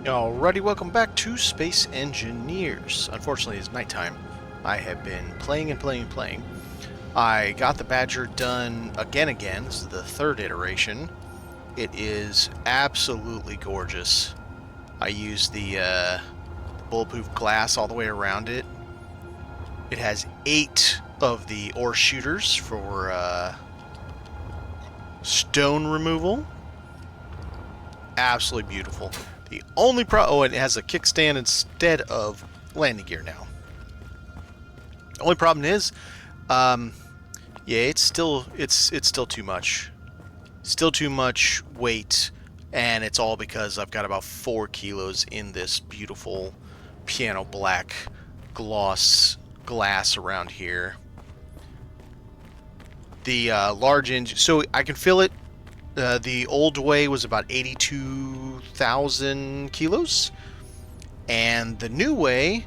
Alrighty, welcome back to Space Engineers. Unfortunately, it's nighttime. I have been playing and playing and playing. I got the Badger done again. This is the third iteration. It is absolutely gorgeous. I used the bulletproof glass all the way around it. It has 8 of the ore shooters for stone removal. Absolutely beautiful. The only oh, and it has a kickstand instead of landing gear now. The only problem is, yeah, it's still too much. Still too much weight, and it's all because I've got about 4 kilos in this beautiful piano black gloss glass around here. The large engine, so I can fill it. The old way was about 82,000 kilos, and the new way,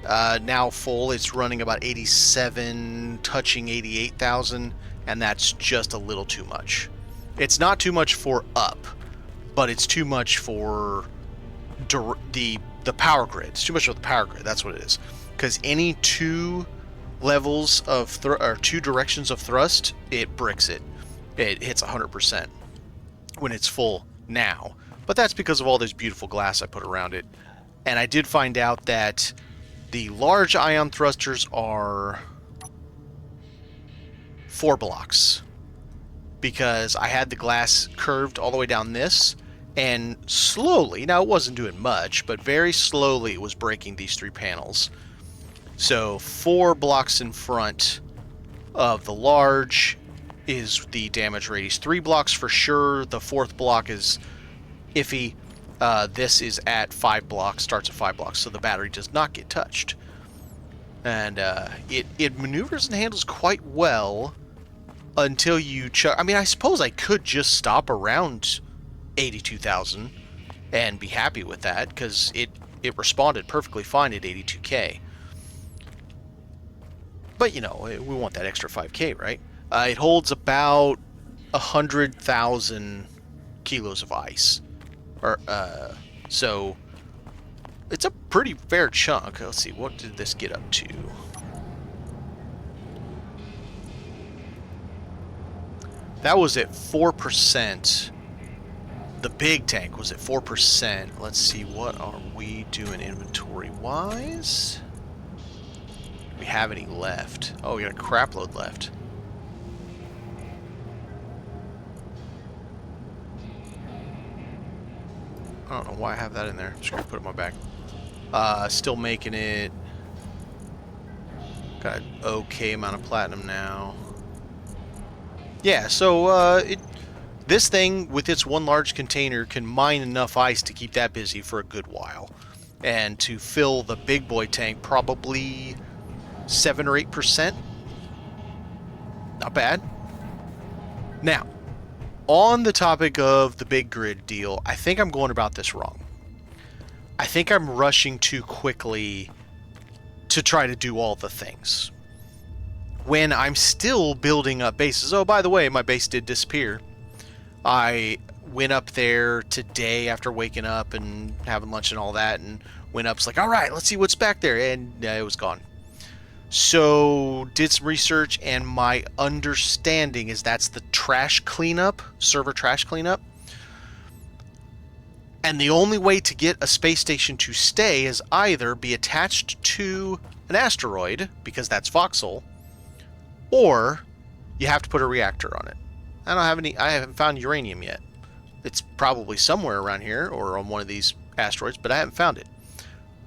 now full, it's running about 87, touching 88,000, and that's just a little too much. It's not too much for up, but it's too much for the power grid. It's too much for the power grid. That's what it is. Because any 2 levels of or 2 directions of thrust, it bricks it. It hits 100%. When it's full now, but that's because of all this beautiful glass I put around it. And I did find out that the large ion thrusters are 4 blocks, because I had the glass curved all the way down this, and slowly, now it wasn't doing much, but very slowly it was breaking these 3 panels. So 4 blocks in front of the large is the damage radius. 3 blocks for sure. The 4th block is iffy. This is at 5 blocks, starts at 5 blocks, so the battery does not get touched. And it maneuvers and handles quite well until you I mean, I suppose I could just stop around 82,000 and be happy with that, because it responded perfectly fine at 82k. But, you know, we want that extra 5k, right? It holds about 100,000 kilos of ice, so it's a pretty fair chunk. Let's see, what did this get up to? That was at 4%. The big tank was at 4%. Let's see, what are we doing inventory-wise? Do we have any left? Oh, we got a crap load left. I don't know why I have that in there. I'm just going to put it in my bag. Still making it. Got an okay amount of platinum now. Yeah, so this thing, with its 1 large container, can mine enough ice to keep that busy for a good while. And to fill the big boy tank, probably 7 or 8%. Not bad. Now, on the topic of the big grid deal, I think I'm going about this wrong. I think I'm rushing too quickly to try to do all the things, when I'm still building up bases. Oh, by the way, my base did disappear. I went up there today after waking up and having lunch and all that, and went up, it's like, all right, let's see what's back there, and it was gone. So, did some research, and my understanding is that's the trash cleanup, server trash cleanup. And the only way to get a space station to stay is either be attached to an asteroid, because that's voxel, or you have to put a reactor on it. I haven't found uranium yet. It's probably somewhere around here, or on one of these asteroids, but I haven't found it.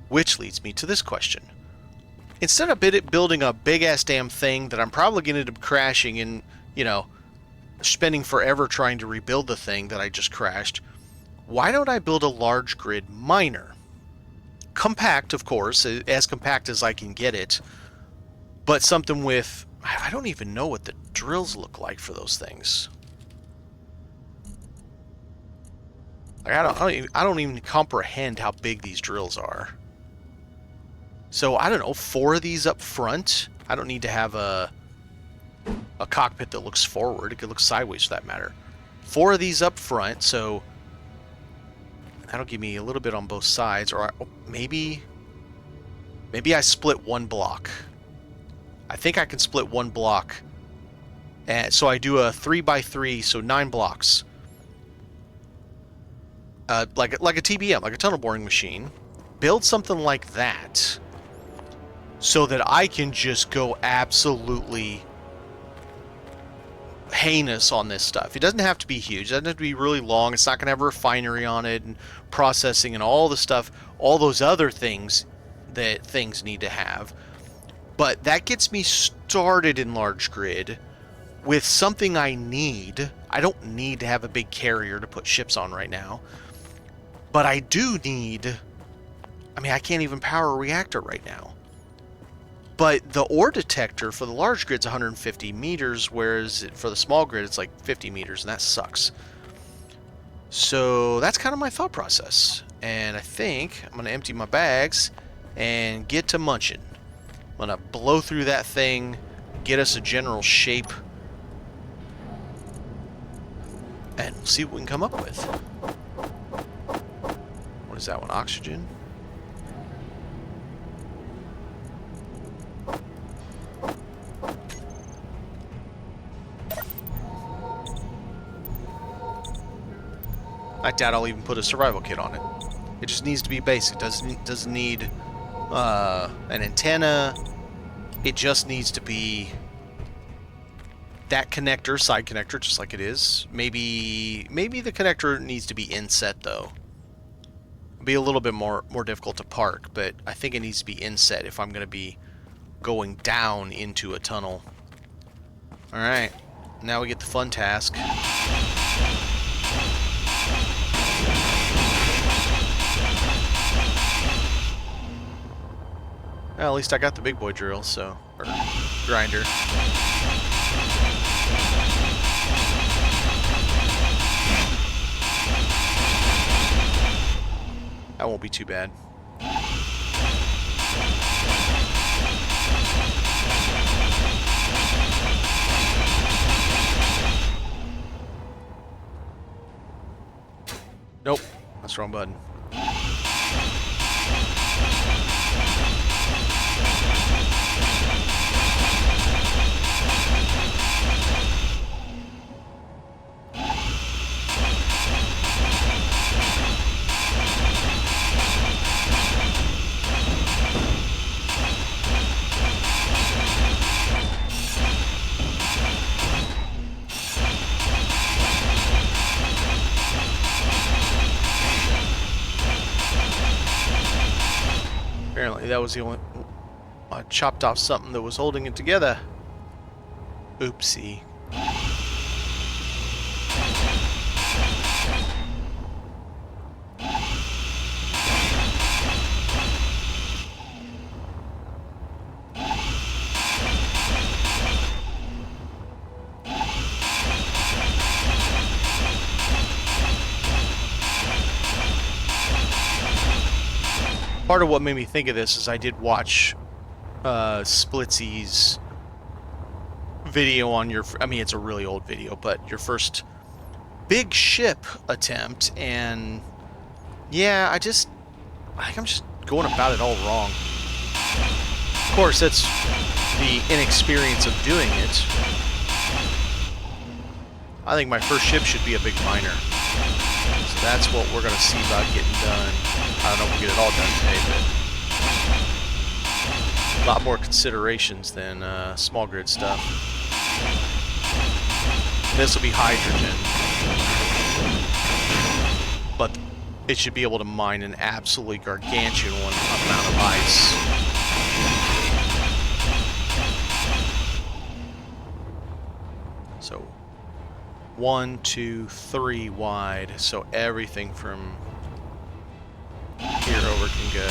Which leads me to this question. Instead of building a big-ass damn thing that I'm probably going to end up crashing and, you know, spending forever trying to rebuild the thing that I just crashed, why don't I build a large grid miner? Compact, of course, as compact as I can get it, but something with... I don't even know what the drills look like for those things. Like, I don't even comprehend how big these drills are. So, I don't know, 4 of these up front. I don't need to have a cockpit that looks forward. It could look sideways for that matter. 4 of these up front, so That'll give me a little bit on both sides, or maybe I split one block. I think I can split one block. And so I do a 3x3, so 9 blocks. Like a TBM, like a tunnel boring machine. Build something like that so that I can just go absolutely heinous on this stuff. It doesn't have to be huge. It doesn't have to be really long. It's not going to have a refinery on it and processing and all the stuff, all those other things that things need to have. But that gets me started in large grid with something I need. I don't need to have a big carrier to put ships on right now. But I do need... I mean, I can't even power a reactor right now. But the ore detector for the large grid's 150 meters, whereas for the small grid it's like 50 meters, and that sucks. So that's kind of my thought process. And I think I'm going to empty my bags and get to munching. I'm going to blow through that thing, get us a general shape, and we'll see what we can come up with. What is that one? Oxygen? I doubt I'll even put a survival kit on it. It just needs to be basic. Doesn't need an antenna. It just needs to be that connector, side connector, just like it is. Maybe the connector needs to be inset though. It'll be a little bit more difficult to park, but I think it needs to be inset if I'm going to be going down into a tunnel. All right, now we get the fun task. Well, at least I got the big boy drill, so... or grinder. That won't be too bad. Nope, that's the wrong button. Apparently that was the only... I chopped off something that was holding it together. Oopsie. Part of what made me think of this is I did watch Splitsy's video on your... I mean, it's a really old video, but your first big ship attempt, and yeah, I think I'm just going about it all wrong. Of course, that's the inexperience of doing it. I think my first ship should be a big miner. So that's what we're going to see about getting done. I don't know if we'll get it all done today, but a lot more considerations than small grid stuff. This will be hydrogen, but it should be able to mine an absolutely gargantuan amount of ice. So 1, 2, 3 wide, so everything from here over can go.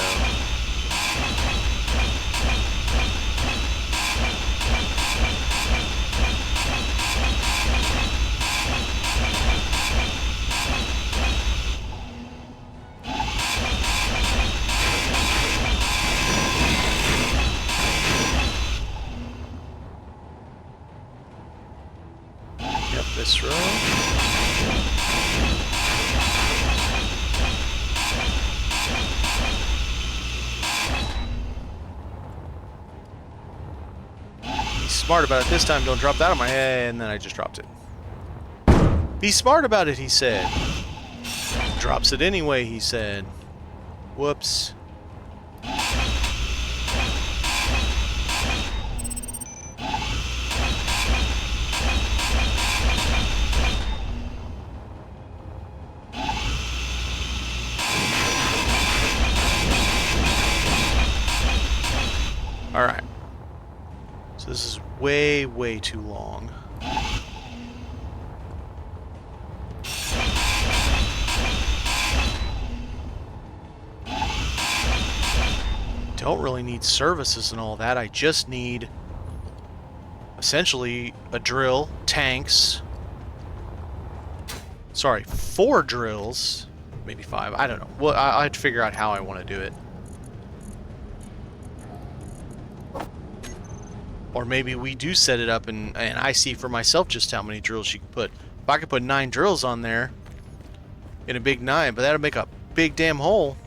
Yep, this row. smart about it this time. Don't drop that on my head. And then I just dropped it. Be smart about it, he said. Drops it anyway, he said. Whoops. Alright. So this is way, way too long. Don't really need services and all that. I just need essentially a drill, tanks. Sorry, 4 drills. Maybe 5. I don't know. Well, I'd figure out how I want to do it. Or maybe we do set it up and I see for myself just how many drills you can put. If I could put 9 drills on there in a big 9, but that'll make a big damn hole.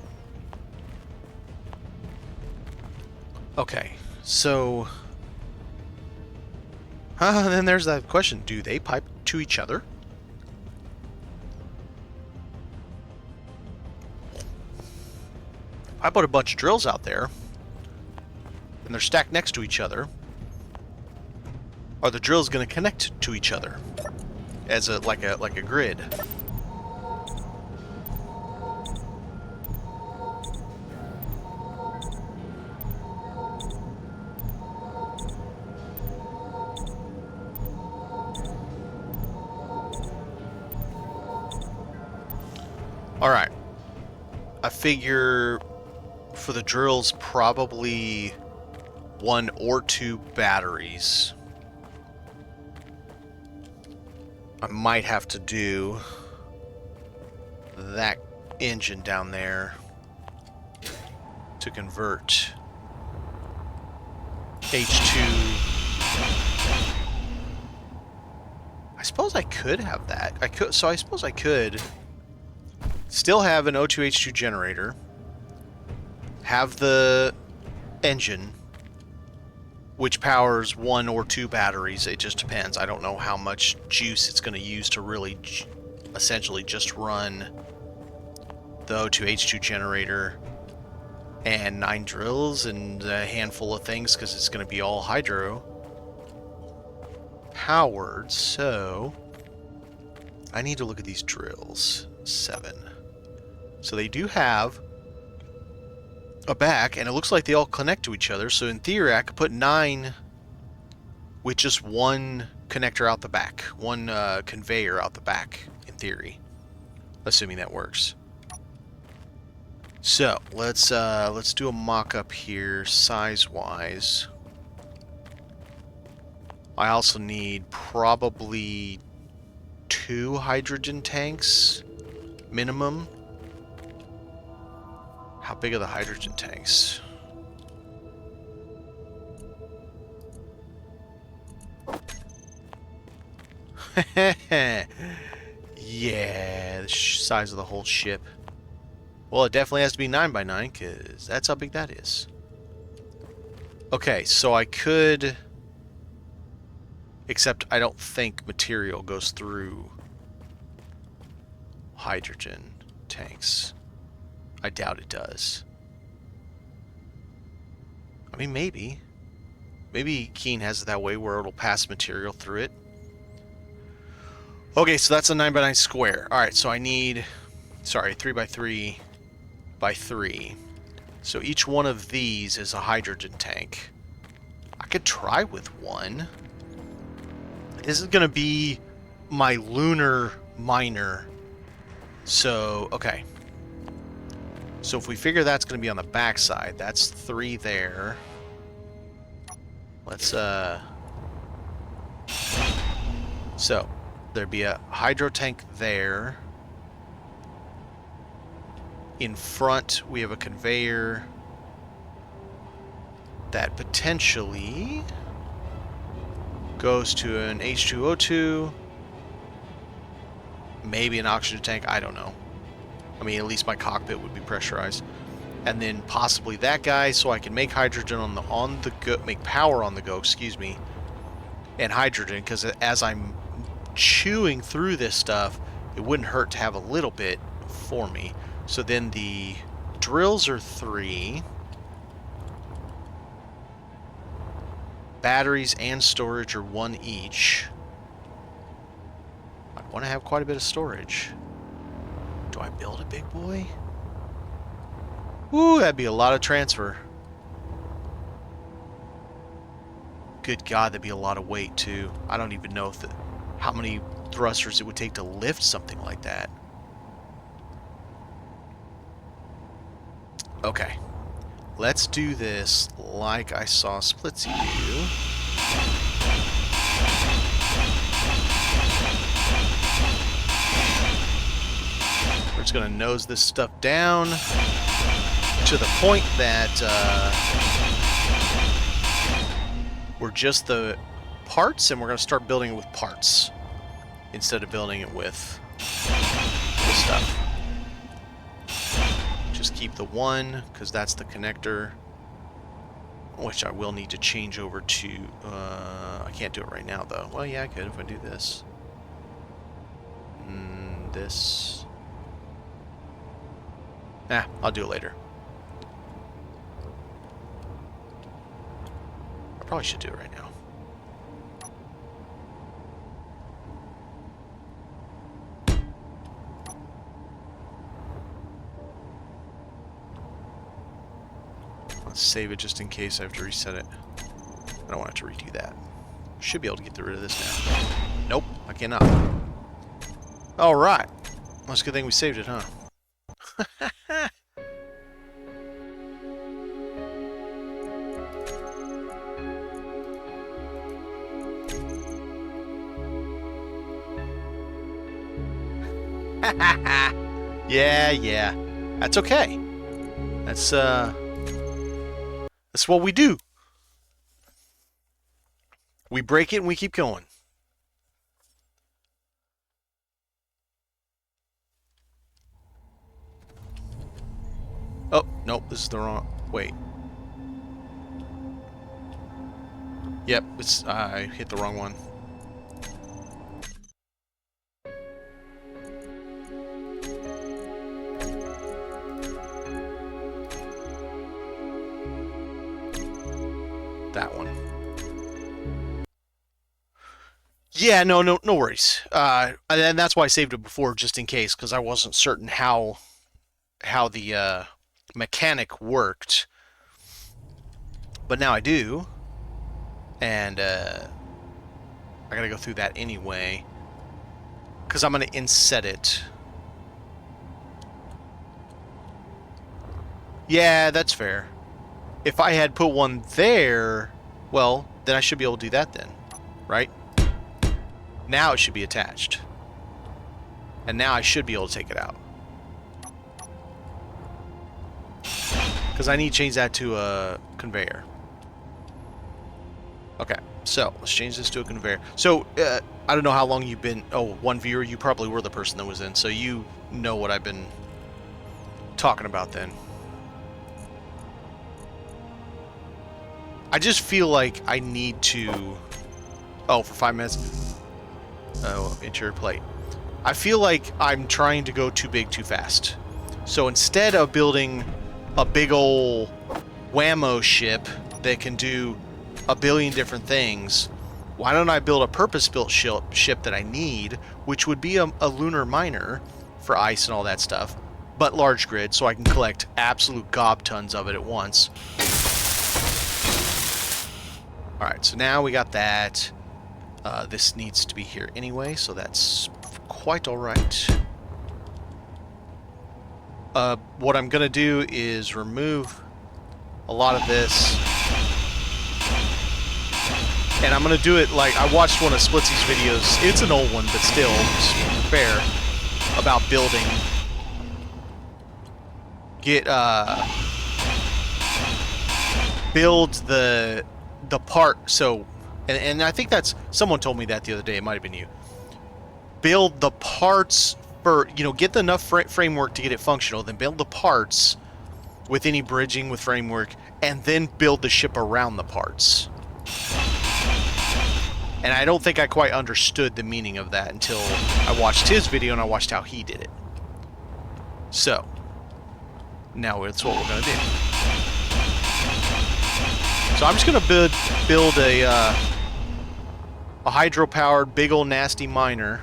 Okay, so... then there's that question. Do they pipe to each other? If I put a bunch of drills out there, and they're stacked next to each other, are the drills going to connect to each other as like a grid? All right. I figure for the drills probably 1 or 2 batteries. I might have to do that engine down there to convert H2. I suppose I could have that. I suppose I could still have an O2H2 generator, have the engine, which powers 1 or 2 batteries. It just depends. I don't know how much juice it's going to use to really essentially just run the O2H2 generator and 9 drills and a handful of things, because it's going to be all hydro powered. So I need to look at these drills. 7. So they do have a back, and it looks like they all connect to each other. So in theory, I could put 9 with just 1 connector out the back, 1 conveyor out the back, in theory, assuming that works. So let's do a mock-up here, size-wise. I also need probably 2 hydrogen tanks, minimum. How big are the hydrogen tanks? Yeah, the size of the whole ship. Well, it definitely has to be 9 by 9, because that's how big that is. Okay, so I could... Except I don't think material goes through hydrogen tanks. I doubt it does. I mean, maybe. Maybe Keen has it that way where it'll pass material through it. Okay, so that's a 9 by 9 square. Alright, so I need... Sorry, 3 by 3 by 3. So each one of these is a hydrogen tank. I could try with 1. This is going to be my lunar miner. So, okay. So if we figure that's going to be on the back side, that's 3 there. Let's, So, there'd be a hydro tank there. In front, we have a conveyor that potentially goes to an H2O2. Maybe an oxygen tank, I don't know. I mean, at least my cockpit would be pressurized. And then possibly that guy, so I can make hydrogen on the go, make power on the go, excuse me. and hydrogen, because as I'm chewing through this stuff, it wouldn't hurt to have a little bit for me. So then the drills are 3. Batteries and storage are 1 each. I want to have quite a bit of storage. Do I build a big boy? Ooh, that'd be a lot of transfer. Good God, that'd be a lot of weight too. I don't even know if how many thrusters it would take to lift something like that. Okay, let's do this like I saw Splitsy do. We're just going to nose this stuff down to the point that we're just the parts, and we're going to start building it with parts instead of building it with this stuff. Just keep the 1, because that's the connector, which I will need to change over to... I can't do it right now, though. Well, yeah, I could if I do this. This... I'll do it later. I probably should do it right now. Let's save it just in case I have to reset it. I don't want to have to redo that. Should be able to get rid of this now. Nope, I cannot. Alright. Well, it's a good thing we saved it, huh? Yeah. That's okay. That's what we do. We break it and we keep going. Oh, nope, this is the wrong... Wait. Yep, I hit the wrong one. That one. Yeah, no worries. And that's why I saved it before, just in case, because I wasn't certain how the mechanic worked. But now I do, and I gotta go through that anyway, because I'm gonna inset it. Yeah, that's fair. If I had put one there, well, then I should be able to do that then, right? Now it should be attached. And now I should be able to take it out. Because I need to change that to a conveyor. Okay, so let's change this to a conveyor. So, I don't know how long you've been... Oh, one viewer, you probably were the person that was in, so you know what I've been talking about then. I just feel like I need to... Oh, for 5 minutes? Oh, interior plate. I feel like I'm trying to go too big too fast. So instead of building a big ol' whammo ship that can do a billion different things, why don't I build a purpose-built ship that I need, which would be a lunar miner for ice and all that stuff, but large grid, so I can collect absolute gob tons of it at once. Alright, so now we got that. This needs to be here anyway, so that's quite alright. What I'm going to do is remove a lot of this. And I'm going to do it like... I watched one of Splitsy's videos. It's an old one, but still, it's fair. About building. Build the part... So... And I think that's... Someone told me that the other day. It might have been you. Build the parts for... You know, get enough framework to get it functional. Then build the parts with any bridging with framework. And then build the ship around the parts. And I don't think I quite understood the meaning of that until I watched his video and I watched how he did it. So, now that's what we're going to do. So I'm just going to build a hydro-powered, big ol' nasty miner.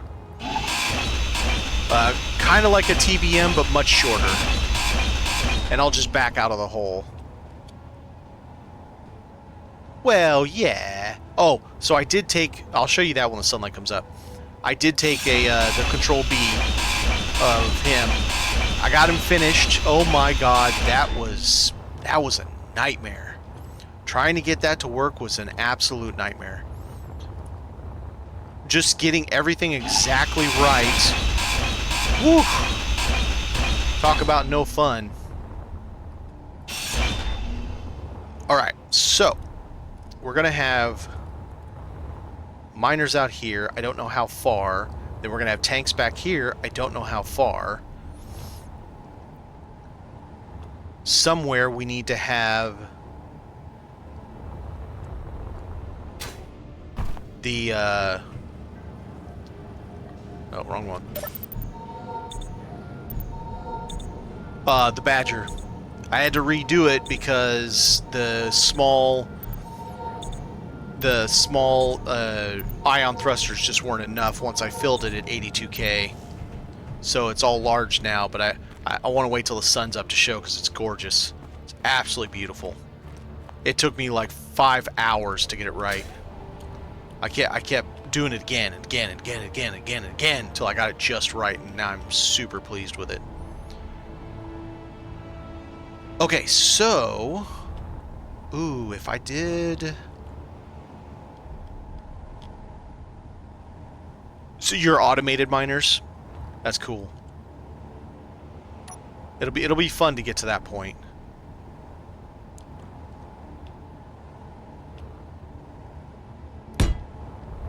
Kind of like a TBM, but much shorter. And I'll just back out of the hole. Well, yeah. Oh, so I did take... I'll show you that when the sunlight comes up. I did take the Control B of him. I got him finished. Oh my god, that was a nightmare. Trying to get that to work was an absolute nightmare. Just getting everything exactly right. Woo! Talk about no fun. Alright, so we're going to have miners out here. I don't know how far. Then we're going to have tanks back here. I don't know how far. Somewhere we need to have the oh, wrong one. The Badger. I had to redo it because the small ion thrusters just weren't enough once I filled it at 82K. So it's all large now, but I want to wait till the sun's up to show because it's gorgeous. It's absolutely beautiful. It took me like 5 hours to get it right. I kept doing it again and again and again and again and again and again until I got it just right, and now I'm super pleased with it. Okay, so... Ooh, if I did... So you're automated miners? That's cool. It'll be fun to get to that point.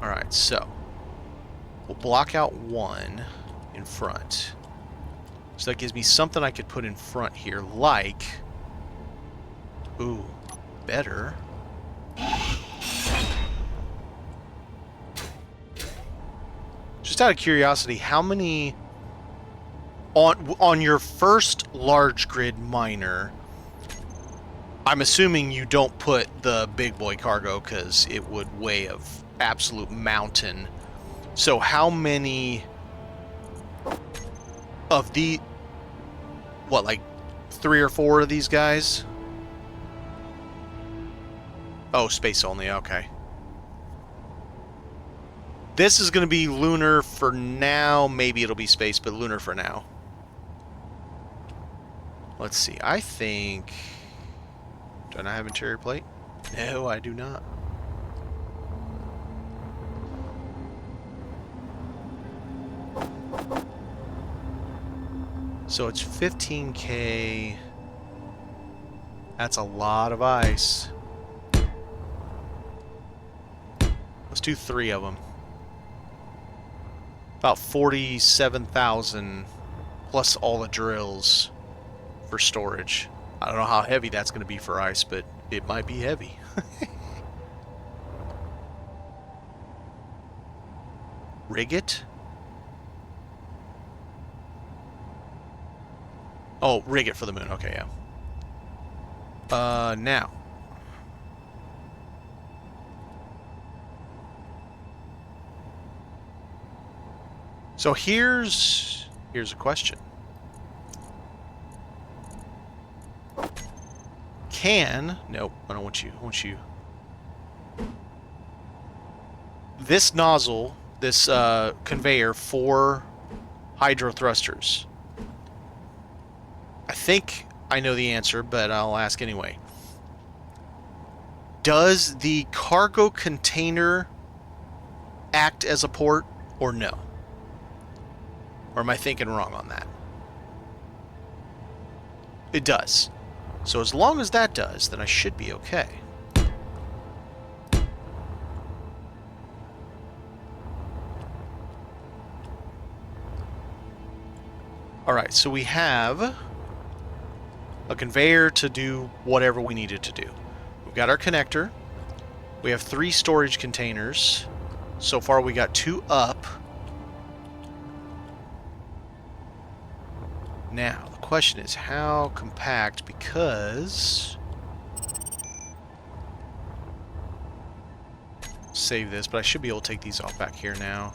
Alright, so we'll block out one in front. So that gives me something I could put in front here, like... Ooh, better. Just out of curiosity, how many... On your first large grid miner, I'm assuming you don't put the big boy cargo because it would weigh an absolute mountain. So how many of the... What, like 3 or 4 of these guys? Oh, space only, okay. This is going to be lunar for now. Maybe it'll be space, but lunar for now. Let's see. I think... Do I not have interior plate? No, I do not. So it's 15K. That's a lot of ice. Let's do 3 of them. About 47,000 plus all the drills for storage. I don't know how heavy that's going to be for ice, but it might be heavy. Rig it? Oh, rig it for the moon. Okay, yeah. Now. So here's a question. Nope, I don't want you. I want you. This nozzle, this conveyor for hydro thrusters. I think I know the answer, but I'll ask anyway. Does the cargo container act as a port or no? Or am I thinking wrong on that? It does. So as long as that does, then I should be okay. Alright, so we have a conveyor to do whatever we need it to do. We've got our connector. We have 3 storage containers. So far we got 2 up. Now, the question is how compact, because... Save this, but I should be able to take these off back here now.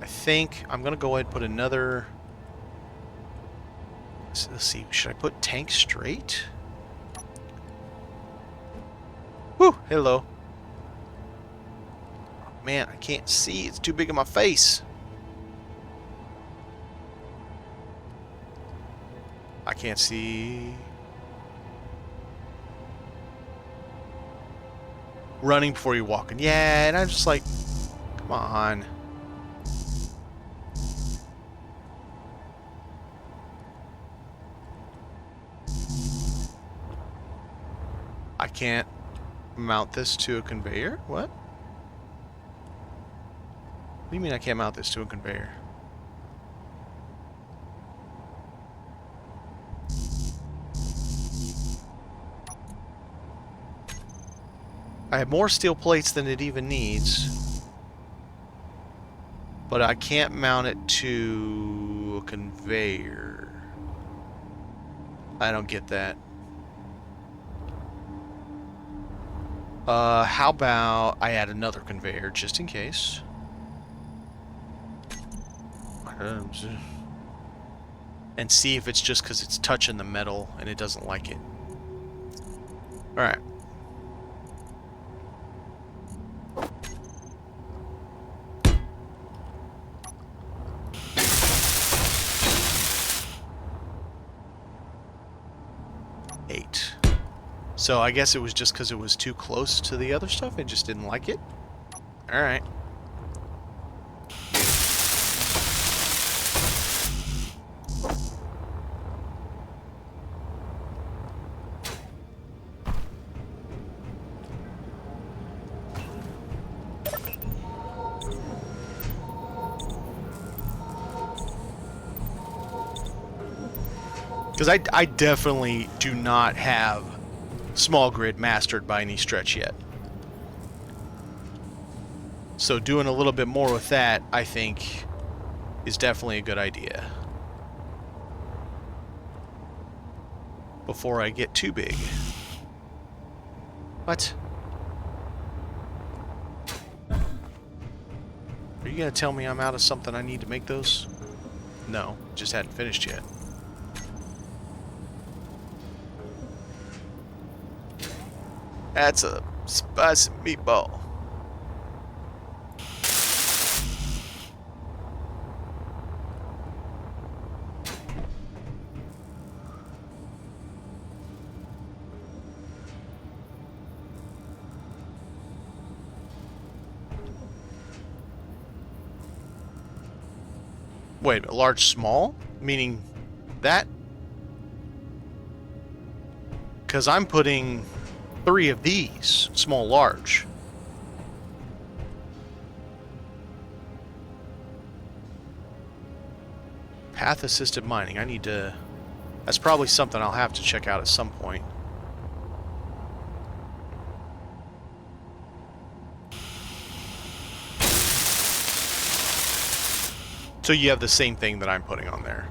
I think I'm going to go ahead and put another... Let's see, should I put tank straight? Whew, hello. Man, I can't see. It's too big in my face. I can't see. Running before you're walking. Yeah, and I'm just like, come on. I can't mount this to a conveyor? What? What do you mean I can't mount this to a conveyor? I have more steel plates than it even needs. But I can't mount it to a conveyor. I don't get that. How about I add another conveyor just in case? And see if it's just because it's touching the metal and it doesn't like it. Alright. So I guess it was just because it was too close to the other stuff. It just didn't like it. All right. Because I definitely do not have small grid mastered by any stretch yet. So doing a little bit more with that, I think, is definitely a good idea. Before I get too big. What? Are you gonna tell me I'm out of something I need to make those? No, just hadn't finished yet. That's a spicy meatball. Wait, a large small? Meaning that? Because I'm putting 3 of these, small, large. Path assisted mining. I need to... That's probably something I'll have to check out at some point. So you have the same thing that I'm putting on there.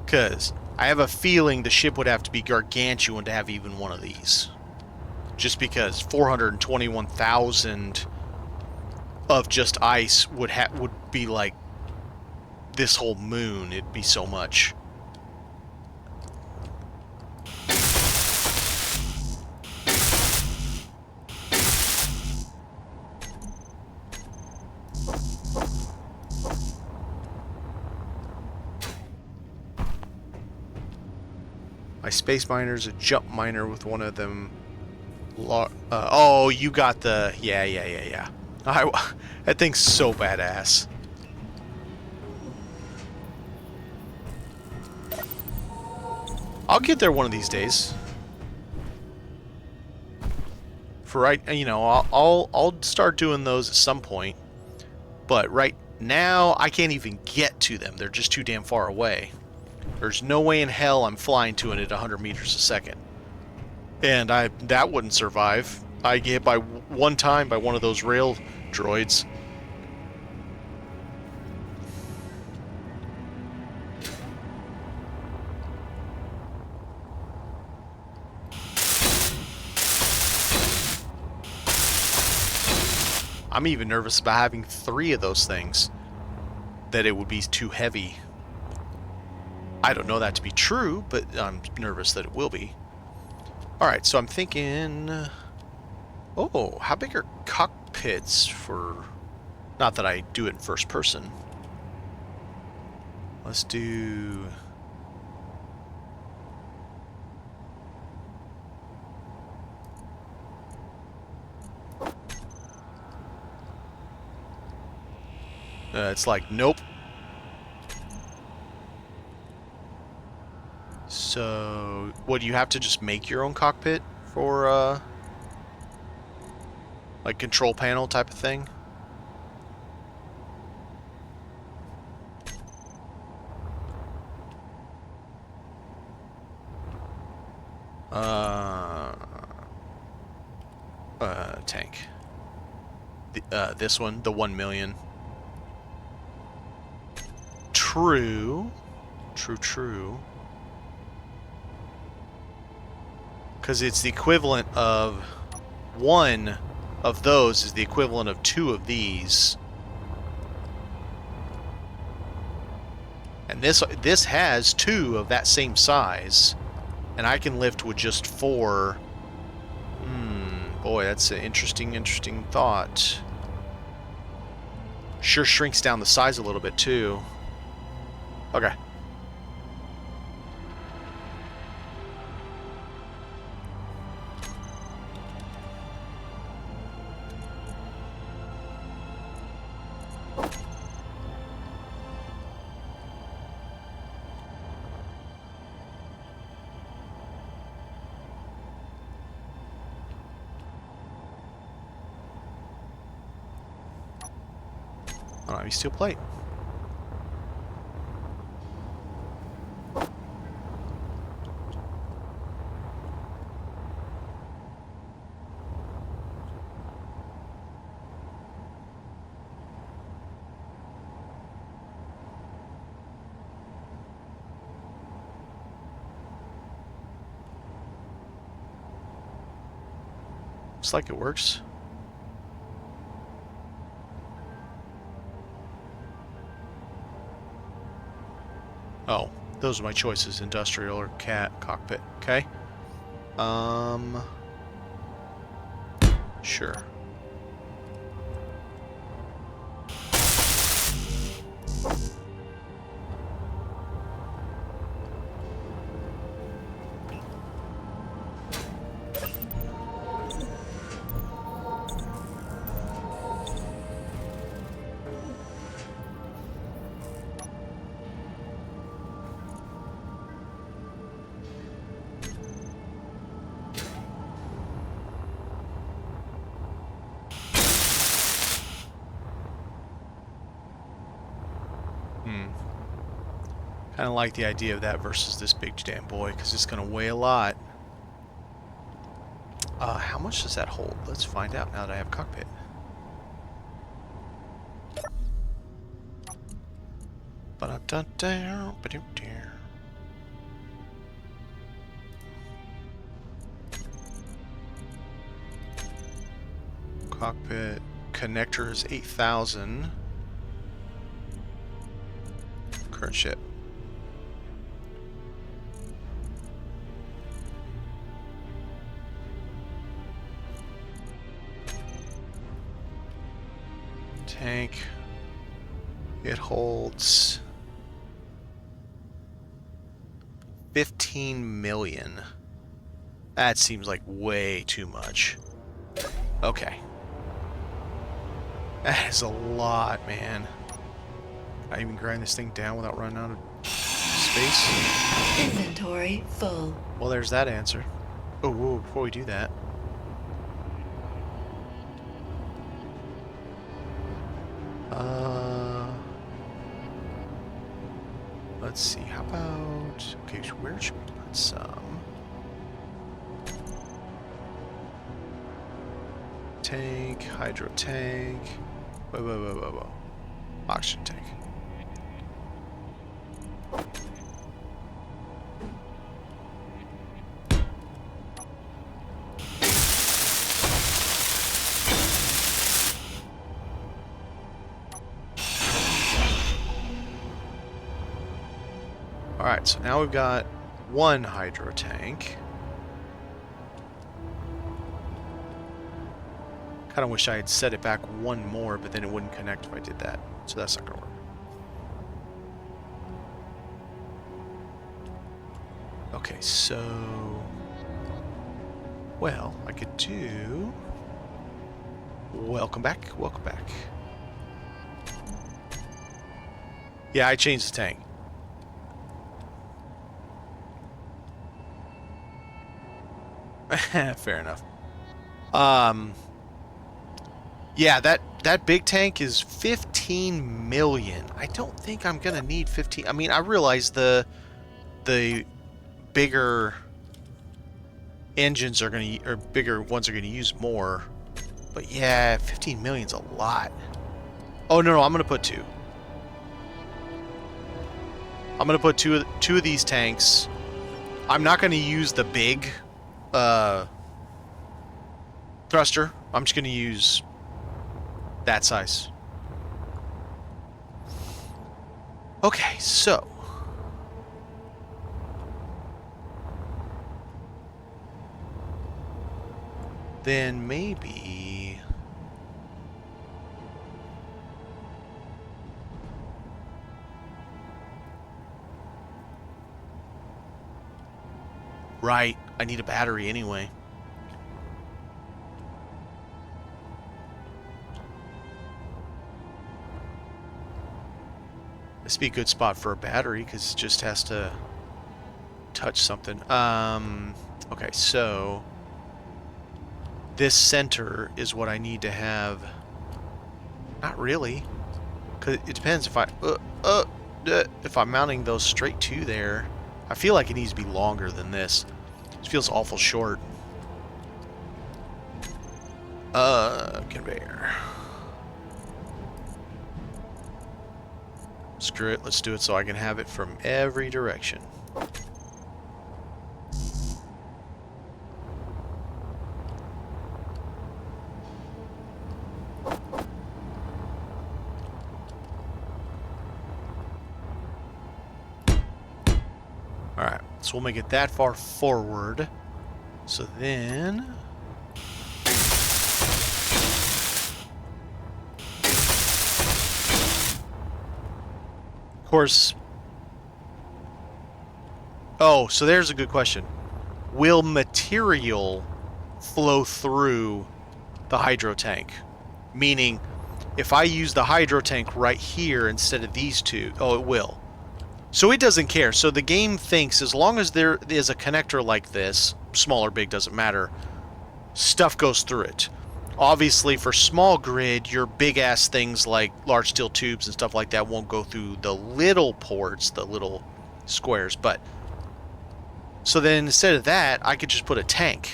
Because I have a feeling the ship would have to be gargantuan to have even one of these. Just because 421,000 of just ice would be like this whole moon. It'd be so much. My space miner's a jump miner with one of them. Oh, you got the... Yeah. That thing's so badass. I'll get there one of these days. For right, you know, I'll start doing those at some point. But right now, I can't even get to them. They're just too damn far away. There's no way in hell I'm flying to it at 100 meters a second. And that wouldn't survive. I get hit by one time by one of those rail droids. I'm even nervous about having 3 of those things. That it would be too heavy. I don't know that to be true, but I'm nervous that it will be. Alright, so I'm thinking... Oh, how big are cockpits for... Not that I do it in first person. Let's do... it's like, nope. So, what, do you have to just make your own cockpit for, like, control panel type of thing? Tank. This one, the 1 million. True. True. Because it's the equivalent of 1 of those is the equivalent of 2 of these. And this has 2 of that same size. And I can lift with just 4. Boy, that's an interesting thought. Sure shrinks down the size a little bit too. Okay. I don't have any steel plate. Looks like it works. Oh, those are my choices, industrial or cockpit. Okay. Sure. Kind of like the idea of that versus this big damn boy, because it's going to weigh a lot. How much does that hold? Let's find out now that I have cockpit. Cockpit connector is 8,000. Current ship. Tank. It holds 15 million. That seems like way too much. Okay. That is a lot, man. I even grind this thing down without running out of space. Inventory full. Well, there's that answer. Oh, whoa, before we do that. Let's see, how about... Okay, so where should we put some? tank, hydro tank. Whoa. Oxygen tank. Alright, so now we've got one hydro tank. Kind of wish I had set it back one more, but then it wouldn't connect if I did that. So that's not going to work. Okay, so... well, I could do... welcome back. Yeah, I changed the tank. Fair enough. Yeah, that big tank is 15 million. I don't think I'm gonna need 15. I mean, I realize the bigger engines are gonna, or bigger ones are gonna use more, but yeah, 15 million's a lot. Oh no, I'm gonna put two. I'm gonna put two of these tanks. I'm not gonna use the big thruster. I'm just gonna use that size. Okay, so then maybe right, I need a battery anyway. This would be a good spot for a battery because it just has to touch something. Okay, so this center is what I need to have. Not really, because it depends if if I'm mounting those straight to there. I feel like it needs to be longer than this. This feels awful short. Conveyor. Screw it, let's do it so I can have it from every direction. Alright, so we'll make it that far forward. So then... of course... oh, so there's a good question. Will material flow through the hydro tank? Meaning, if I use the hydro tank right here instead of these two... oh, it will. So it doesn't care. So the game thinks as long as there is a connector like this, small or big, doesn't matter, stuff goes through it. Obviously, for small grid, your big-ass things like large steel tubes and stuff like that won't go through the little ports, the little squares. But so then instead of that, I could just put a tank.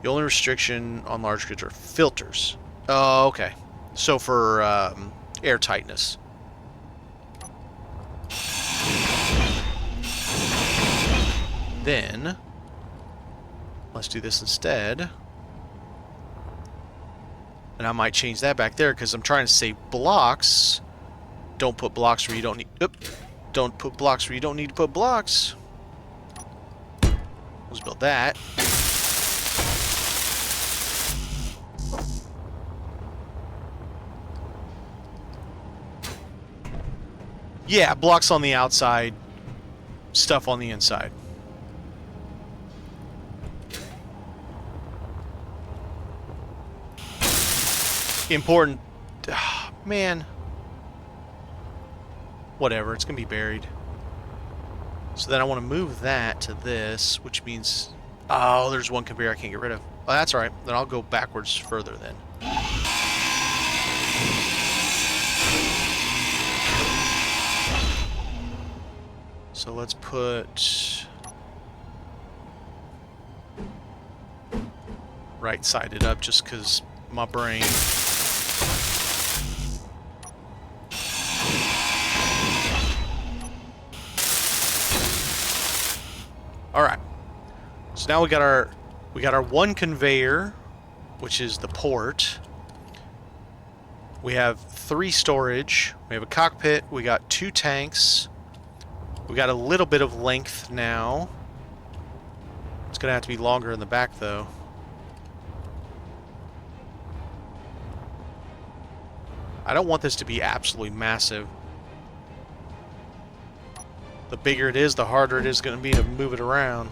The only restriction on large grids are filters. Oh, okay. So for air tightness. Then, let's do this instead. And I might change that back there because I'm trying to save blocks. Don't put blocks where you don't need... don't put blocks where you don't need to put blocks. Let's build that. Yeah, blocks on the outside, stuff on the inside. Important. Man. Whatever, it's going to be buried. So then I want to move that to this, which means... oh, there's one conveyor I can't get rid of. Oh, that's alright. Then I'll go backwards further then. So let's put... right-sided up just because my brain. All right. So now we got our one conveyor, which is the port. We have 3 storage. We have a cockpit. We got 2 tanks. We got a little bit of length now. It's going to have to be longer in the back, though. I don't want this to be absolutely massive. The bigger it is, the harder it is going to be to move it around.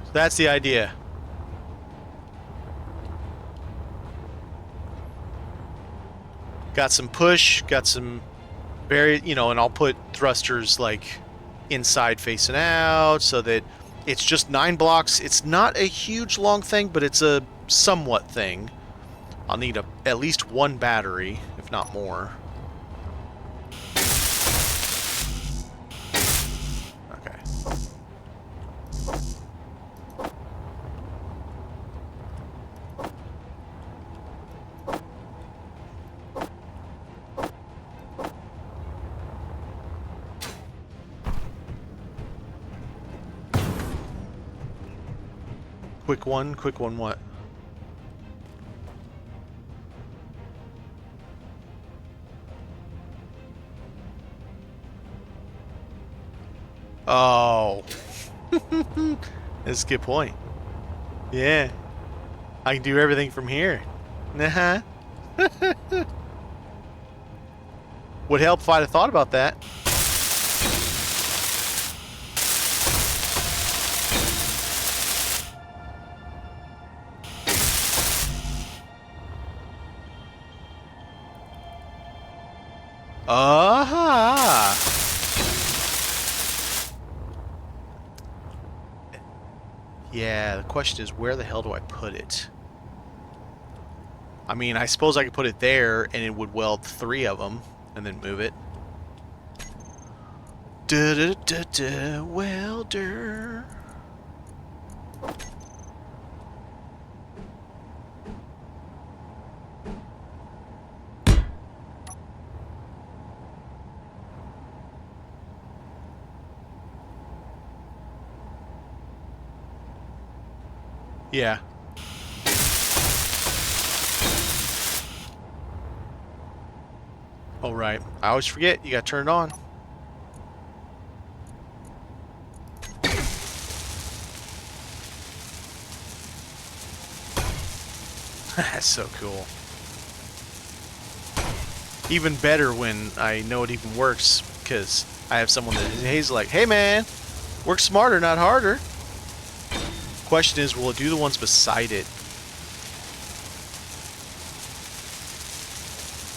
So that's the idea. Got some push, got some very, you know, and I'll put thrusters like inside facing out so that it's just 9 blocks. It's not a huge long thing, but it's a somewhat thing. I'll need at least 1 battery, if not more. Okay. Quick one what? Oh. That's a good point. Yeah. I can do everything from here. Uh-huh. Would help if I'd have thought about that. Aha! Yeah, the question is, where the hell do I put it? I mean, I suppose I could put it there, and it would weld 3 of them, and then move it. Da-da-da-da, welder. Yeah. Oh, right. I always forget. You got turned on. That's so cool. Even better when I know it even works, because I have someone that is like, hey man, work smarter, not harder. Question is, will it do the ones beside it?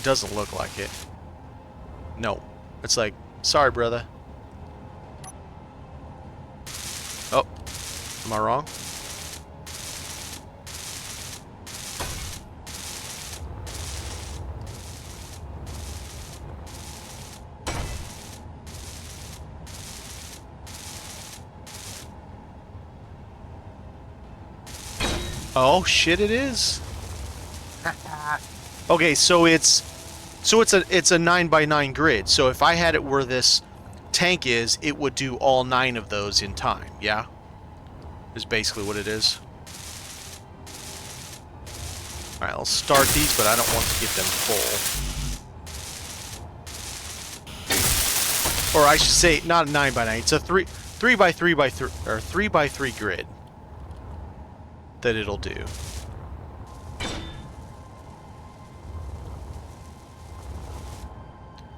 Doesn't look like it. No. It's like, sorry, brother. Oh. Am I wrong? Oh shit, it is. Okay, so it's a 9x9 grid. So if I had it where this tank is, it would do all 9 of those in time. Yeah, is basically what it is. All right, I'll start these, but I don't want to get them full. Or I should say, not a 9x9. It's a 3x3 or 3x3 grid that it'll do.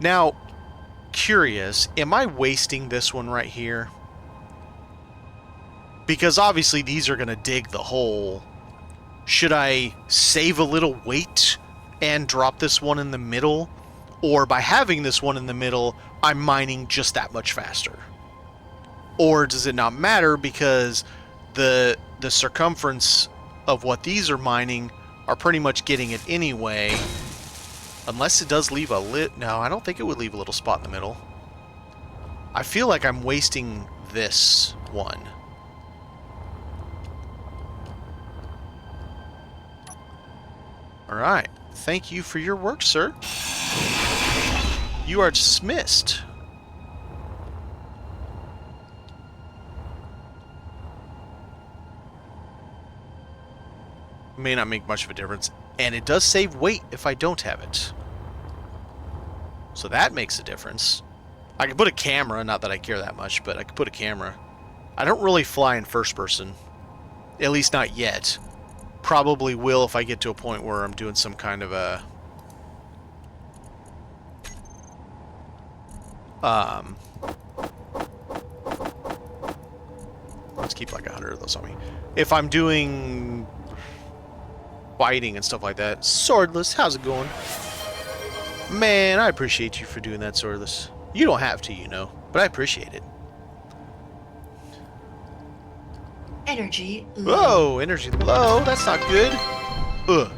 Now, curious, am I wasting this one right here? Because obviously these are going to dig the hole. Should I save a little weight and drop this one in the middle? Or by having this one in the middle, I'm mining just that much faster? Or does it not matter because the circumference of what these are mining are pretty much getting it anyway? Unless it does leave a no, I don't think it would leave a little spot in the middle. I feel like I'm wasting this one. Alright. Thank you for your work, sir. You are dismissed. May not make much of a difference. And it does save weight if I don't have it. So that makes a difference. I can put a camera, not that I care that much, but I can put a camera. I don't really fly in first person. At least not yet. Probably will if I get to a point where I'm doing some kind of a... let's keep like 100 of those on me. If I'm doing fighting and stuff like that. Swordless, how's it going? Man, I appreciate you for doing that, Swordless. You don't have to, you know, but I appreciate it. Energy low. Whoa, energy low. That's not good. Ugh.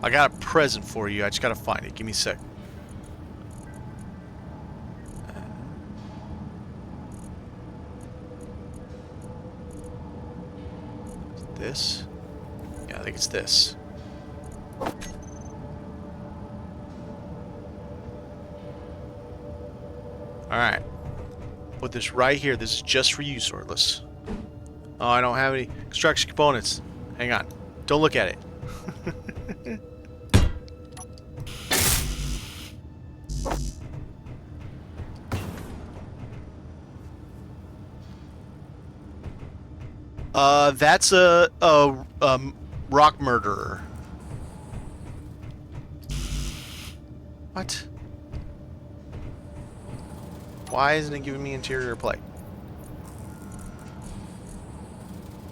I got a present for you. I just gotta find it. Give me a sec. This? Yeah, I think it's this. Alright. Put this right here. This is just for you, Swordless. Oh, I don't have any construction components. Hang on. Don't look at it. That's a rock murderer. What? Why isn't it giving me interior plate?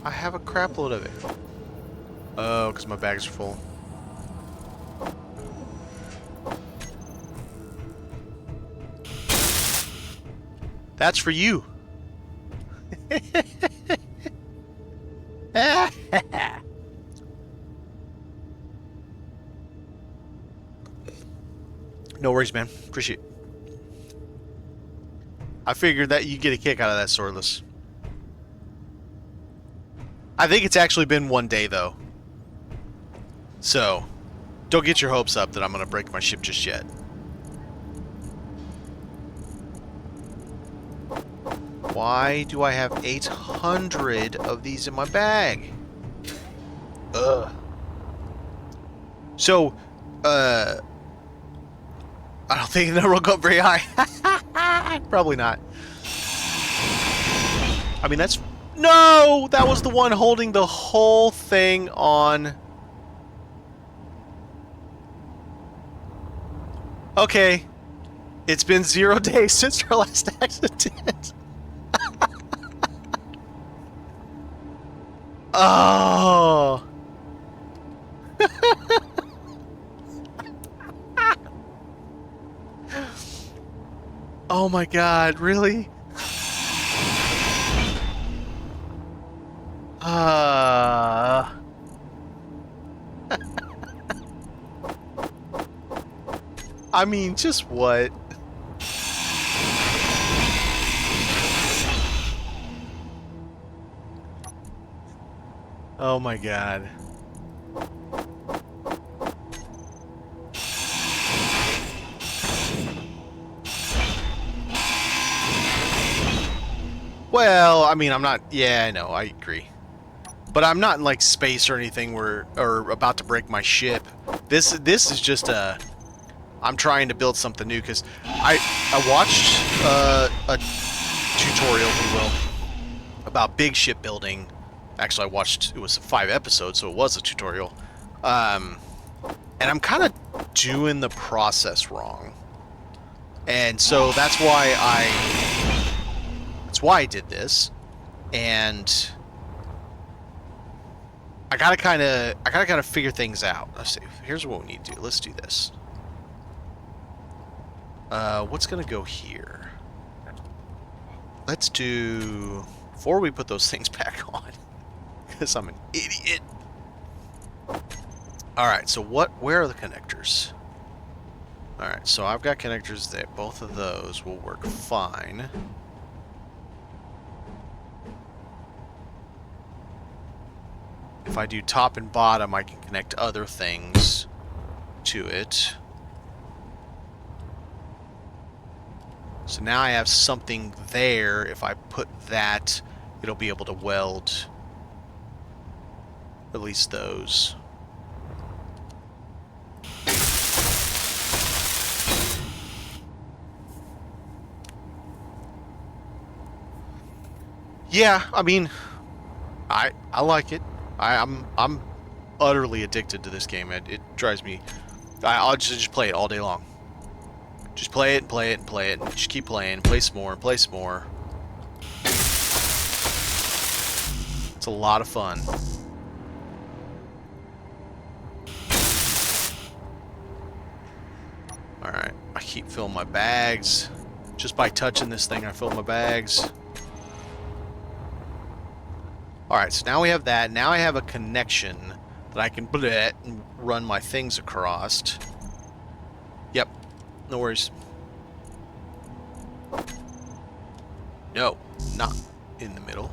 I have a crap load of it. Oh, because my bags are full. That's for you. No worries, man. Appreciate it. I figured that you'd get a kick out of that, Swordless. I think it's actually been one day, though. So, don't get your hopes up that I'm going to break my ship just yet. Why do I have 800 of these in my bag? Ugh. So, I don't think the number will go up very high. Probably not. I mean, that's... No! That was the one holding the whole thing on... Okay. It's been 0 days since our last accident. Oh. Oh my god, really? I mean, just what? Oh my god. Well, I mean, I'm not... Yeah, I know, I agree. But I'm not in, like, space or anything where... Or about to break my ship. This is just a... I'm trying to build something new, because I watched a tutorial, if you will, about big ship building. Actually, I watched... It was 5 episodes, so it was a tutorial. And I'm kind of doing the process wrong. And so that's why I That's why I did this. And I gotta kind of figure things out. Let's see. Here's what we need to do. Let's do this. What's gonna go here? Let's do, before we put those things back on, because I'm an idiot. All right. So where are the connectors? All right. So I've got connectors there. Both of those will work fine. If I do top and bottom, I can connect other things to it. So now I have something there. If I put that, it'll be able to weld at least those. Yeah, I mean, I like it. I'm utterly addicted to this game. It drives me. I'll just play it all day long. Just play it and play it and play it. And just keep playing. Play some more and play some more. It's a lot of fun. Alright. I keep filling my bags. Just by touching this thing, I fill my bags. Alright, so now we have that. Now I have a connection that I can and run my things across. Yep. No worries. No, not in the middle.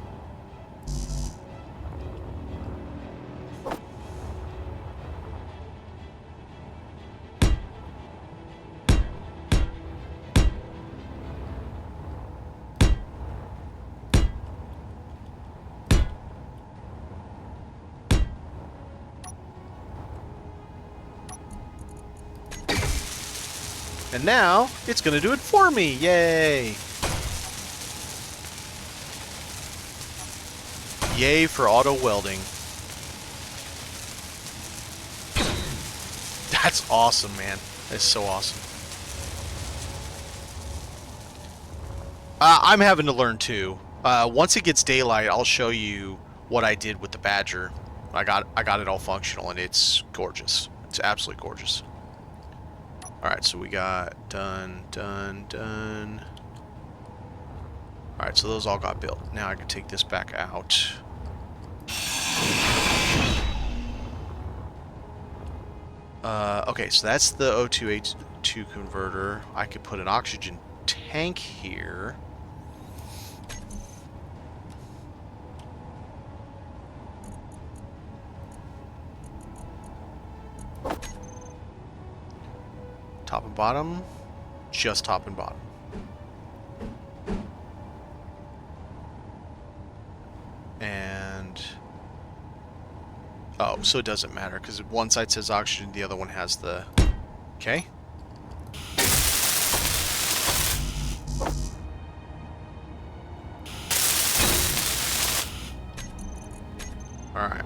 And now, it's going to do it for me. Yay! Yay for auto welding. That's awesome, man. That's so awesome. I'm having to learn too. Once it gets daylight, I'll show you what I did with the Badger. I got it all functional, and it's gorgeous. It's absolutely gorgeous. Alright, so we got done. Alright, so those all got built. Now I can take this back out. Okay, so that's the O2H2 converter. I could put an oxygen tank here. Top and bottom, just top and bottom. And oh, so it doesn't matter because one side says oxygen, the other one has the. Okay. All right.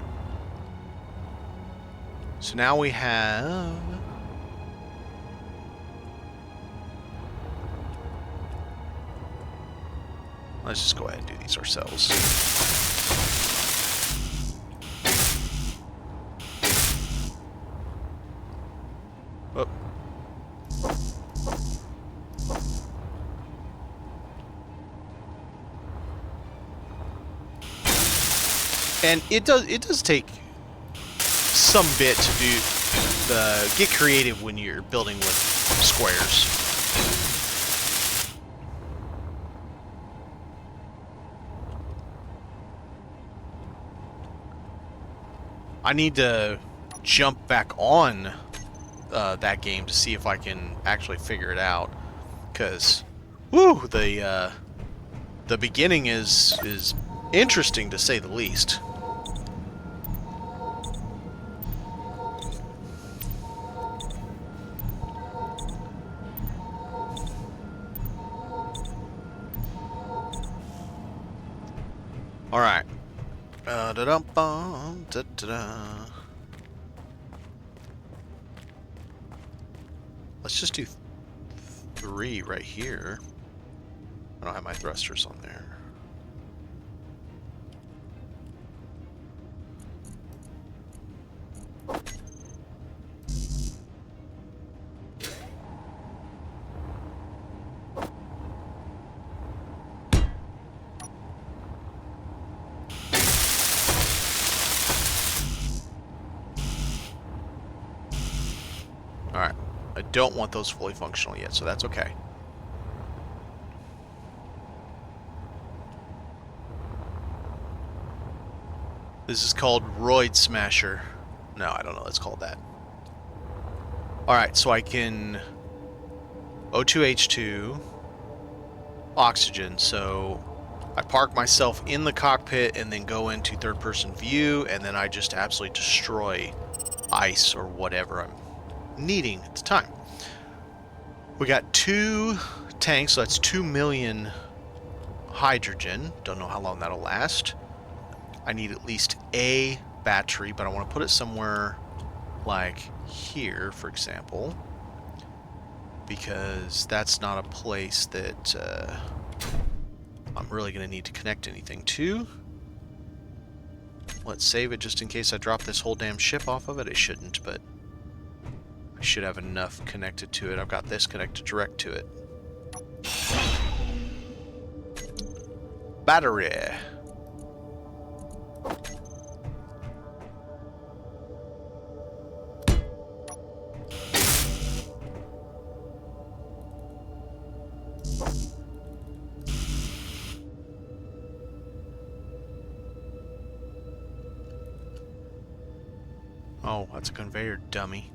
So now we have. Let's just go ahead and do these ourselves. Oh. And it does take some bit to get creative when you're building with squares. I need to jump back on that game to see if I can actually figure it out, because woo, the beginning is interesting to say the least. All right. Let's just do 3 right here. I don't have my thrusters on there. Alright, I don't want those fully functional yet, so that's okay. This is called Roid Smasher. No, I don't know it's called that. Alright, so I can O2H2 oxygen, so I park myself in the cockpit and then go into third-person view, and then I just absolutely destroy ice or whatever I'm needing at the time. We got 2 tanks, so that's 2 million hydrogen. Don't know how long that'll last. I need at least a battery, but I want to put it somewhere like here, for example, because that's not a place that I'm really going to need to connect anything to. Let's save it just in case I drop this whole damn ship off of it. I shouldn't, but I should have enough connected to it. I've got this connected direct to it. Battery. Oh, that's a conveyor, dummy.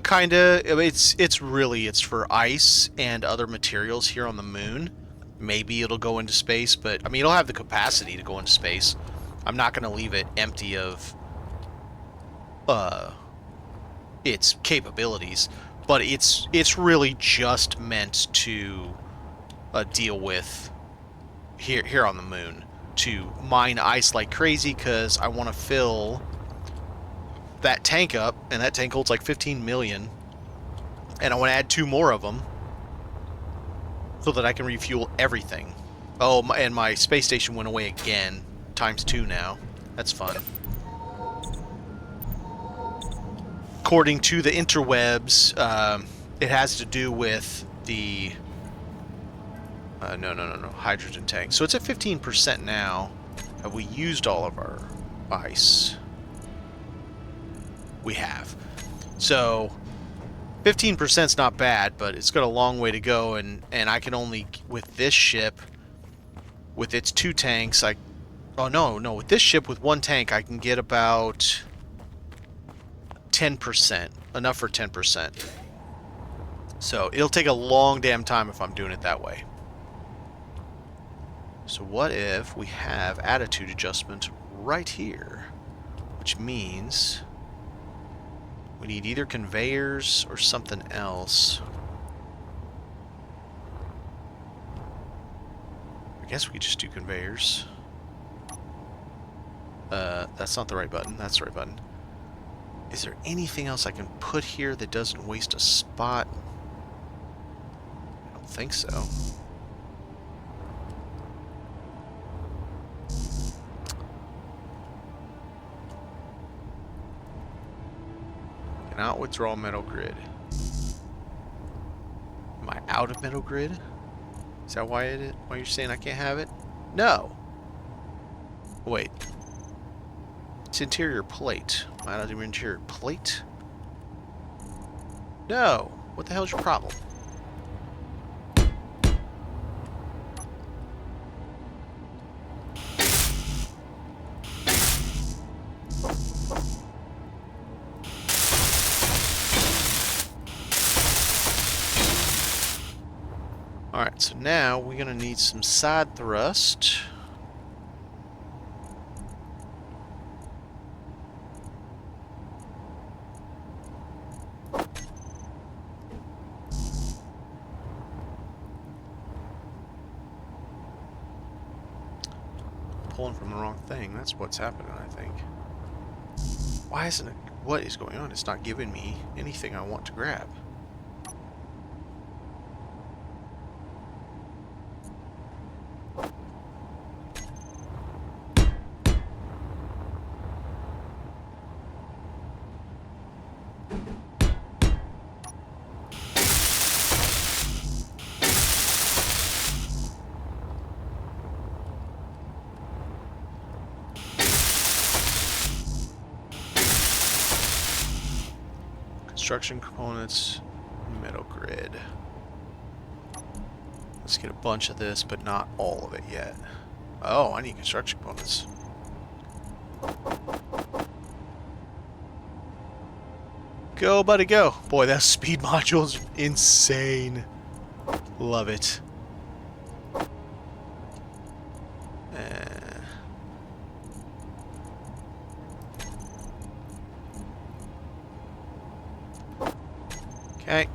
Kinda. It's for ice and other materials here on the moon. Maybe it'll go into space, but I mean it'll have the capacity to go into space. I'm not gonna leave it empty of its capabilities, but it's really just meant to deal with here on the moon, to mine ice like crazy, because I want to fill that tank up, and that tank holds like 15 million, and I want to add 2 more of them so that I can refuel everything. Oh, and my space station went away again, ×2 now. That's fun. According to the interwebs, it has to do with the no, hydrogen tank. So it's at 15% now. Have we used all of our ice? We have. So 15% is not bad, but it's got a long way to go, and I can only, with this ship, with its 2 tanks, with this ship with 1 tank, I can get about 10%. Enough for 10%. So it'll take a long damn time if I'm doing it that way. So what if we have attitude adjustment right here? Which means we need either conveyors or something else. I guess we could just do conveyors. That's not the right button. That's the right button. Is there anything else I can put here that doesn't waste a spot? I don't think so. Cannot withdraw metal grid. Am I out of metal grid? Is that why you're saying I can't have it? No. Wait. It's interior plate. Am I not doing interior plate? No. What the hell's your problem? Alright, so now we're going to need some side thrust. Pulling from the wrong thing. That's what's happening, I think. Why isn't it? what is going on? It's not giving me anything I want to grab. Construction components, metal grid. Let's get a bunch of this, but not all of it yet. Oh, I need construction components. Go, buddy, go. Boy, that speed module's insane. Love it. Okay.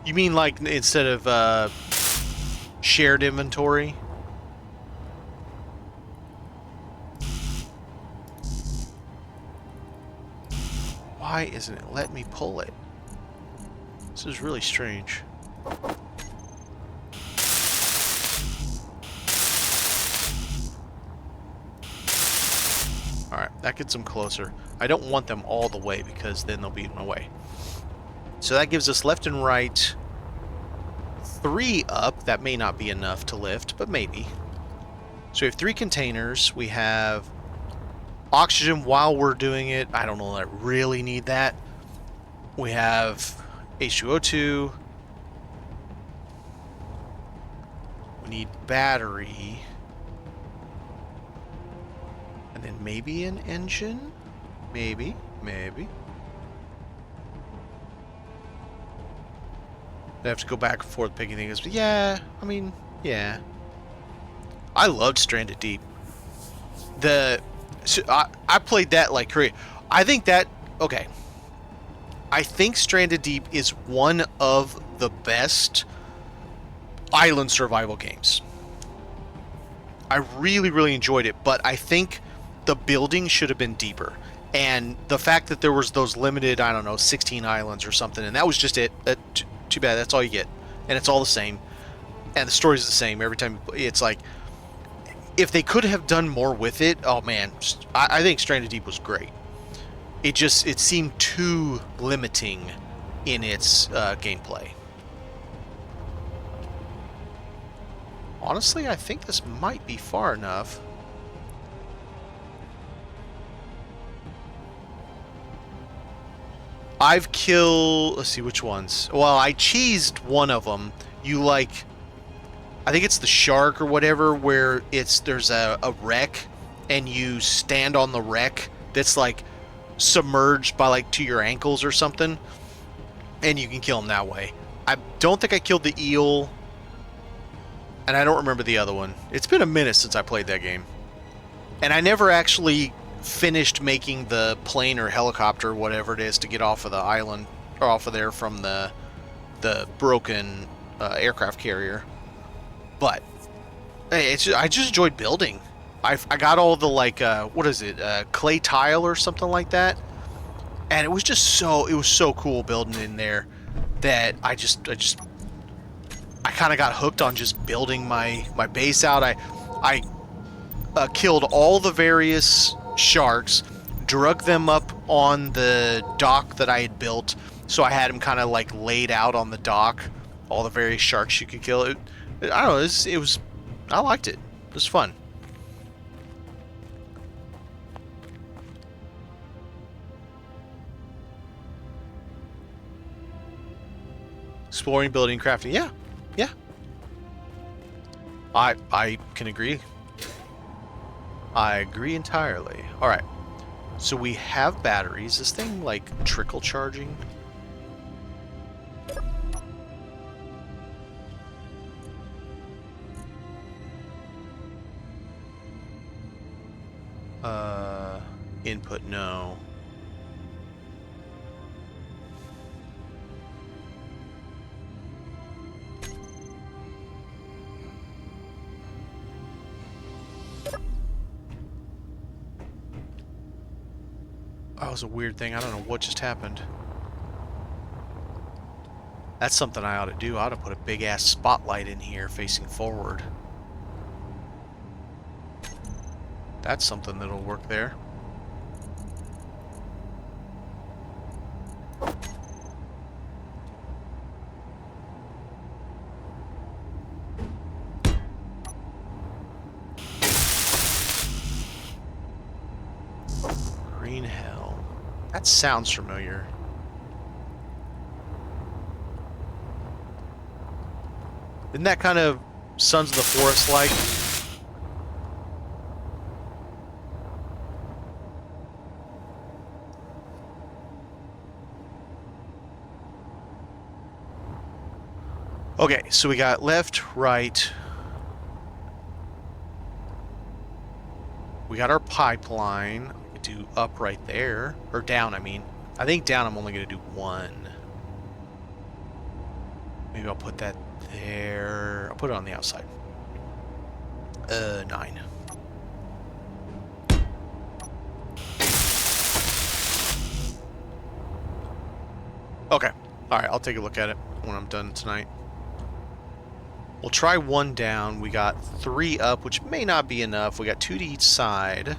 You mean like instead of shared inventory? Why isn't it letting me pull it? This is really strange. Alright, that gets them closer. I don't want them all the way because then they'll be in my way. So that gives us left and right 3 up. That may not be enough to lift, but maybe. So we have 3 containers. We have oxygen while we're doing it. I don't know that I really need that. We have H2O2. We need battery. And then maybe an engine? Maybe. I have to go back and forth picking things. But yeah, I mean, yeah. I loved Stranded Deep. I played that like crazy. I think that, okay. I think Stranded Deep is one of the best island survival games. I really, really enjoyed it, but I think the building should have been deeper. And the fact that there was those limited, I don't know, 16 islands or something, and that was just it. Too bad, that's all you get. And it's all the same. And the story's the same every time. It's like, if they could have done more with it, oh man, I think Stranded Deep was great. It seemed too limiting in its gameplay. Honestly, I think this might be far enough. I've killed... Let's see, which ones? Well, I cheesed one of them. You, like... I think it's the shark or whatever, where there's a wreck, and you stand on the wreck that's, like, submerged by, like, to your ankles or something. And you can kill them that way. I don't think I killed the eel. And I don't remember the other one. It's been a minute since I played that game. And I never actually finished making the plane or helicopter, whatever it is, to get off of the island, or off of there from the broken aircraft carrier. But hey, I just enjoyed building. I got all the, like, what is it, clay tile or something like that, and it was just so cool building in there that I kind of got hooked on just building my base out. I killed all the various sharks, drug them up on the dock that I had built, so I had them kind of like laid out on the dock, all the various sharks you could kill. I don't know, I liked it. It was fun. Exploring, building, crafting. Yeah. I can agree. I agree entirely. Alright. So we have batteries. This thing, like, trickle charging? Input, no. was a weird thing. I don't know what just happened. That's something I ought to do. I ought to put a big-ass spotlight in here facing forward. That's something that'll work there. Green hell. That sounds familiar. Isn't that kind of Sons of the Forest like? Okay, so we got left, right. We got our pipeline. We could do up right there. Or down, I mean. I think down I'm only going to do one. Maybe I'll put that there. I'll put it on the outside. 9. Okay. Alright, I'll take a look at it when I'm done tonight. We'll try one down. We got 3 up, which may not be enough. We got 2 to each side.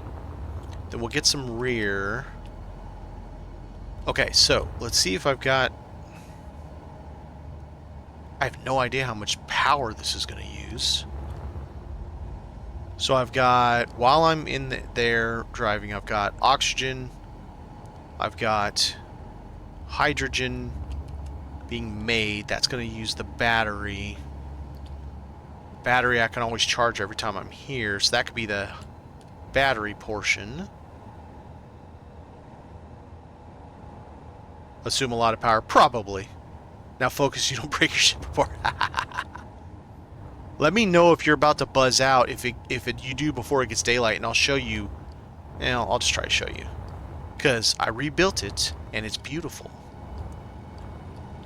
Then we'll get some rear. Okay, so let's see if I've got... I have no idea how much power this is going to use. So I've got, while I'm in there driving, I've got oxygen. I've got hydrogen being made. That's going to use the battery. Battery I can always charge every time I'm here, so that could be the battery portion. Assume a lot of power, probably. Now focus, you don't break your ship apart. Let me know if you're about to buzz out, if you do before it gets daylight, and I'll show you. I'll just try to show you, because I rebuilt it and it's beautiful.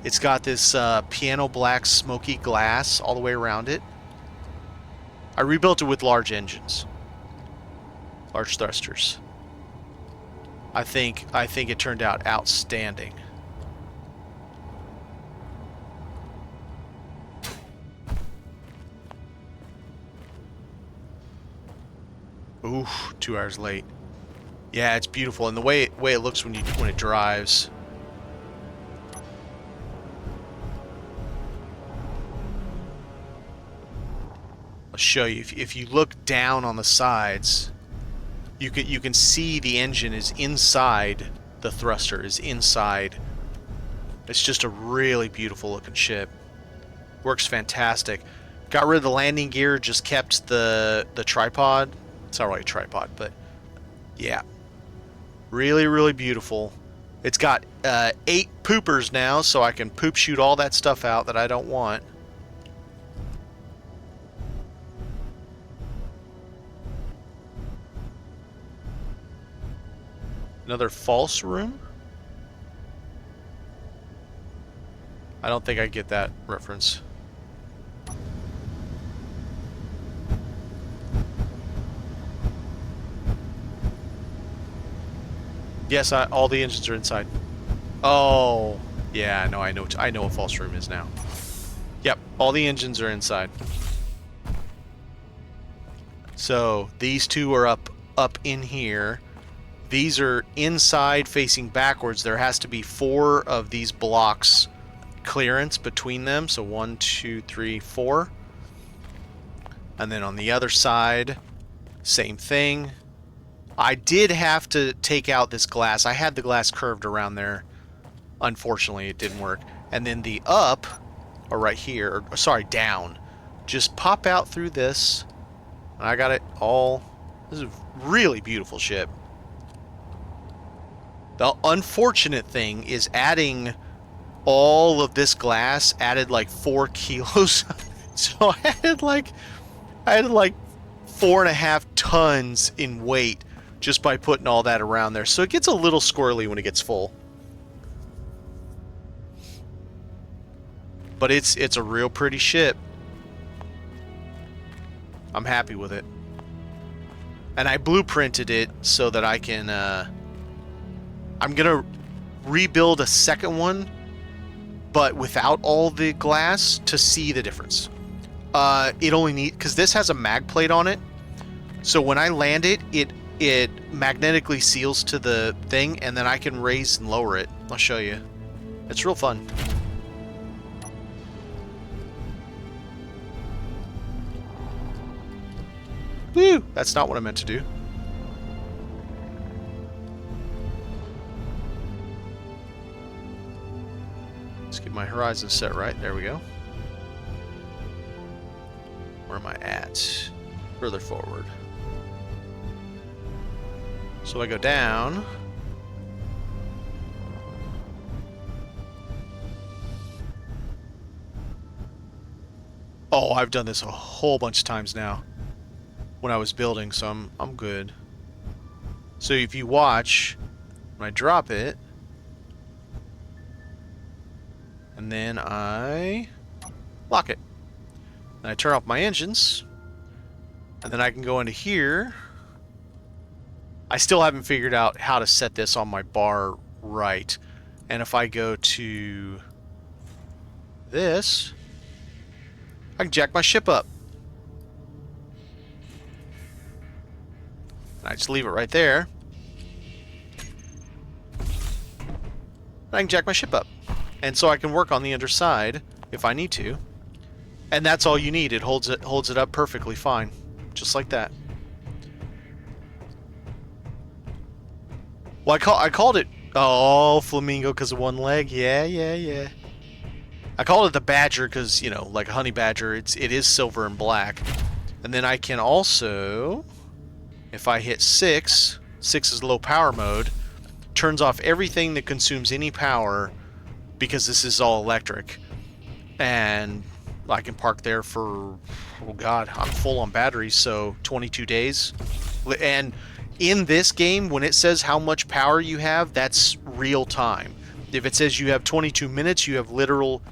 It's got this piano black smoky glass all the way around it. I rebuilt it with large engines, large thrusters. I think it turned out outstanding. Ooh, 2 hours late. Yeah, it's beautiful, and the way it looks when it drives. I'll show you. If you look down on the sides, you can see the engine is inside the thruster, is inside. It's just a really beautiful looking ship. Works fantastic. Got rid of the landing gear, just kept the tripod. It's not really a tripod, but yeah. Really, really beautiful. It's got 8 poopers now, so I can poop shoot all that stuff out that I don't want. Another false room? I don't think I get that reference. Yes, all the engines are inside. Oh, yeah, no, I know what false room is now. Yep, all the engines are inside. So these 2 are up in here. These are inside facing backwards. There has to be 4 of these blocks clearance between them. So 1, 2, 3, 4. And then on the other side, same thing. I did have to take out this glass. I had the glass curved around there. Unfortunately, it didn't work. And then the up, or right here, or sorry, down. Just pop out through this. And I got it all. This is a really beautiful ship. The unfortunate thing is adding all of this glass added like 4 kilos. So I had like 4.5 tons in weight just by putting all that around there. So it gets a little squirrely when it gets full. But it's a real pretty ship. I'm happy with it. And I blueprinted it so that I can I'm gonna rebuild a second one, but without all the glass to see the difference. It only because this has a mag plate on it, so when I land it, it magnetically seals to the thing, and then I can raise and lower it. I'll show you. It's real fun. Woo! That's not what I meant to do. Let's get my horizon set right. There we go. Where am I at? Further forward. So I go down. Oh, I've done this a whole bunch of times now when I was building, so I'm good. So if you watch, when I drop it, and then I lock it. And I turn off my engines, and then I can go into here. I still haven't figured out how to set this on my bar right. And if I go to this, I can jack my ship up. And I just leave it right there. And I can jack my ship up. And so I can work on the underside if I need to. And that's all you need. It holds it up perfectly fine. Just like that. Well, I called it, oh, flamingo because of one leg. Yeah. I called it the badger because, you know, like a honey badger, it is silver and black. And then I can also, if I hit 6 is low power mode, turns off everything that consumes any power because this is all electric. And I can park there for, oh god, I'm full on batteries, so 22 days. And in this game, when it says how much power you have, that's real time. If it says you have 22 minutes, you have literal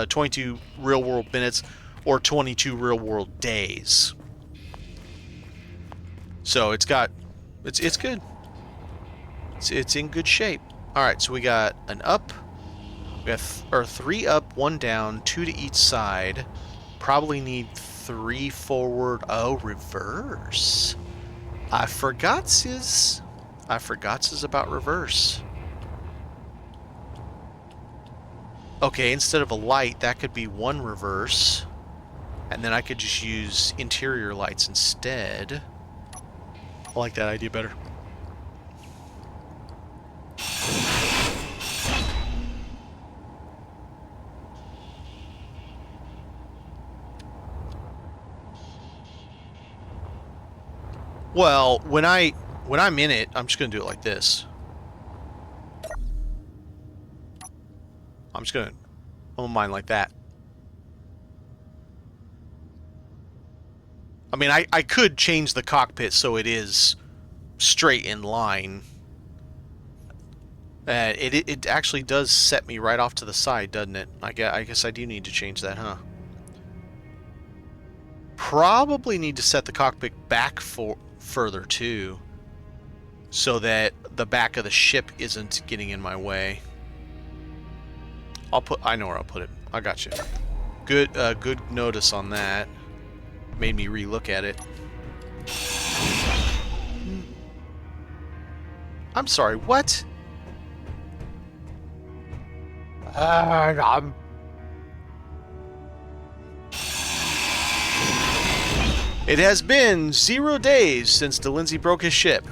22 real world minutes or 22 real world days. So it's good. It's in good shape. All right, so we got an up. We have 3 up, 1 down, 2 to each side. Probably need 3 forward. Oh, reverse. I forgot about reverse. Okay, instead of a light, that could be 1 reverse. And then I could just use interior lights instead. I like that idea better. Well, when I'm in it, I'm just gonna do it like this. I'm gonna mine like that. I mean, I could change the cockpit so it is straight in line. It actually does set me right off to the side, doesn't it? I guess I do need to change that, huh? Probably need to set the cockpit back further too, so that the back of the ship isn't getting in my way. I know where I'll put it. I got you. Good notice on that. Made me re-look at it. I'm sorry, what? It has been 0 days since DeLindsay broke his ship.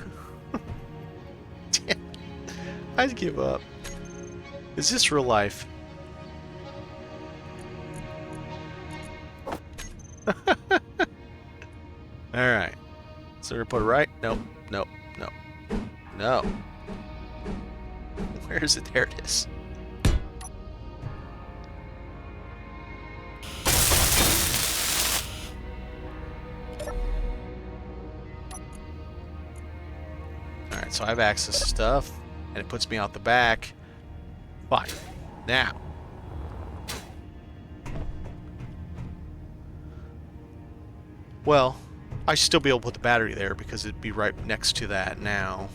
I'd give up. Is this real life? Alright. So we're gonna put it right? Nope. Nope. No. No. Where is it? There it is. Alright, so I have access to stuff, and it puts me out the back. Fine. Now. Well, I should still be able to put the battery there because it'd be right next to that now.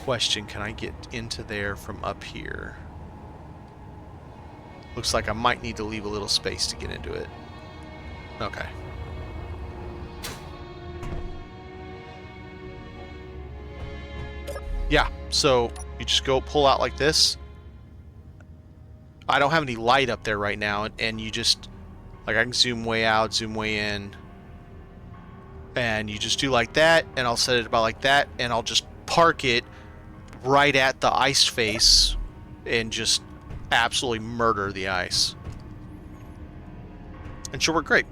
question, can I get into there from up here? Looks like I might need to leave a little space to get into it. Okay. Yeah, so you just go pull out like this. I don't have any light up there right now, and you just, like, I can zoom way out, zoom way in, and you just do like that, and I'll set it about like that, and I'll just park it right at the ice face and just absolutely murder the ice. And she'll work great.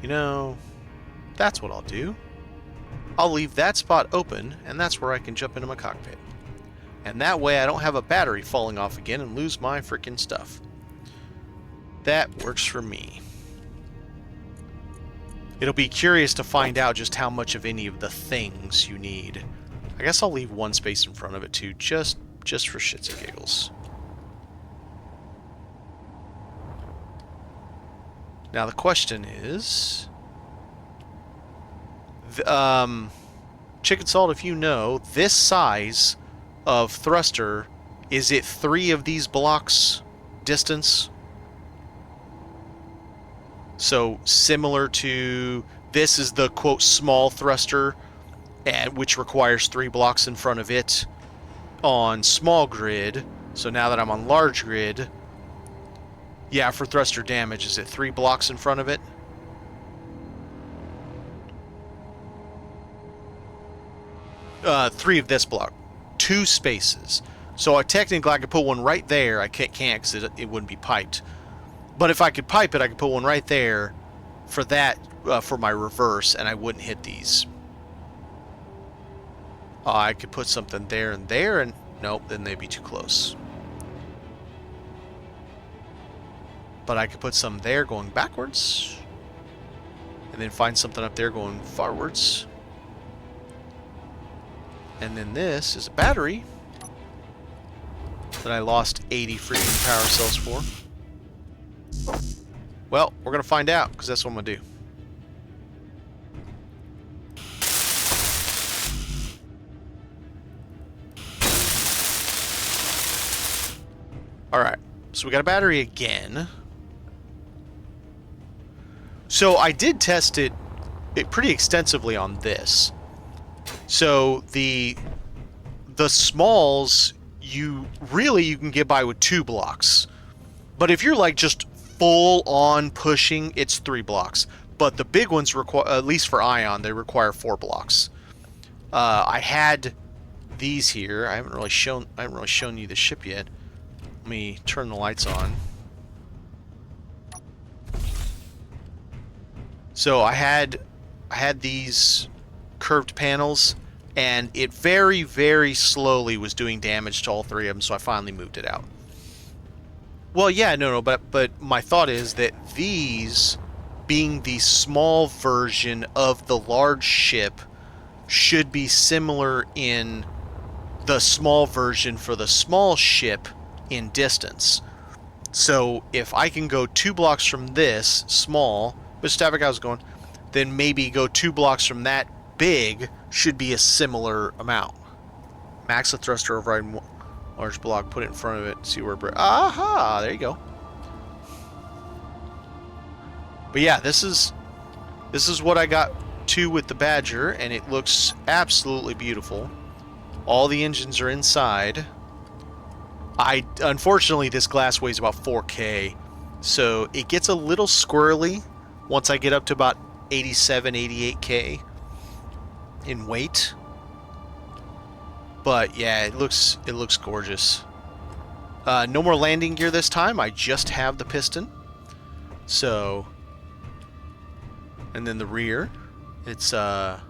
You know, that's what I'll do. I'll leave that spot open, and that's where I can jump into my cockpit. And that way I don't have a battery falling off again and lose my freaking stuff. That works for me. It'll be curious to find out just how much of any of the things you need. I guess I'll leave one space in front of it too, just for shits and giggles. Now the question is, Chicken Salt, if you know, this size of thruster, is it 3 of these blocks distance? So similar to, this is the quote small thruster, which requires 3 blocks in front of it on small grid. So now that I'm on large grid, yeah, for thruster damage, is it 3 blocks in front of it? Three of this block. 2 spaces. So I technically could put one right there. I can't because it wouldn't be piped. But if I could pipe it, I could put one right there for that, for my reverse, and I wouldn't hit these. I could put something there, and nope, then they'd be too close. But I could put some there going backwards, and then find something up there going forwards. And then this is a battery that I lost 80 freaking power cells for. Well, we're going to find out, because that's what I'm going to do. Alright, so we got a battery again. So I did test it pretty extensively on this. So the smalls, you can get by with 2 blocks. But if you're like just full on pushing, it's 3 blocks. But the big ones require, at least for Ion, they require 4 blocks. I had these here. I haven't really shown you the ship yet. Let me turn the lights on. So I had these curved panels, and it very, very slowly was doing damage to all 3 of them, so I finally moved it out. Well, yeah, no, but my thought is that these, being the small version of the large ship, should be similar in the small version for the small ship in distance. So if I can go 2 blocks from this small, but Stavic I was going, then maybe go 2 blocks from that big should be a similar amount. Max the thruster overriding large block, put it in front of it, see where it aha, there you go. But yeah, this is what I got to with the Badger, and it looks absolutely beautiful. All the engines are inside. Unfortunately, this glass weighs about 4K, so it gets a little squirrely once I get up to about 87, 88K in weight. But yeah, it looks gorgeous. No more landing gear this time. I just have the piston. So, and then the rear, it's got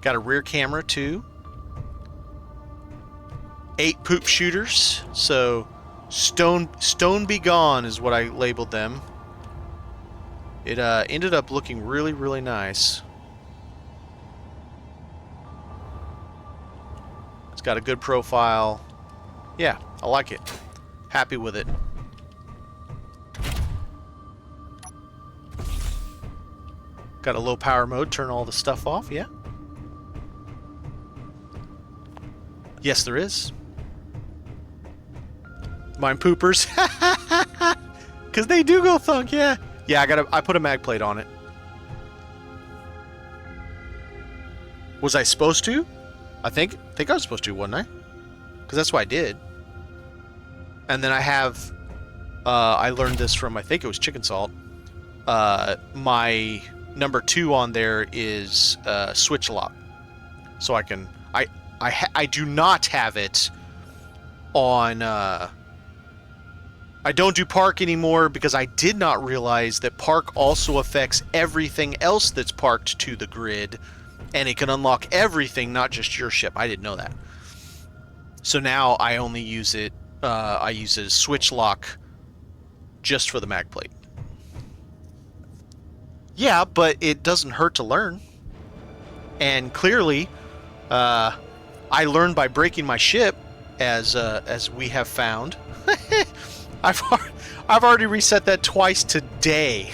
a rear camera too. 8 poop shooters. So, stone be gone is what I labeled them. It ended up looking really, really nice. It's got a good profile. Yeah, I like it. Happy with it. Got a low power mode, turn all the stuff off, yeah. Yes, there is. Mine poopers. Because they do go thunk, yeah. Yeah, I put a mag plate on it. Was I supposed to? I think I was supposed to, wasn't I? Because that's what I did. And then I have, I learned this from, I think it was Chicken Salt. My number 2 on there is switch lock. So I can, I do not have it on, I don't do park anymore because I did not realize that park also affects everything else that's parked to the grid. And it can unlock everything, not just your ship. I didn't know that. So now I only use it, I use it as switch lock just for the mag plate. Yeah, but it doesn't hurt to learn. And clearly, I learned by breaking my ship, as we have found. I've already reset that twice today.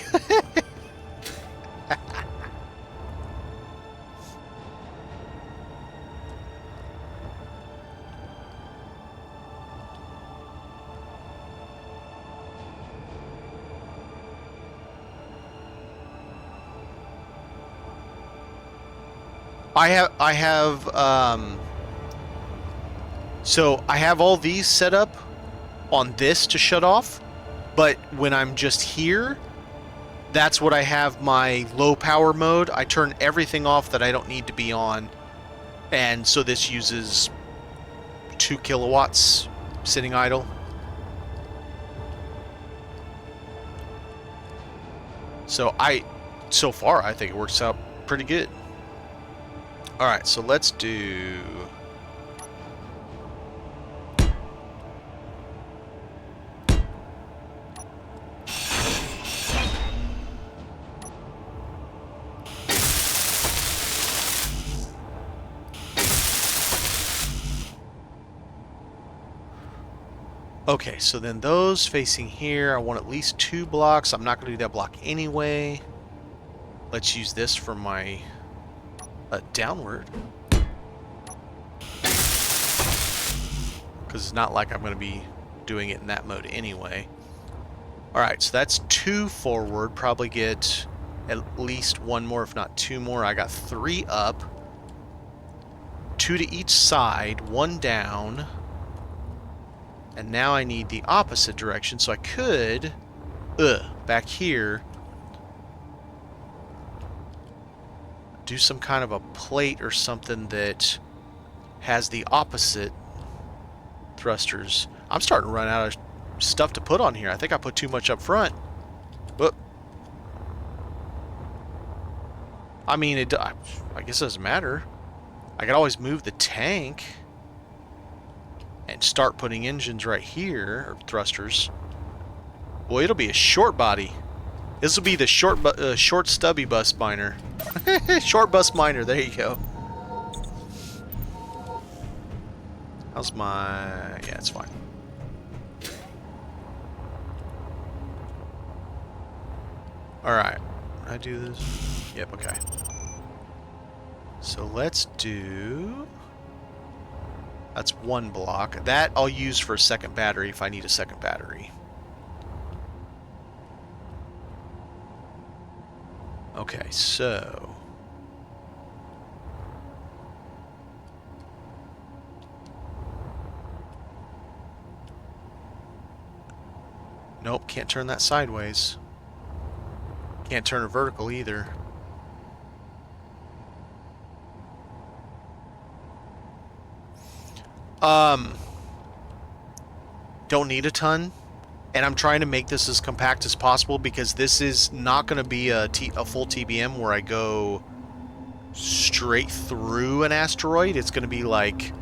So I have all these set up on this to shut off, but when I'm just here, that's what I have my low power mode. I turn everything off that I don't need to be on, and so this uses 2 kilowatts sitting idle. So so far I think it works out pretty good. Alright, so let's do... Okay, so then those facing here, I want at least 2 blocks. I'm not going to do that block anyway. Let's use this for my downward. Because it's not like I'm going to be doing it in that mode anyway. Alright, so that's 2 forward. Probably get at least 1 more, if not 2 more. I got 3 up. 2 to each side, 1 down. And now I need the opposite direction, so I could, back here, do some kind of a plate or something that has the opposite thrusters. I'm starting to run out of stuff to put on here. I think I put too much up front. Whoop. I mean, I guess it doesn't matter. I could always move the tank and start putting engines right here, or thrusters. Boy, it'll be a short body. This will be the short stubby bus miner. Short bus miner, there you go. How's my... yeah, it's fine. Alright. I do this? Yep, okay. So let's do... That's 1 block. That I'll use for a second battery if I need a second battery. Okay, so... Nope, can't turn that sideways. Can't turn it vertical either. Don't need a ton, and I'm trying to make this as compact as possible because this is not going to be a full TBM where I go straight through an asteroid. It's going to be like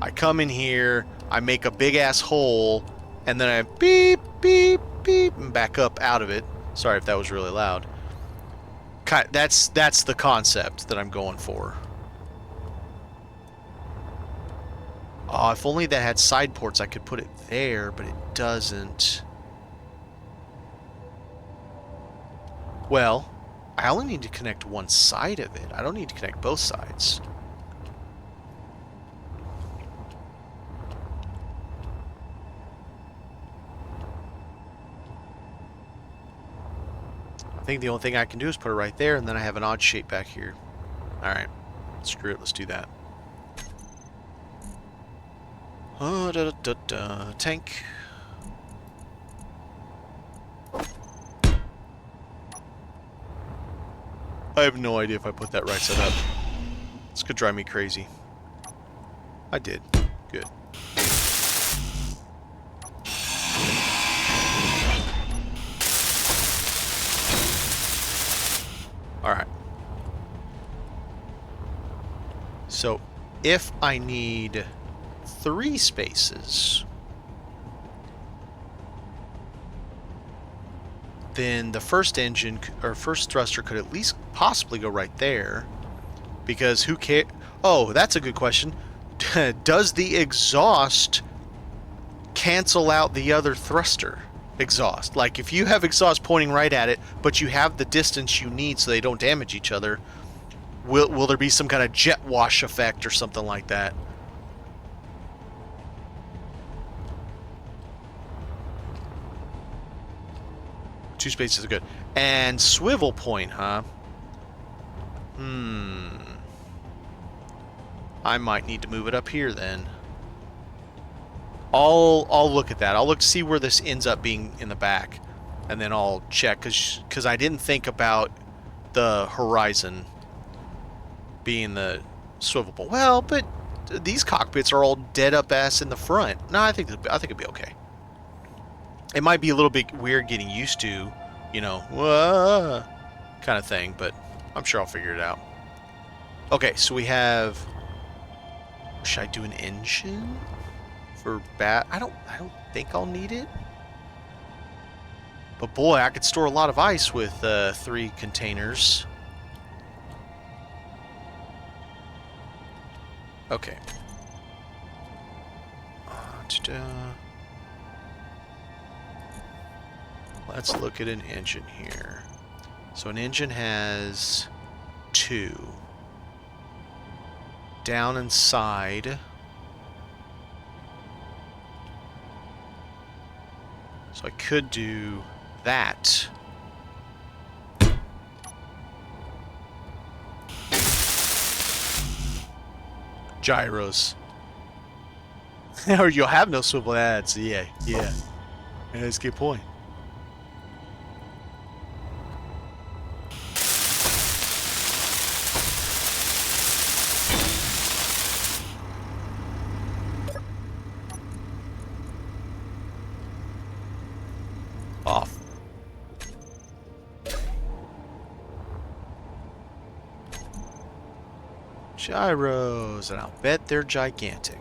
I come in here, I make a big ass hole, and then I beep, beep, beep, and back up out of it. Sorry if that was really loud. That's the concept that I'm going for. Oh, if only that had side ports, I could put it there, but it doesn't. Well, I only need to connect one side of it. I don't need to connect both sides. I think the only thing I can do is put it right there, and then I have an odd shape back here. Alright. Screw it, let's do that. Oh, tank. I have no idea if I put that right side up. This could drive me crazy. I did. Good. Alright. So, if I need 3 spaces, then the first engine, or first thruster, could at least possibly go right there. Because who cares? Oh, that's a good question. Does the exhaust cancel out the other thruster exhaust? Like, if you have exhaust pointing right at it, but you have the distance you need so they don't damage each other, will there be some kind of jet wash effect or something like that? Two spaces are good. And swivel point, huh? I might need to move it up here then. I'll look at that. I'll look to see where this ends up being in the back, and then I'll check because I didn't think about the horizon being the swivel point. Well, but these cockpits are all dead up ass in the front. No, I think it'd be okay. It might be a little bit weird getting used to, you know, kind of thing, but I'm sure I'll figure it out. Okay, so we have. Should I do an engine for bat? I don't think I'll need it. But boy, I could store a lot of ice with 3 containers. Okay. Let's look at an engine here. So an engine has 2. Down and side. So I could do that. Gyros. Or you'll have no swivel ads. Yeah. That's a good point. Off. Gyros, and I'll bet they're gigantic.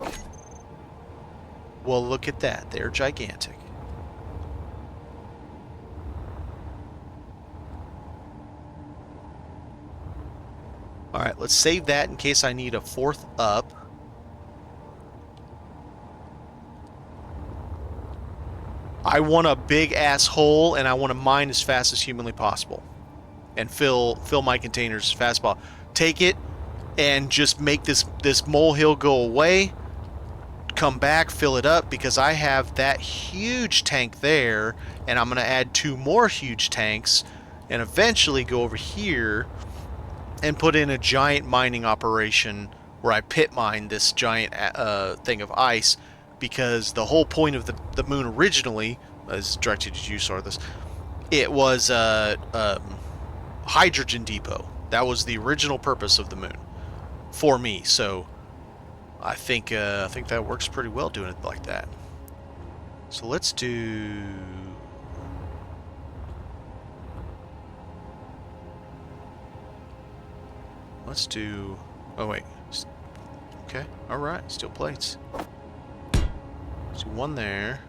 Well, look at that. They're gigantic. Alright, let's save that in case I need a 4th up. I want a big ass hole, and I want to mine as fast as humanly possible, and fill my containers as fast as possible. Take it, and just make this molehill go away. Come back, fill it up, because I have that huge tank there, and I'm going to add 2 more huge tanks, and eventually go over here and put in a giant mining operation where I pit mine this giant thing of ice. Because the whole point of the moon originally, as directed to you, Sarthus, it was a hydrogen depot. That was the original purpose of the moon for me. So I think that works pretty well doing it like that. So let's do. Oh wait. Okay. All right. Steel plates. So 1 there.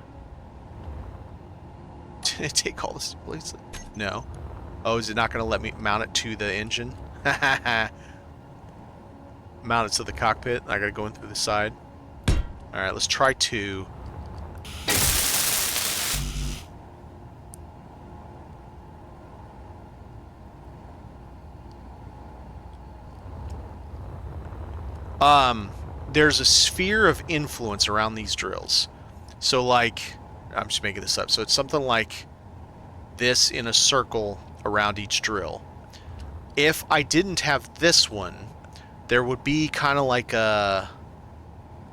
Did it take all the plates? No. Oh, is it not going to let me mount it to the engine? Mount it to the cockpit. I got to go in through the side. Alright, let's try 2. There's a sphere of influence around these drills. So, like, I'm just making this up. So it's something like this in a circle around each drill. If I didn't have this one, there would be kind of like a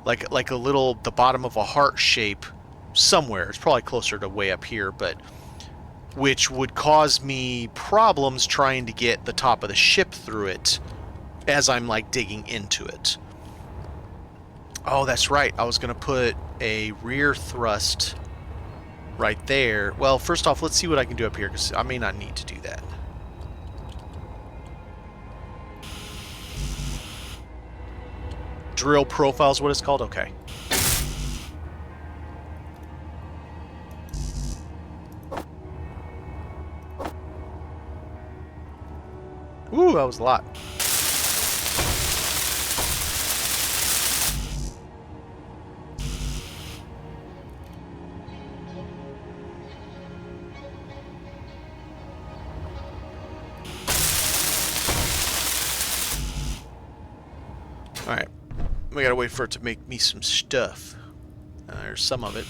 little, the bottom of a heart shape somewhere. It's probably closer to way up here, but which would cause me problems trying to get the top of the ship through it as I'm like digging into it. Oh, that's right. I was going to put a rear thrust right there. Well, first off, let's see what I can do up here, because I may not need to do that. Drill profile is what it's called? Okay. Ooh, that was a lot. Alright. We gotta wait for it to make me some stuff. There's some of it.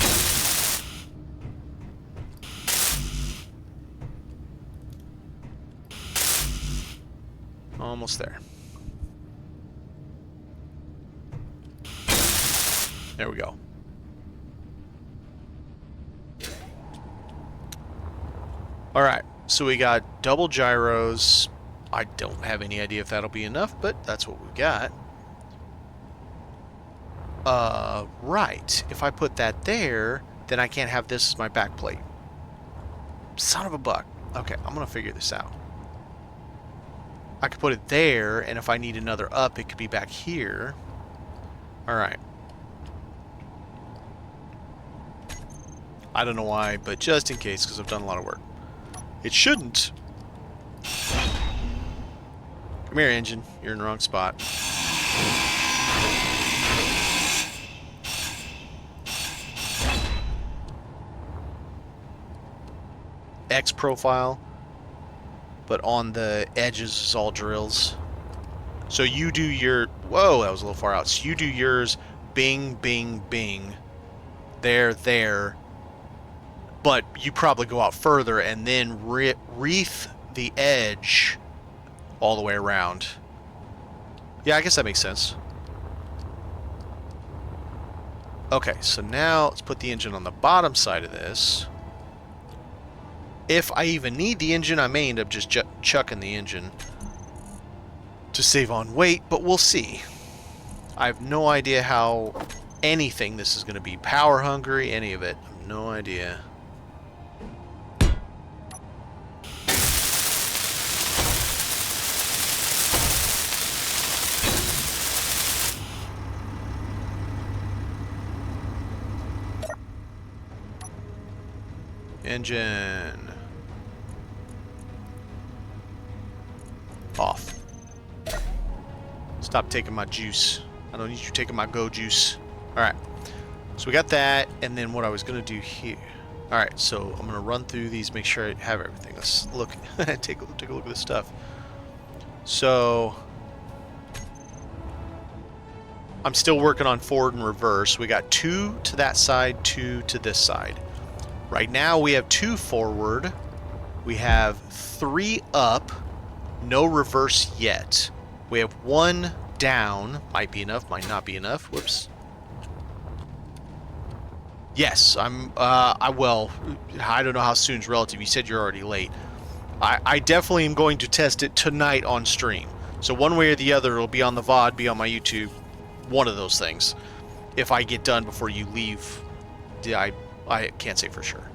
Almost there. There we go. Alright, so we got double gyros. I don't have any idea if that'll be enough, but that's what we got. Right. If I put that there, then I can't have this as my back plate. Son of a buck. Okay, I'm gonna figure this out. I could put it there, and if I need another up, it could be back here. Alright. I don't know why, but just in case, because I've done a lot of work. It shouldn't. Come here, engine. You're in the wrong spot. X profile, but on the edges is all drills. So you do your... Whoa, that was a little far out. So you do yours, bing, bing, bing. There. But you probably go out further and then wreath the edge all the way around. Yeah, I guess that makes sense. Okay, so now let's put the engine on the bottom side of this. If I even need the engine, I may end up just chucking the engine to save on weight, but we'll see. I have no idea how anything this is going to be. Power hungry, any of it. I have no idea. Engine. Off. Stop taking my juice. I don't need you taking my go juice. Alright. So we got that, and then what I was going to do here. Alright, so I'm going to run through these, make sure I have everything. Let's look. take a look at this stuff. So I'm still working on forward and reverse. We got 2 to that side, 2 to this side. Right now we have 2 forward. We have 3 up. No reverse yet. We have 1 down. Might be enough, might not be enough. Whoops. Yes, well, I don't know how soon's relative. You said you're already late. I definitely am going to test it tonight on stream. So one way or the other, it'll be on the VOD, be on my YouTube. One of those things. If I get done before you leave, I can't say for sure.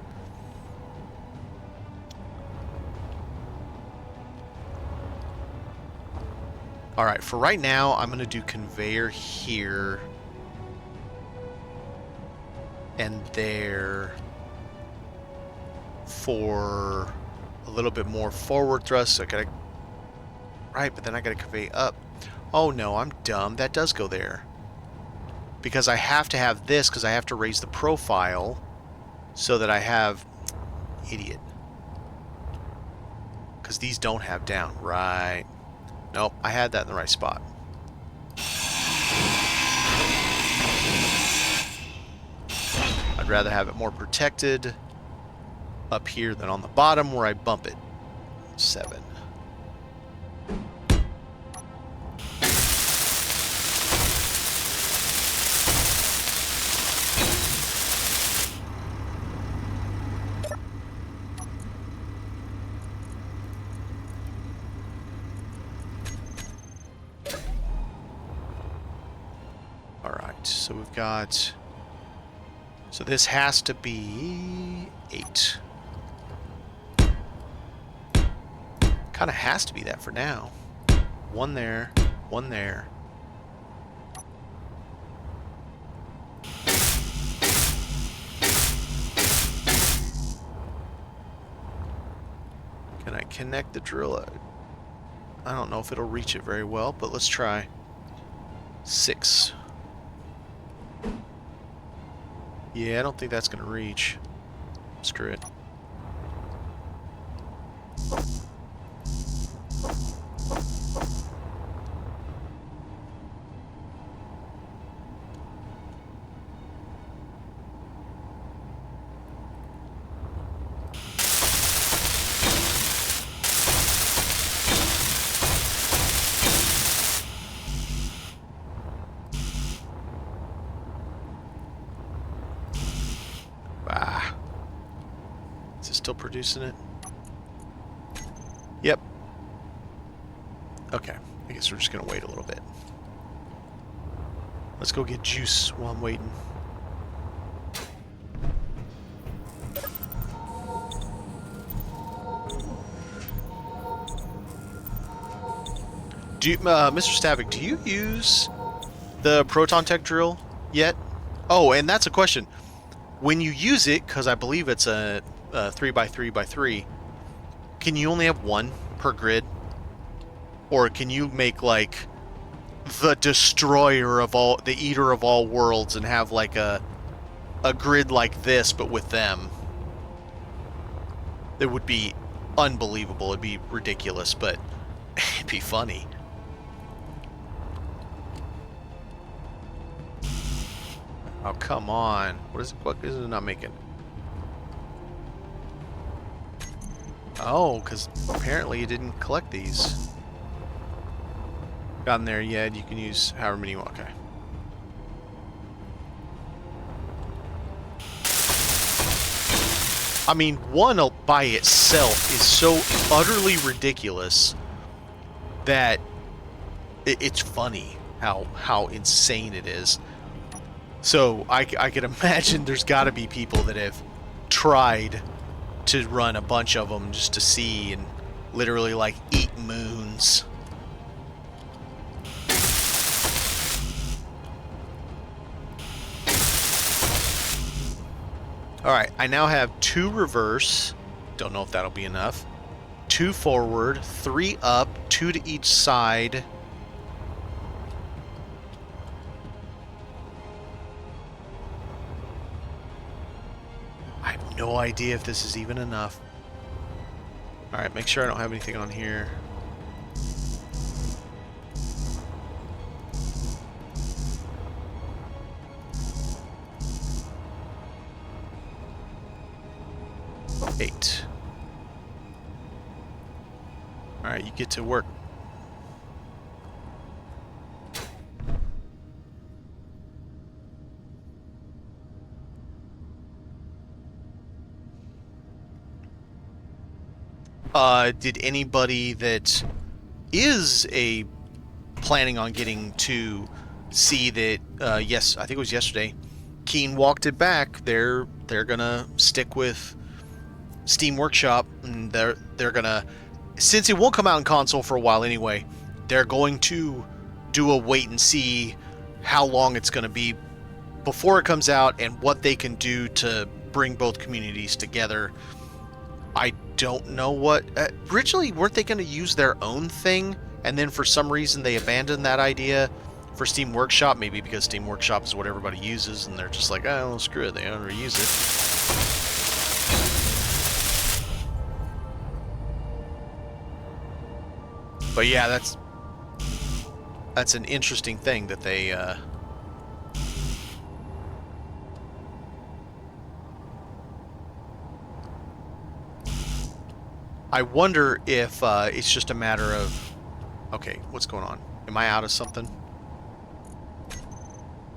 Alright, for right now, I'm going to do conveyor here. And there. For a little bit more forward thrust. So I gotta... Right, but then I gotta convey up. Oh no, I'm dumb. That does go there. because I have to have this because I have to raise the profile so that I have... Idiot. Because these don't have down. Right. Nope, I had that in the right spot. I'd rather have it more protected up here than on the bottom where I bump it. 7. Alright, so we've got... So this has to be 8. Kind of has to be that for now. 1 there, 1 there. Can I connect the drill? I don't know if it'll reach it very well, but let's try. 6. Yeah, I don't think that's going to reach. Screw it. Still producing it? Yep. Okay. I guess we're just going to wait a little bit. Let's go get juice while I'm waiting. Do you, Mr. Stavik, do you use the Proton Tech drill yet? Oh, and that's a question. When you use it, because I believe it's a 3x3x3, can you only have 1 per grid? Or can you make like the destroyer of all, the eater of all worlds, and have like a grid like this but with them? It would be unbelievable. It'd be ridiculous, but it'd be funny. Oh, come on. What is it not making? Oh, because apparently you didn't collect these. Gotten there yet? You can use however many you want. Okay. I mean, 1 by itself is so utterly ridiculous that it's funny how insane it is. So I can imagine there's got to be people that have tried to run a bunch of them just to see and literally like eat moons. Alright, I now have 2 reverse. Don't know if that'll be enough. 2 forward, 3 up, 2 to each side. I have no idea if this is even enough. Alright, make sure I don't have anything on here. Eight. Alright, you get to work. Did anybody that is planning on getting to see that, yes, I think it was yesterday, Keen walked it back. They're gonna stick with Steam Workshop, and they're gonna, since it won't come out in console for a while anyway, they're going to do a wait and see how long it's going to be before it comes out and what they can do to bring both communities together. I don't know what... originally, weren't they going to use their own thing, and then for some reason they abandoned that idea? For Steam Workshop, maybe because Steam Workshop is what everybody uses, and they're just like, oh, screw it, they don't reuse it. But yeah, that's an interesting thing that they, I wonder if it's just a matter of... Okay, what's going on? Am I out of something?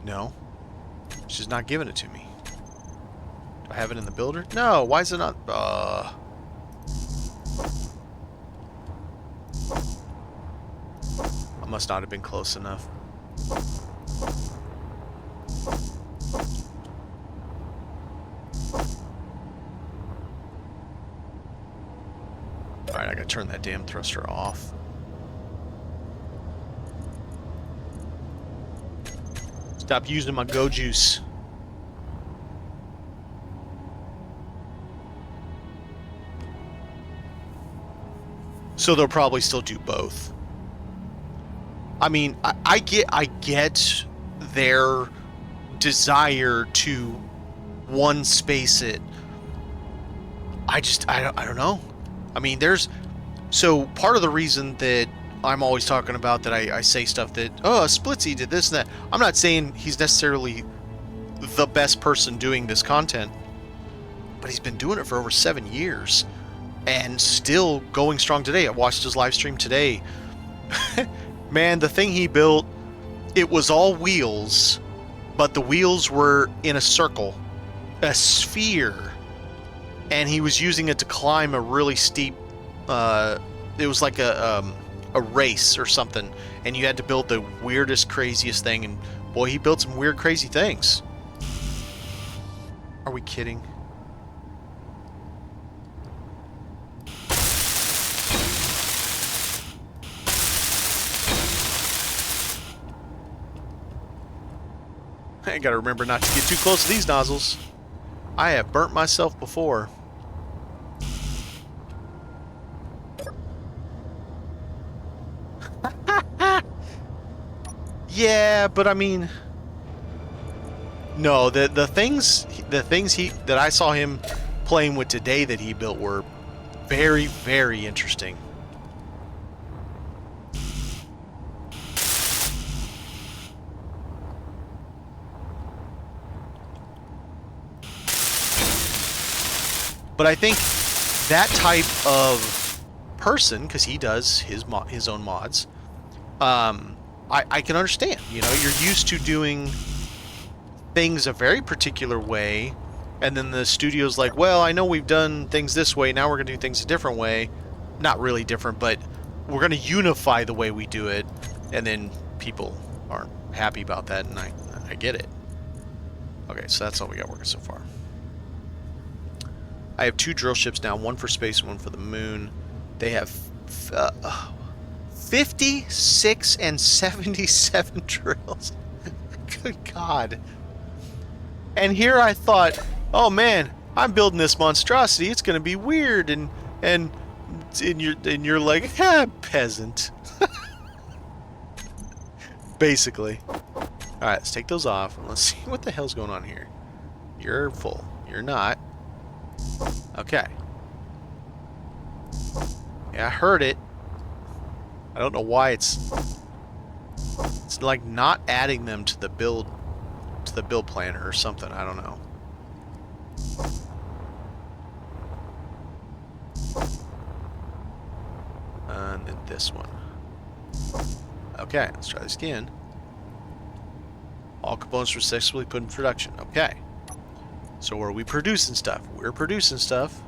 No. She's not giving it to me. Do I have it in the builder? No, why is it not... I must not have been close enough. Alright, I gotta turn that damn thruster off. Stop using my go juice. So they'll probably still do both. I mean, I get their desire to one space it. I don't know. I mean, so part of the reason that I'm always talking about that I say stuff that, oh, Splitsy did this and that. I'm not saying he's necessarily the best person doing this content, but he's been doing it for over 7 years and still going strong today. I watched his live stream today. Man, the thing he built, it was all wheels, but the wheels were in a circle, a sphere, and he was using it to climb a really steep, it was like a race or something, and you had to build the weirdest, craziest thing, and boy, he built some weird, crazy things. Are we kidding? I gotta remember not to get too close to these nozzles. I have burnt myself before. Yeah, but I mean, no, the things that I saw him playing with today that he built were very, very interesting. But I think that type of person, because he does his own mods, I can understand. You know, you're used to doing things a very particular way, and then the studio's like, well, I know we've done things this way, now we're going to do things a different way. Not really different, but we're going to unify the way we do it, and then people aren't happy about that, and I get it. Okay, so that's all we got working so far. I have 2 drill ships now, one for space, one for the moon. They have 56 and 77 drills. Good God. And here I thought, oh man, I'm building this monstrosity. It's going to be weird, and you're like, ah, peasant. Basically. All right, let's take those off and let's see what the hell's going on here. You're full. You're not. Okay. Yeah, I heard it. I don't know why it's like not adding them to the build planner or something. I don't know. And then this one. Okay, let's try this again. All components were successfully put in production. Okay. So are we producing stuff? We're producing stuff.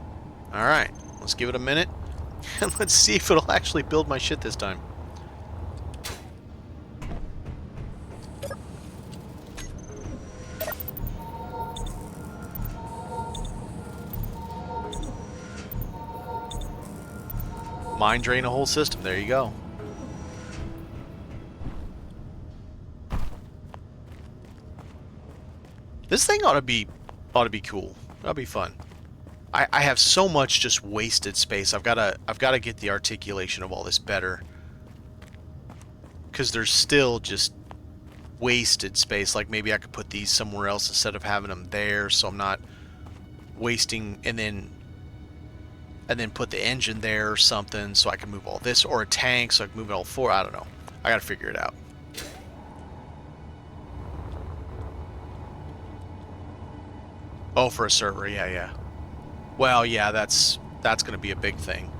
Alright, let's give it a minute. And let's see if it'll actually build my shit this time. Mine drain a whole system. There you go. This thing ought to be cool. That'll be fun. I have so much just wasted space. I've gotta get the articulation of all this better. Because there's still just wasted space. Like maybe I could put these somewhere else instead of having them there, so I'm not wasting, and then put the engine there or something so I can move all this, or a tank so I can move it all forward. I don't know. I gotta figure it out. Oh, for a server, yeah. Well, yeah, that's gonna be a big thing.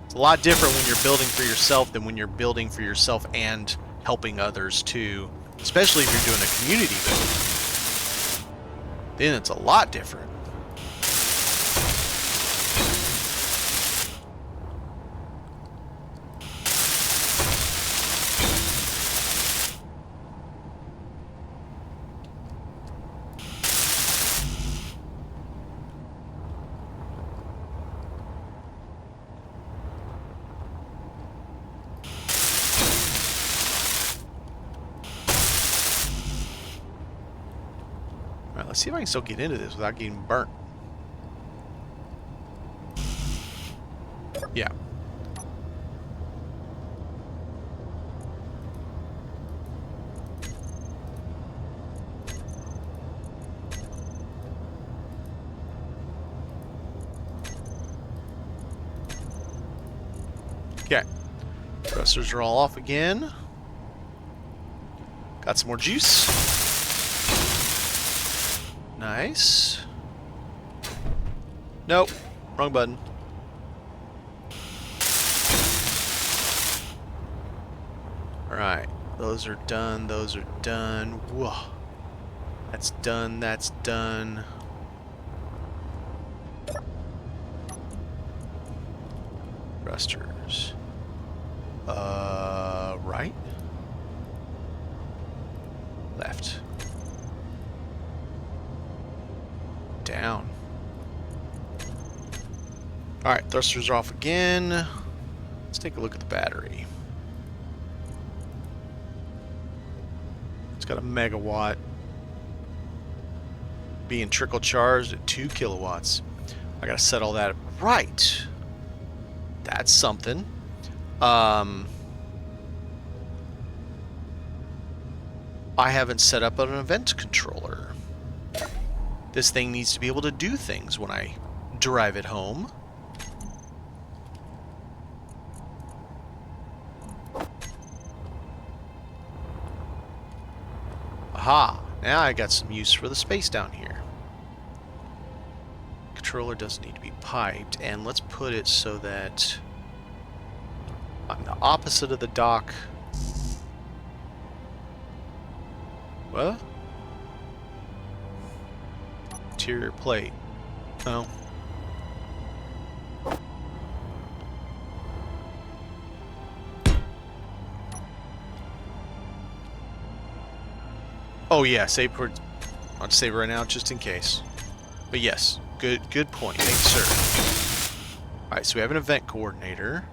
It's a lot different when you're building for yourself than when you're building for yourself and helping others too. Especially if you're doing a community build. Then it's a lot different. Alright, let's see if I can still get into this without getting burnt. Yeah. Okay. Thrusters are all off again. Got some more juice. Nice. Nope. Wrong button. Alright. Those are done. Those are done. Whoa. That's done. That's done. Thrusters. Right? Left. Down. Alright, thrusters are off again. Let's take a look at the battery. It's got a megawatt. Being trickle charged at 2 kilowatts. I gotta set all that up right. That's something. I haven't set up an event controller. This thing needs to be able to do things when I drive it home. Aha! Now I got some use for the space down here. Controller doesn't need to be piped, and let's put it so that I'm the opposite of the dock. What? Interior plate. Oh. Oh yeah, save for. I'll save right now just in case. But yes, good point. Thank you, sir. Alright, so we have an event coordinator.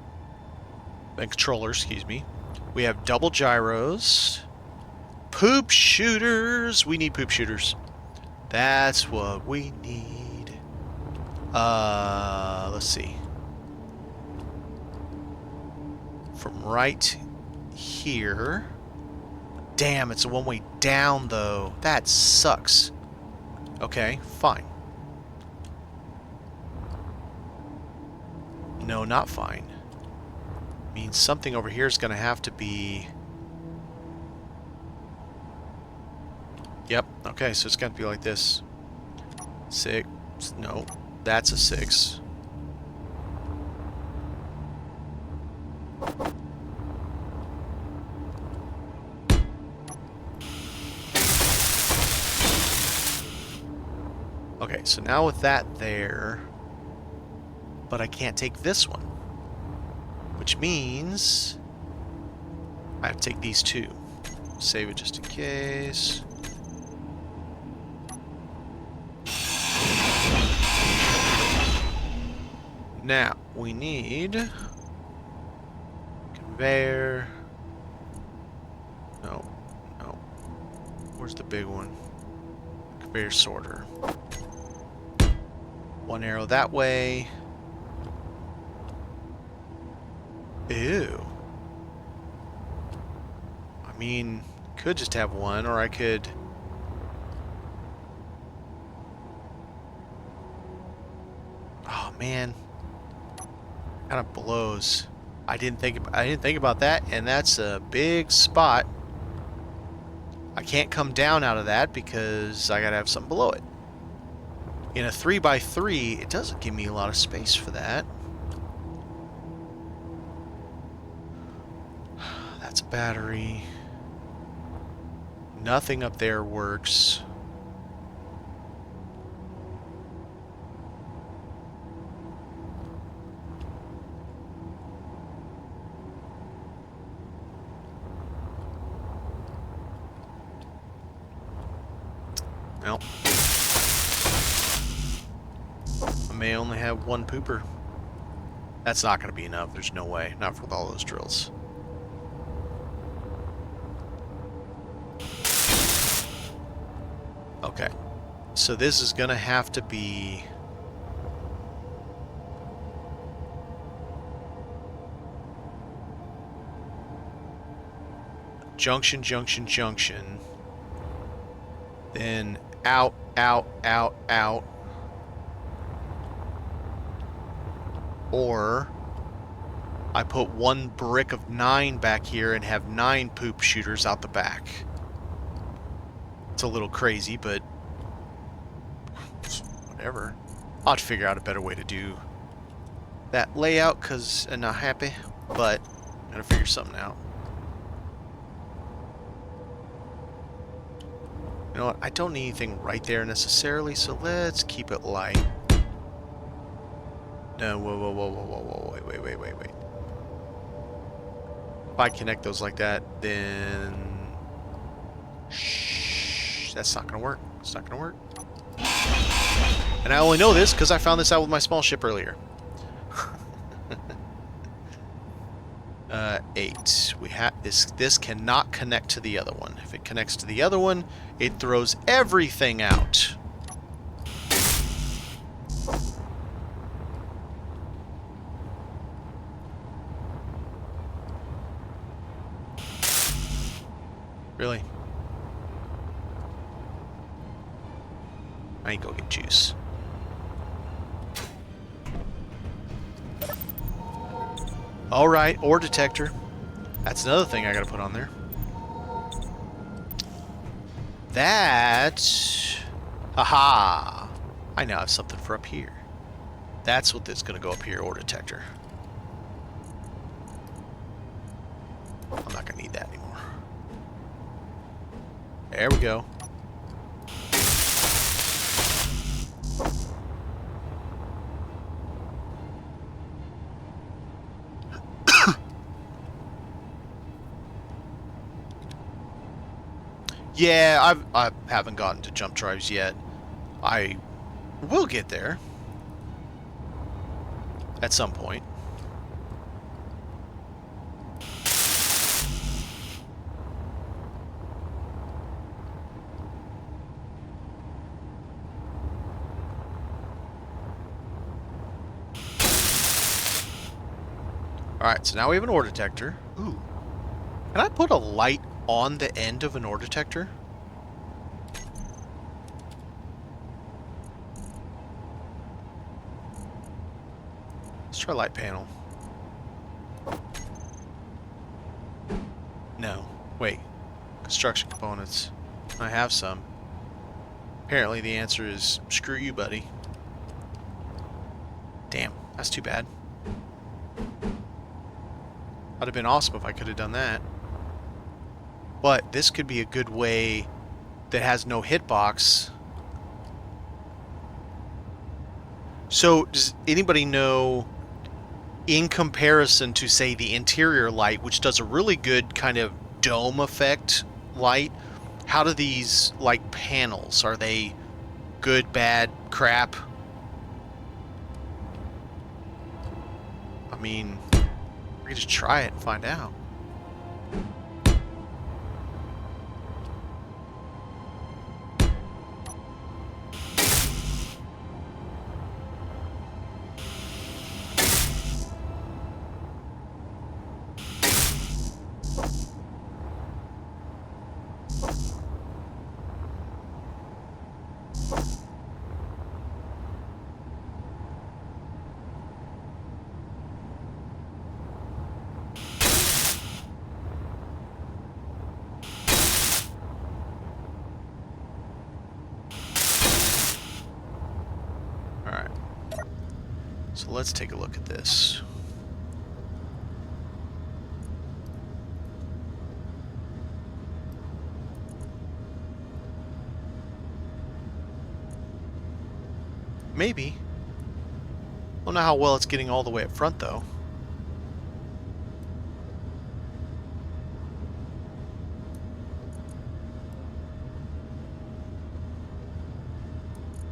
Event controller, excuse me. We have double gyros. Poop shooters! We need poop shooters. That's what we need. Let's see. From right here. Damn, it's a one-way down, though. That sucks. Okay, fine. No, not fine. Means something over here is going to have to be... Yep, okay, so it's got to be like this. 6. No, that's a 6. Okay, so now with that there, but I can't take this one, which means I have to take these two. Save it just in case. Now, we need conveyor. No. Where's the big one? Conveyor sorter. One arrow that way. Ew. I mean, could just have one, or I could... Oh man, kind of blows. I didn't think about that, and that's a big spot. I can't come down out of that because I gotta have something below it. In a 3x3, it doesn't give me a lot of space for that. That's a battery. Nothing up there works. Well, I may only have one pooper. That's not going to be enough. There's no way. Not for all those drills. Okay. So this is going to have to be... junction, junction, junction. Then out, out, out, out. Or I put one brick of 9 back here and have 9 poop shooters out the back. It's a little crazy, but whatever. I'll have to figure out a better way to do that layout because I'm not happy, but I'm going to figure something out. You know what? I don't need anything right there necessarily, so let's keep it light. No, whoa, whoa, whoa, whoa, whoa, whoa, wait, wait, wait, wait, wait. If I connect those like that, then... Shh, that's not going to work. It's not going to work. And I only know this because I found this out with my small ship earlier. 8. We have this cannot connect to the other one. If it connects to the other one, it throws everything out. Really? I need to go get juice. Alright, ore detector. That's another thing I gotta put on there. That... Haha! I now have something for up here. That's what that's gonna go up here, ore detector. I'm not gonna need that anymore. There we go. Yeah, I haven't gotten to jump drives yet. I will get there at some point. Alright, so now we have an ore detector. Ooh. Can I put a light on the end of an ore detector? Let's try light panel. No. Wait. Construction components. I have some. Apparently the answer is screw you, buddy. Damn, that's too bad. Would have been awesome if I could have done that. But this could be a good way that has no hitbox. So does anybody know, in comparison to, say, the interior light, which does a really good kind of dome effect light, how do these, like, panels, are they good, bad, crap? I mean, we could just try it and find out. So let's take a look at this. Maybe. I don't know how well it's getting all the way up front, though.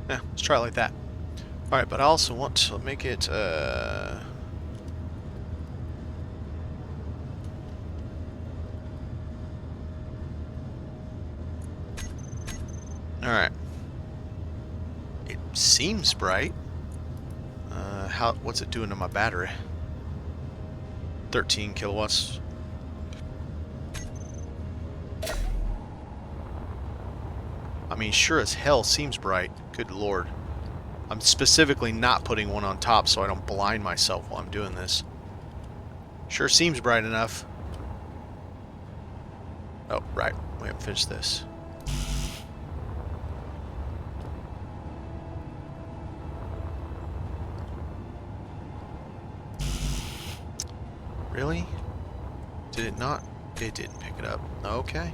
Yeah, let's try it like that. Alright, but I also want to make it, Alright. It seems bright. What's it doing to my battery? 13 kilowatts. I mean, sure as hell seems bright. Good lord. I'm specifically not putting one on top so I don't blind myself while I'm doing this. Sure seems bright enough. Oh, right. We haven't finished this. Really? Did it not? It didn't pick it up. Okay.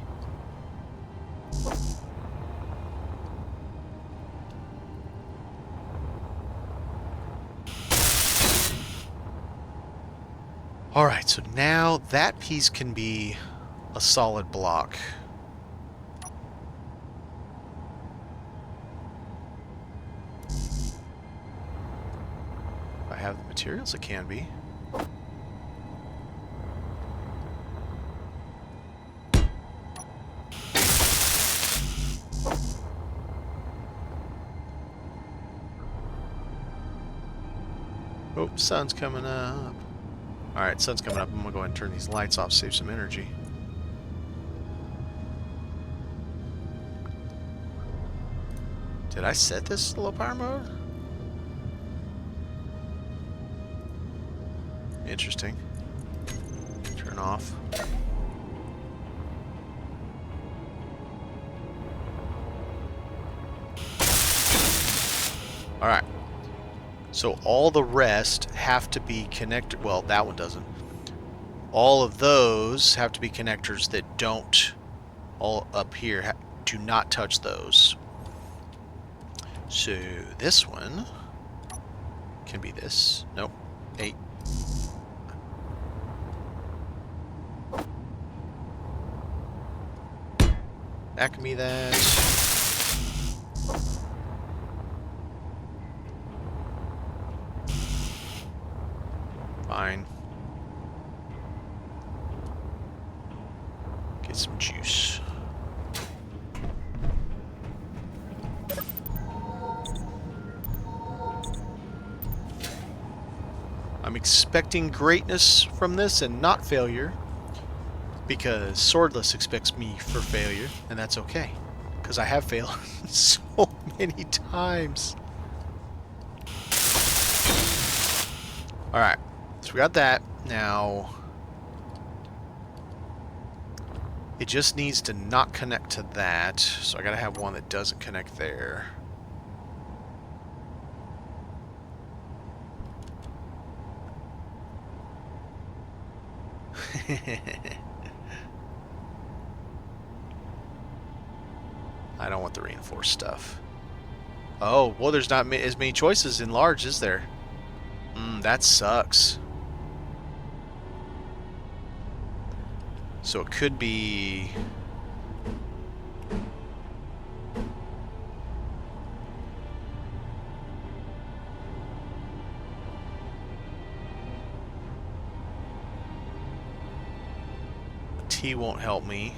Alright, so now that piece can be a solid block. If I have the materials, it can be. Oh, sun's coming up. Alright, sun's coming up. I'm gonna go ahead and turn these lights off, save some energy. Did I set this to low power mode? Interesting. Turn off. Alright. So all the rest have to be connected. Well, that one doesn't. All of those have to be connectors that don't, all up here, do not touch those. So this one can be this. Nope. 8. Back me that. Fine. Get some juice. I'm expecting greatness from this and not failure, because Swordless expects me for failure, and that's okay, because I have failed so many times. Alright, so we got that. Now, it just needs to not connect to that, so I gotta have one that doesn't connect there. I don't want the reinforced stuff. Oh, well, there's not as many choices in large, is there? That sucks. So it could be... T won't help me.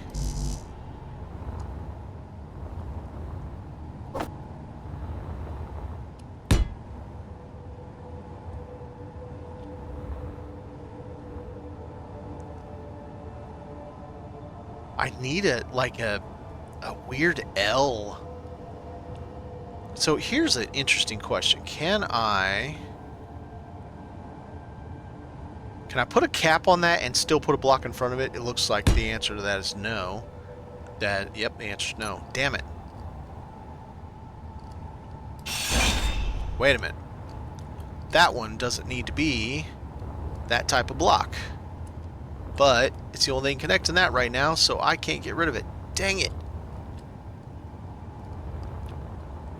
I need a weird L. So here's an interesting question. Can I put a cap on that and still put a block in front of it? It looks like the answer to that is no. Yep, the answer is no. Damn it. Wait a minute. that one doesn't need to be that type of block. But it's the only thing connecting that right now, so I can't get rid of it. Dang it.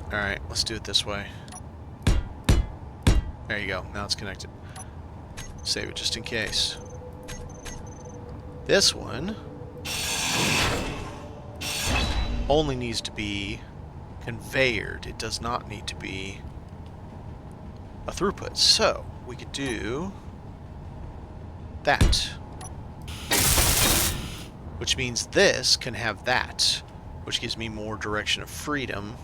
Alright, let's do it this way. There you go. Now it's connected. Save it just in case. This one only needs to be conveyored. It does not need to be a throughput. So, we could do that. Which means this can have that, which gives me more direction of freedom.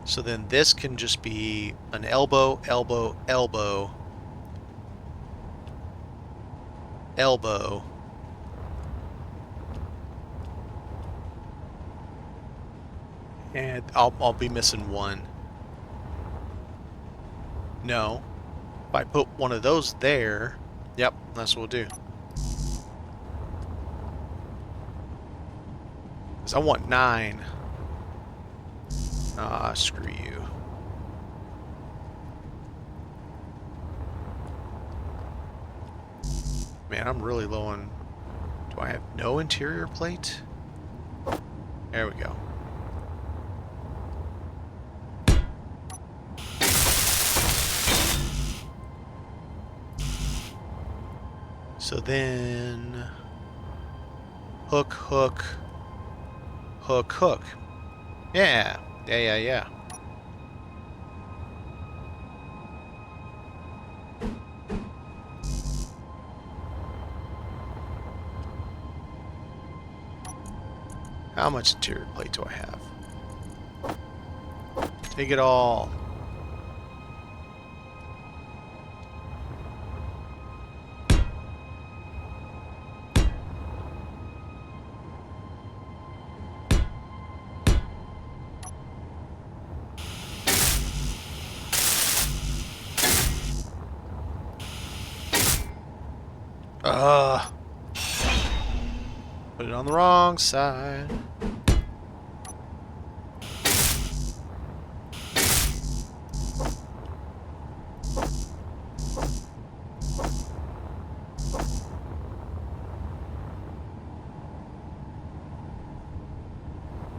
So then this can just be an elbow, elbow, elbow, elbow. And I'll be missing one. No. If I put one of those there, yep, that's what we'll do. Because I want 9. Ah, screw you. Man, I'm really low on... Do I have no interior plate? There we go. So then... Hook, hook, hook, hook. Yeah. Yeah. How much interior plate do I have? Take it all. Put it on the wrong side.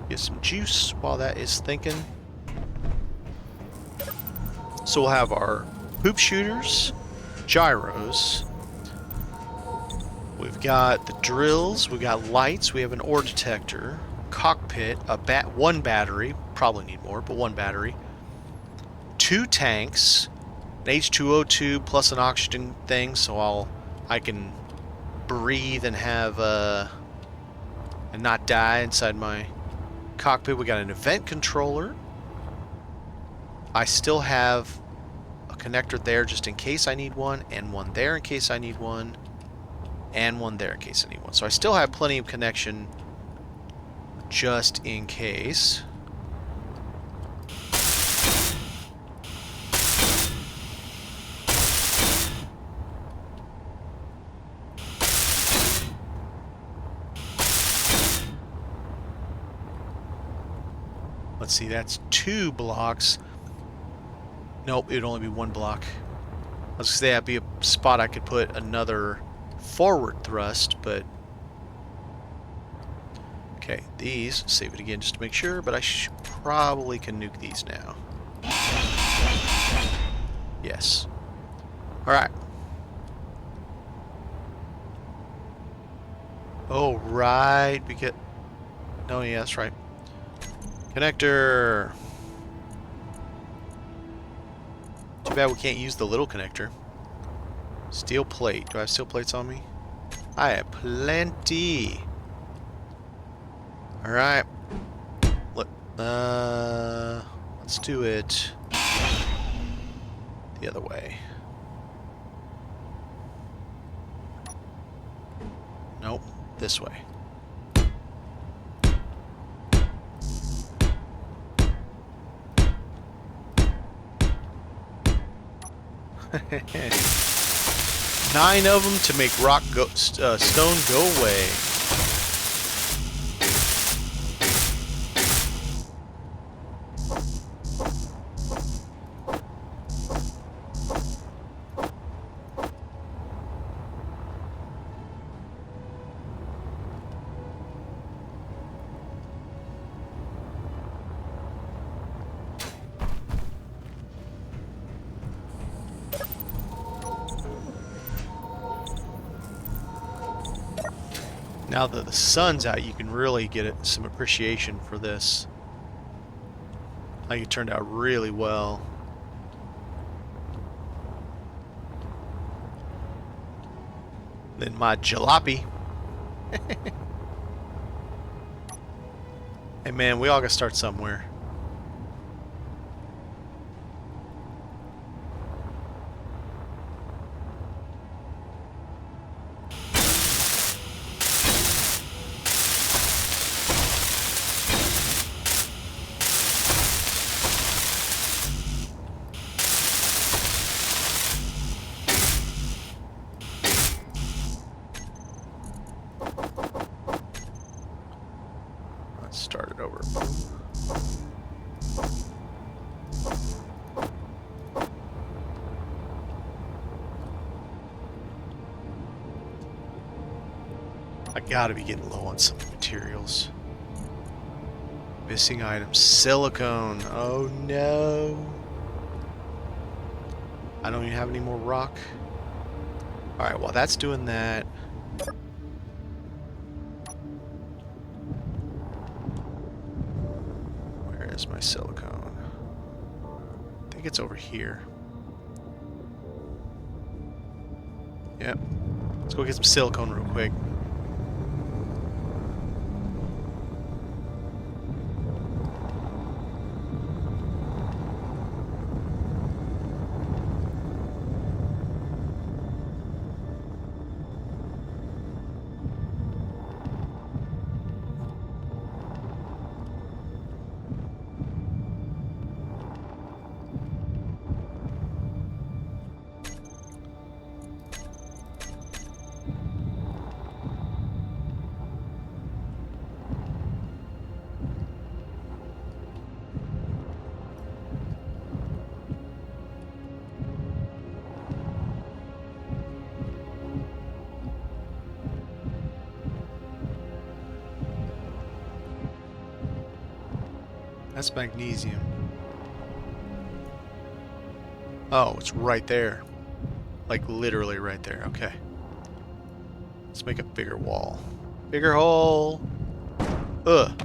Get some juice while that is thinking. So we'll have our hoop shooters, gyros. We've got the drills, we've got lights, we have an ore detector, cockpit, one battery, probably need more, but one battery, 2 tanks, an H2O2 plus an oxygen thing, so I can breathe and have and not die inside my cockpit. We got an event controller. I still have a connector there just in case I need one, and one there in case I need one. And one there in case I need one. So I still have plenty of connection just in case. Let's see, that's 2 blocks. Nope, it would only be 1 block. I was gonna say that'd be a spot I could put another forward thrust, but okay, these, save it again just to make sure, but I probably can nuke these now. Yes. Alright. Oh, right, because... No, yeah, that's right. Connector! Too bad we can't use the little connector. Steel plate. Do I have steel plates on me? I have plenty. Alright. Look. Let's do it the other way. Nope. This way. Nine of them to make stone go away. Now that the sun's out, you can really get some appreciation for this. I think it turned out really well. Then my jalopy. Hey man, we all gotta start somewhere. Let's start it over. I gotta be getting low on some materials. Missing items. Silicone. Oh no. I don't even have any more rock. Alright, while that's doing that. Where is my silicone? I think it's over here. Yep. Let's go get some silicone real quick. That's magnesium. Oh, it's right there. Like literally right there. Okay. Let's make a bigger wall. Bigger hole. Ugh.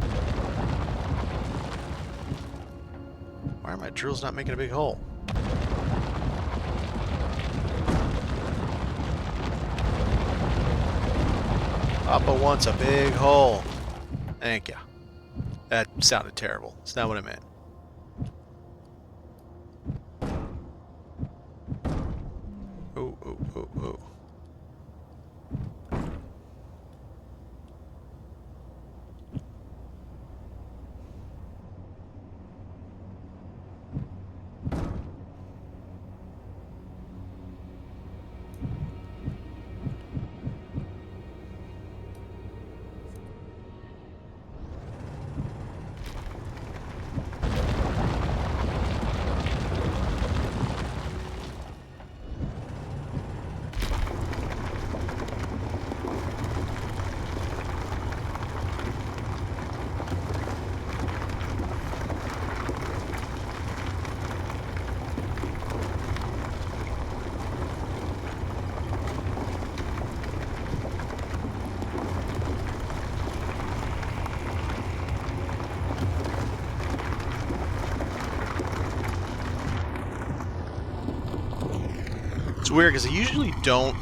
Why are my drills not making a big hole? Papa wants a big hole. Thank you. That sounded terrible. It's not what I meant. Oh, oh, oh, oh. It's weird because I usually don't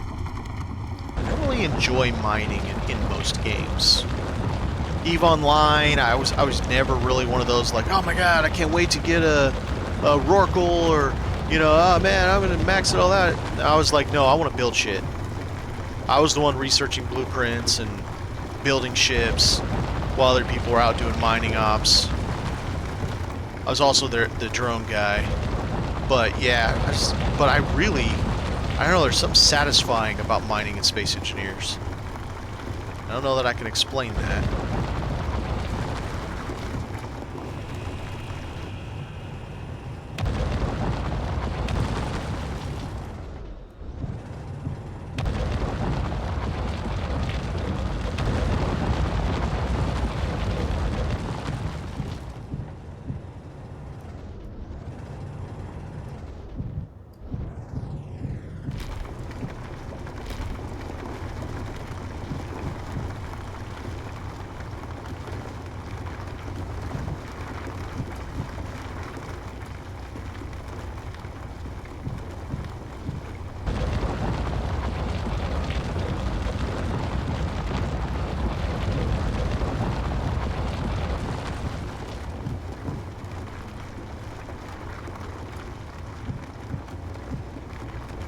really enjoy mining in most games. EVE Online, I was never really one of those like, oh my god, I can't wait to get a Rorqual, or you know, oh man, I'm gonna max it all out. I was like, no, I want to build shit. I was the one researching blueprints and building ships while other people were out doing mining ops. I was also the drone guy. But yeah, I don't know, there's something satisfying about mining and Space Engineers. I don't know that I can explain that.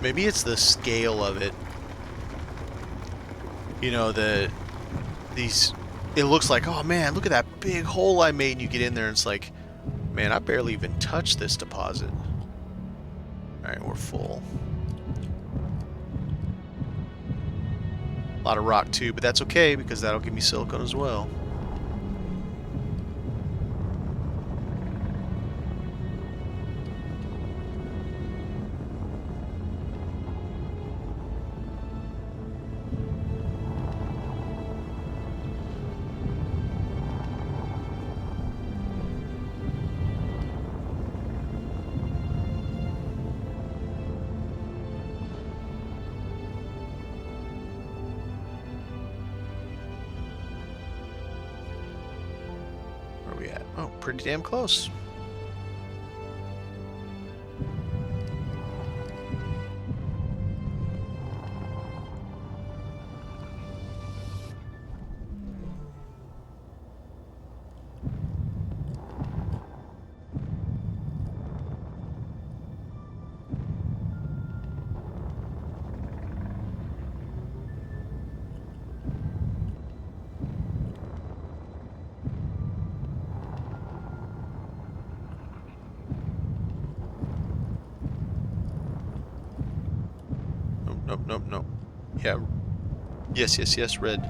Maybe it's the scale of it. You know, these... It looks like, oh man, look at that big hole I made, and you get in there and it's like, man, I barely even touched this deposit. Alright, we're full. A lot of rock too, but that's okay because that'll give me silicone as well. Where are we at? Oh, pretty damn close. Nope, nope, nope. Yeah. Yes, yes, yes, red.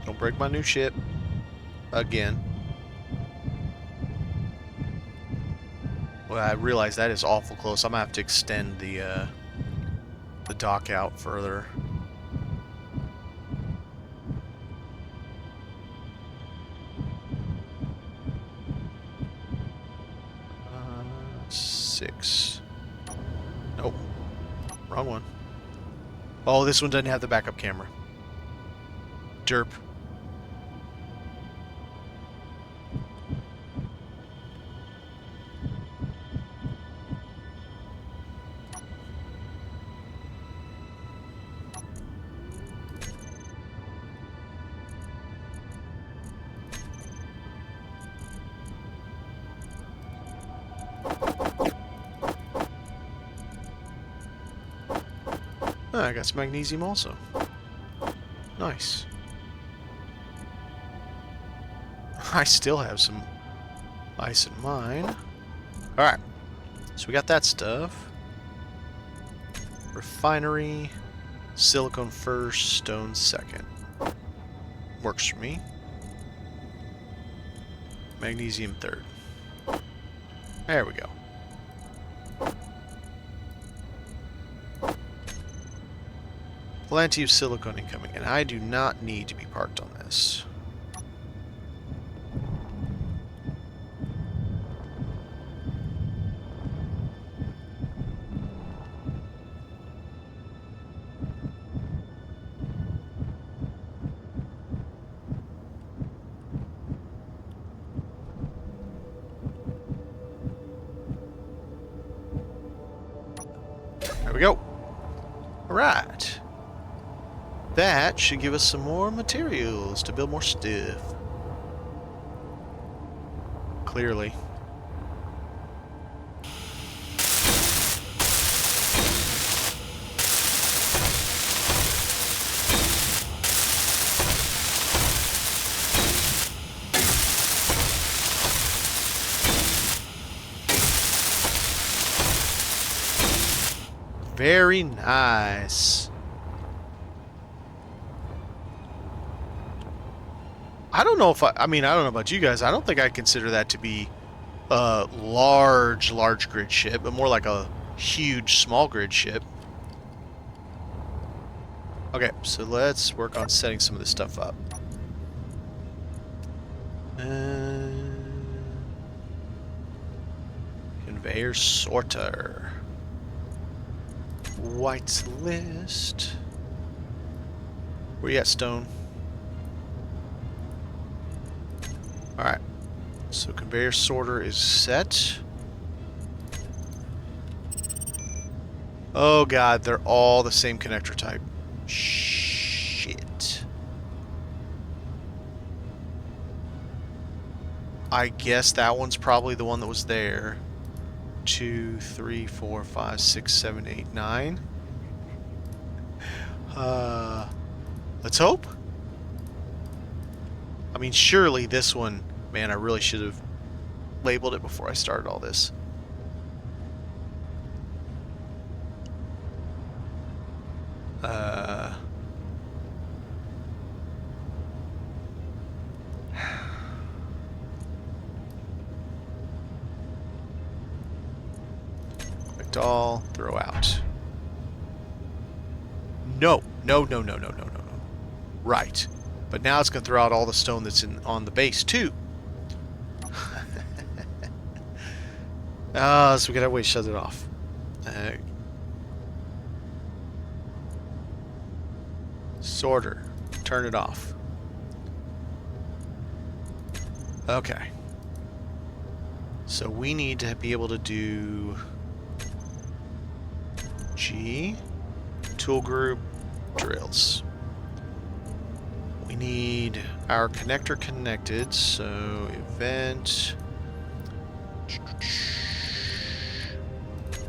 Don't break my new ship. Again. Well, I realize that is awful close. I'm gonna have to extend the dock out further. Six. Nope. Wrong one. Oh, this one doesn't have the backup camera. Derp. Oh, I got some magnesium also. Nice. I still have some ice in mine. Alright. So we got that stuff. Refinery. Silicone first, stone second. Works for me. Magnesium third. There we go. Plenty of silicone incoming, and I do not need to be parked on this. There we go. Alright. That should give us some more materials to build more stuff. Clearly. Very nice. I don't know if I don't know about you guys. I don't think I consider that to be a large grid ship, but more like a huge small grid ship. Okay, so let's work on setting some of this stuff up. Conveyor sorter. White's list. Where you at, Stone? Alright. So conveyor sorter is set. Oh god, they're all the same connector type. Shit. I guess that one's probably the one that was there. 2, 3, 4, 5, 6, 7, 8, 9. Let's hope. I mean, surely this one... Man, I really should have labeled it before I started all this. Collect all, throw out. No. No, no, no, no, no, no, no. Right. But now it's going to throw out all the stone that's on the base, too. So we got to wait, shut it off. Sorter. Turn it off. Okay. So we need to be able to do G, tool group, drills. We need our connector connected, so event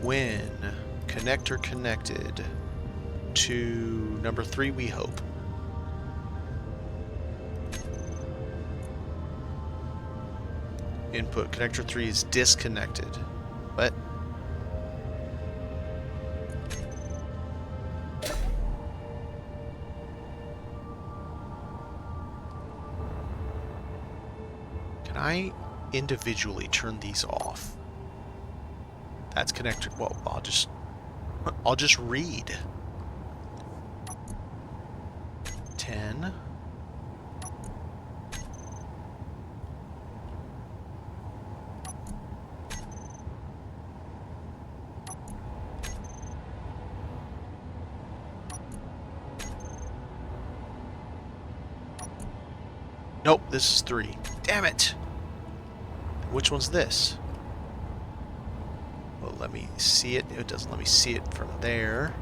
when connector connected to number 3, we hope. Input connector 3 is disconnected. What? Can I individually turn these off? That's connector. Well, I'll just read. 10. Nope, this is 3. Damn it! Which one's this? Well, let me see it. It doesn't let me see it from there.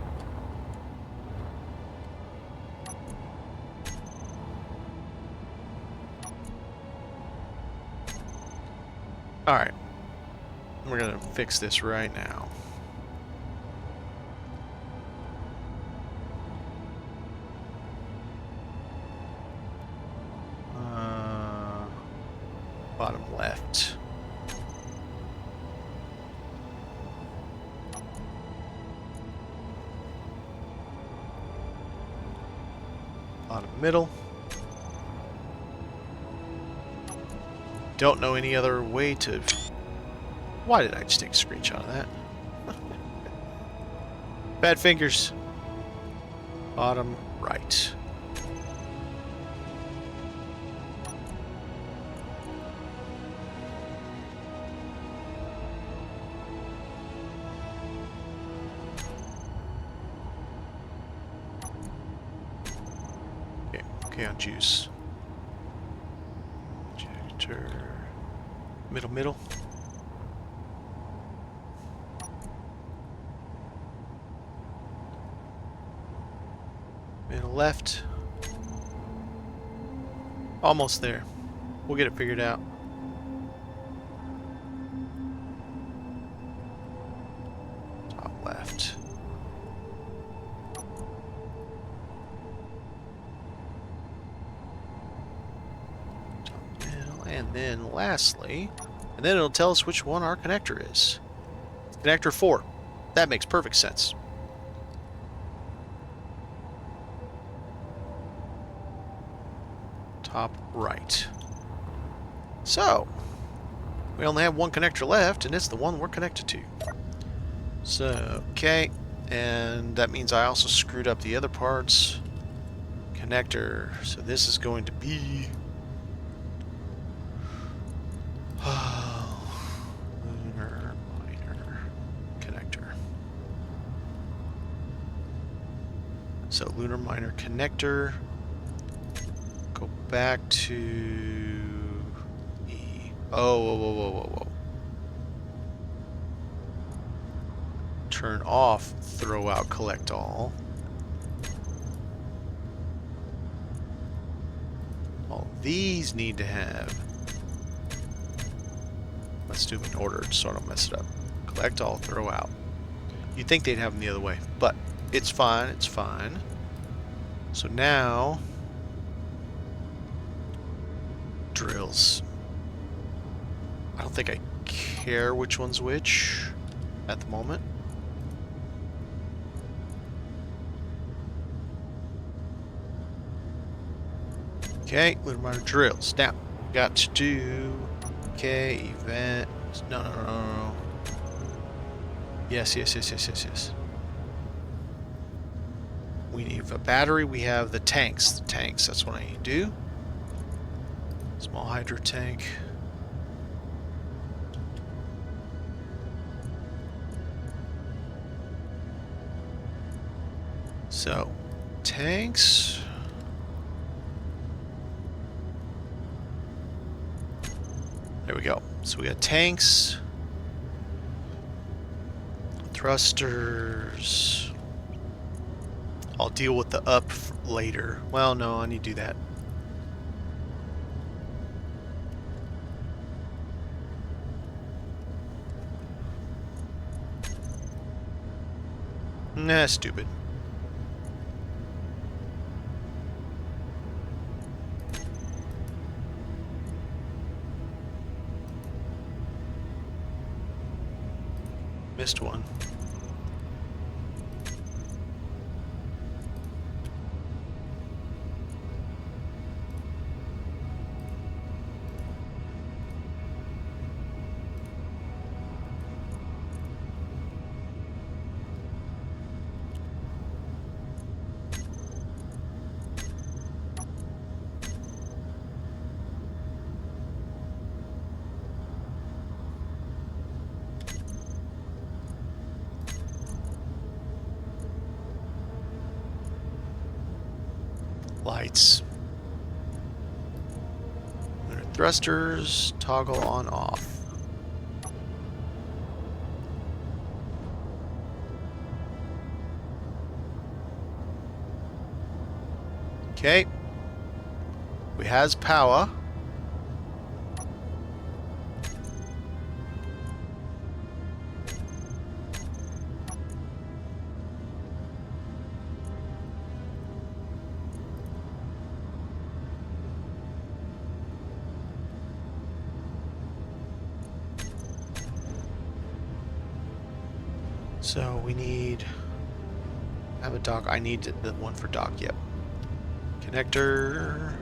Alright. We're gonna fix this right now. Bottom left. Bottom middle. Don't know any other way to... Why did I just take a screenshot of that? Bad fingers. Bottom right. Okay, on juice. Injector. Middle. Middle left. Almost there. We'll get it figured out. Top left. And then lastly, and then it'll tell us which one our connector is. Connector 4. That makes perfect sense. Top right. So, we only have one connector left, and it's the one we're connected to. So, okay, and that means I also screwed up the other parts. Connector, so this is going to be... lunar minor connector. So lunar minor connector. Go back to E. Oh, whoa, whoa, whoa, whoa, whoa. Turn off, throw out, collect all. All these need to have. Let's do them in order so I don't mess it up. Collect all, throw out. You'd think they'd have them the other way, but it's fine, it's fine. So now, drills. I don't think I care which one's which at the moment. Okay, little minor drills. Now, got to do, okay, event, no. Yes. We need a battery, we have the tanks. That's what I need to do. Small hydro tank. So, tanks. There we go. So we got tanks, thrusters. I'll deal with the up later. Well, no, I need to do that. Nah, stupid. Missed one. Lights. Thrusters, toggle on off. Okay. We has power. So we need, I have a dock. I need the one for dock. Yep. Connector.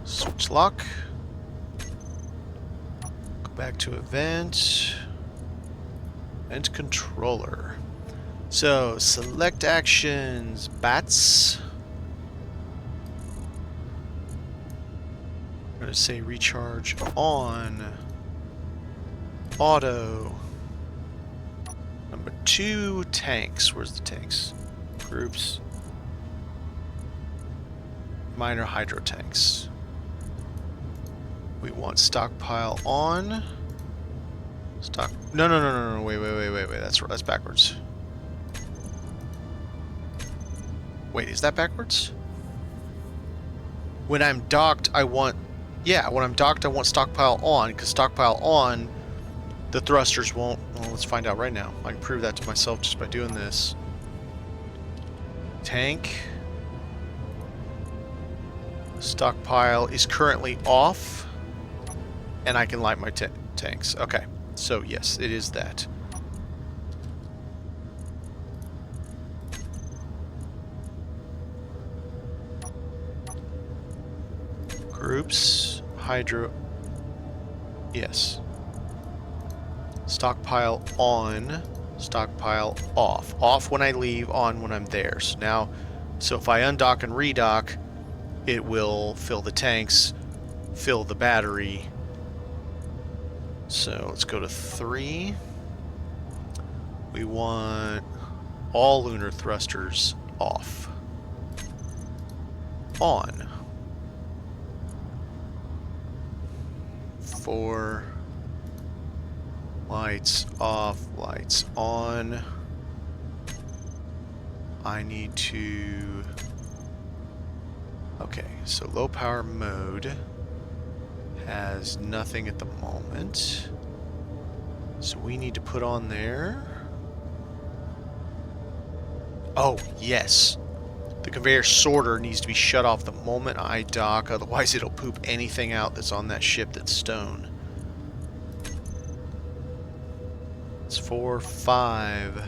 Switch lock. Go back to event. Event controller. So select actions, bats. I'm going to say recharge on. Auto. Number 2, tanks. Where's the tanks? Groups. Minor hydro tanks. We want stockpile on. Stock. No. Wait. That's backwards. Wait, is that backwards? When I'm docked, I want. Yeah, when I'm docked, I want stockpile on, because stockpile on, the thrusters won't. Well, let's find out right now. I can prove that to myself just by doing this. Tank. Stockpile is currently off, and I can light my tanks. Okay, so yes, it is that. Groups, hydro, yes. Stockpile on, stockpile off. Off when I leave, on when I'm there. So now, so if I undock and redock, it will fill the tanks, fill the battery. So let's go to 3. We want all lunar thrusters off. On. 4. Lights off, lights on. I need to... Okay, so low power mode has nothing at the moment. So we need to put on there... Oh, yes. The conveyor sorter needs to be shut off the moment I dock, otherwise it'll poop anything out that's on that ship that's stone. It's 4, 5.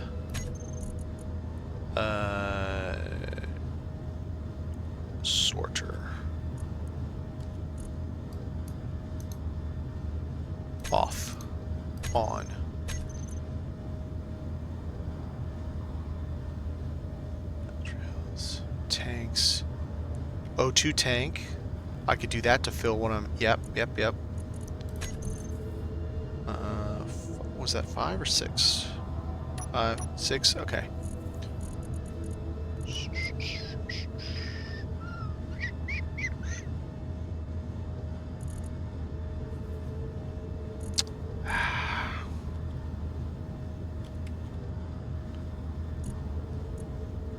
Sorter. Off. On. Trails. Tanks. O2 tank. I could do that to fill one of them. Yep. Was that 5 or 6? 6? Okay.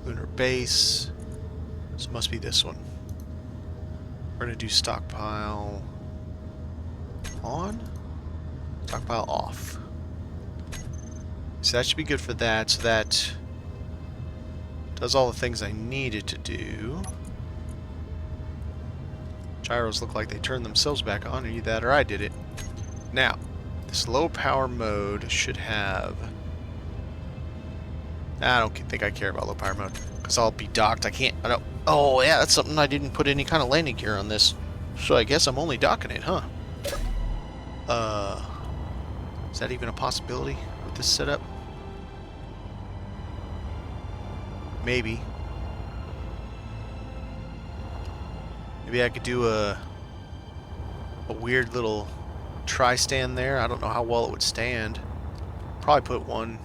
Lunar base. This must be this one. We're going to do stockpile on, stockpile off. So that should be good for that. So that does all the things I needed to do. Gyros look like they turned themselves back on. Either that or I did it. Now, this low power mode should have... I don't think I care about low power mode, because I'll be docked. I don't... Oh, yeah, that's something I didn't put any kind of landing gear on this. So I guess I'm only docking it, huh? Is that even a possibility with this setup? Maybe. Maybe I could do a weird little tri-stand there. I don't know how well it would stand. Probably put one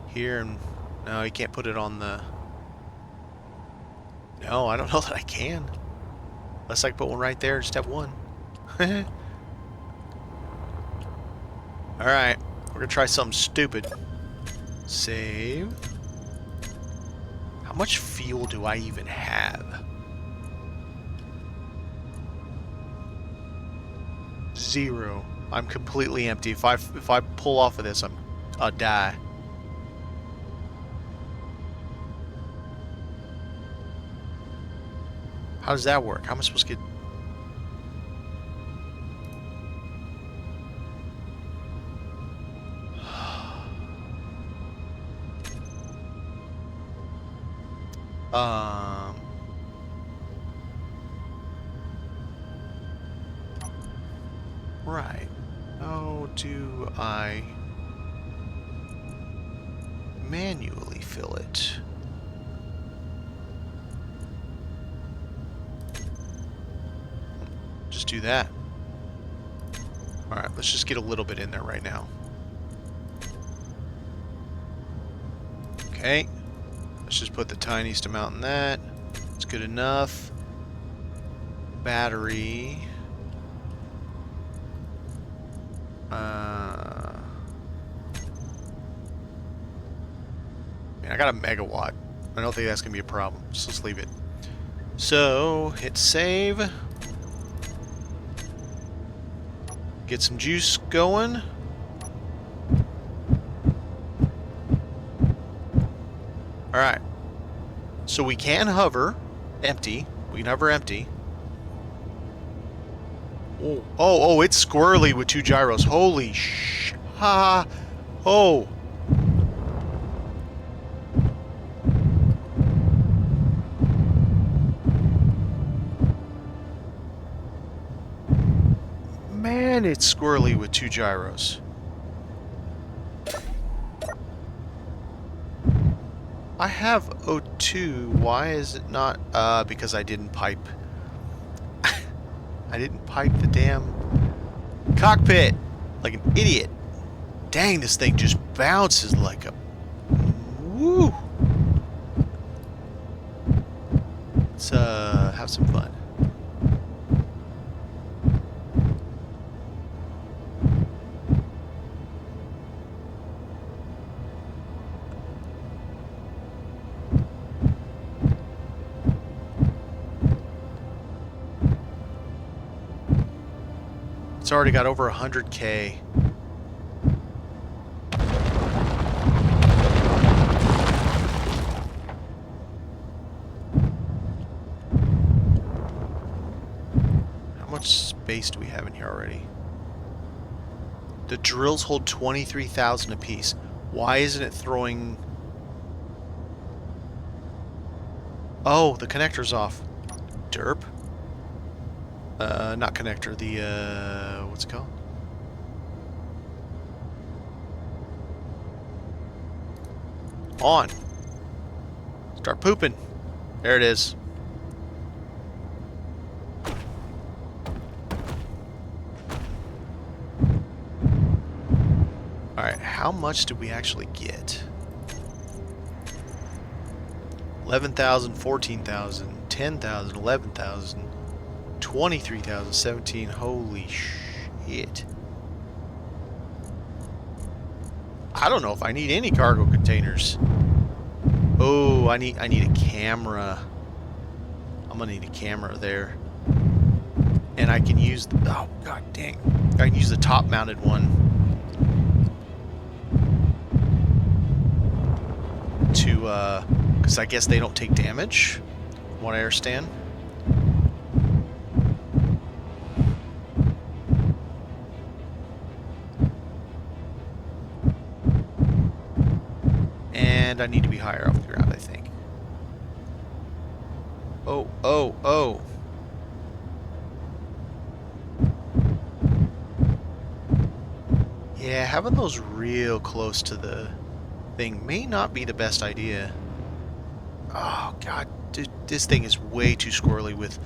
here, and no, you can't put it on the... No, I don't know that I can. Unless I can put one right there, just have one. Alright, we're gonna try something stupid. Save. How much fuel do I even have? 0. I'm completely empty. If I pull off of this, I'll die. How does that work? How am I supposed to get... Right. How do I manually fill it? Just do that. Alright, let's just get a little bit in there right now. Okay. Let's just put the tiniest amount in that. It's good enough. Battery. I got a megawatt. I don't think that's going to be a problem. So let's leave it. So, hit save. Get some juice going. Alright. So we can hover empty. We can hover empty. Oh, it's squirrely with 2 gyros. Holy sh... Ha! Oh! Man, it's squirrely with 2 gyros. I have O2. Why is it not? Because I didn't pipe. I didn't pipe the damn cockpit like an idiot. Dang, this thing just bounces like a... Woo! Let's have some fun. It's already got over 100K. How much space do we have in here already? The drills hold 23,000 apiece. Why isn't it throwing... Oh, the connector's off. Derp. Not connector, the, what's it called? On. Start pooping. There it is. Alright, how much did we actually get? 11,000, 14,000, 10,000, 11,000. 23,017. Holy shit. I don't know if I need any cargo containers. Oh, I need a camera. I'm gonna need a camera there. And I can use the, oh god dang. I can use the top mounted one to because I guess they don't take damage, from what I understand. And I need to be higher off the ground, I think. Oh, oh, oh. Yeah, having those real close to the thing may not be the best idea. Oh, God. Dude, this thing is way too squirrely with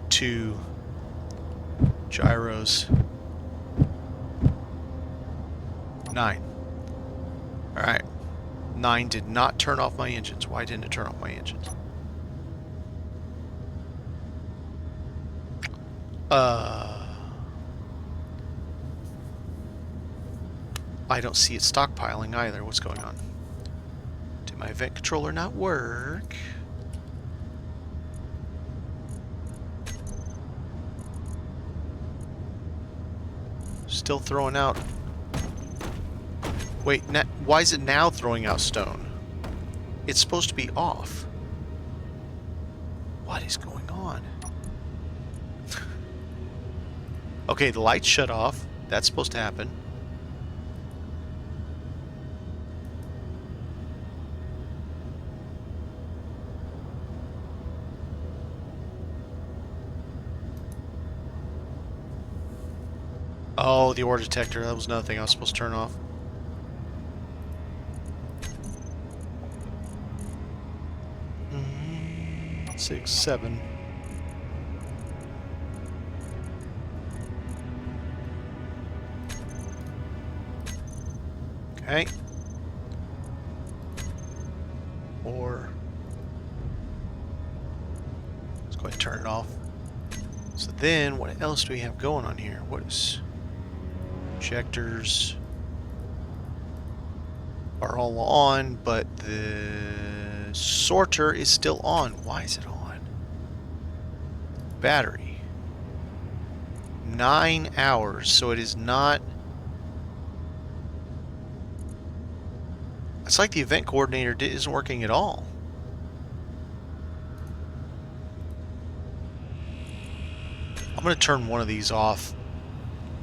2 gyros. 9. Alright. 9 did not turn off my engines. Why didn't it turn off my engines? I don't see it stockpiling either. What's going on? Did my event controller not work? Still throwing out... Wait, why is it now throwing out stone? It's supposed to be off. What is going on? Okay, the lights shut off. That's supposed to happen. Oh, the ore detector. That was another thing I was supposed to turn off. Six, 7. Okay. Or let's go ahead and turn it off. So then, what else do we have going on here? What is injectors are all on, but the sorter is still on. Why is it on? Battery. 9 hours, so it is not... It's like the event coordinator isn't working at all. I'm going to turn one of these off.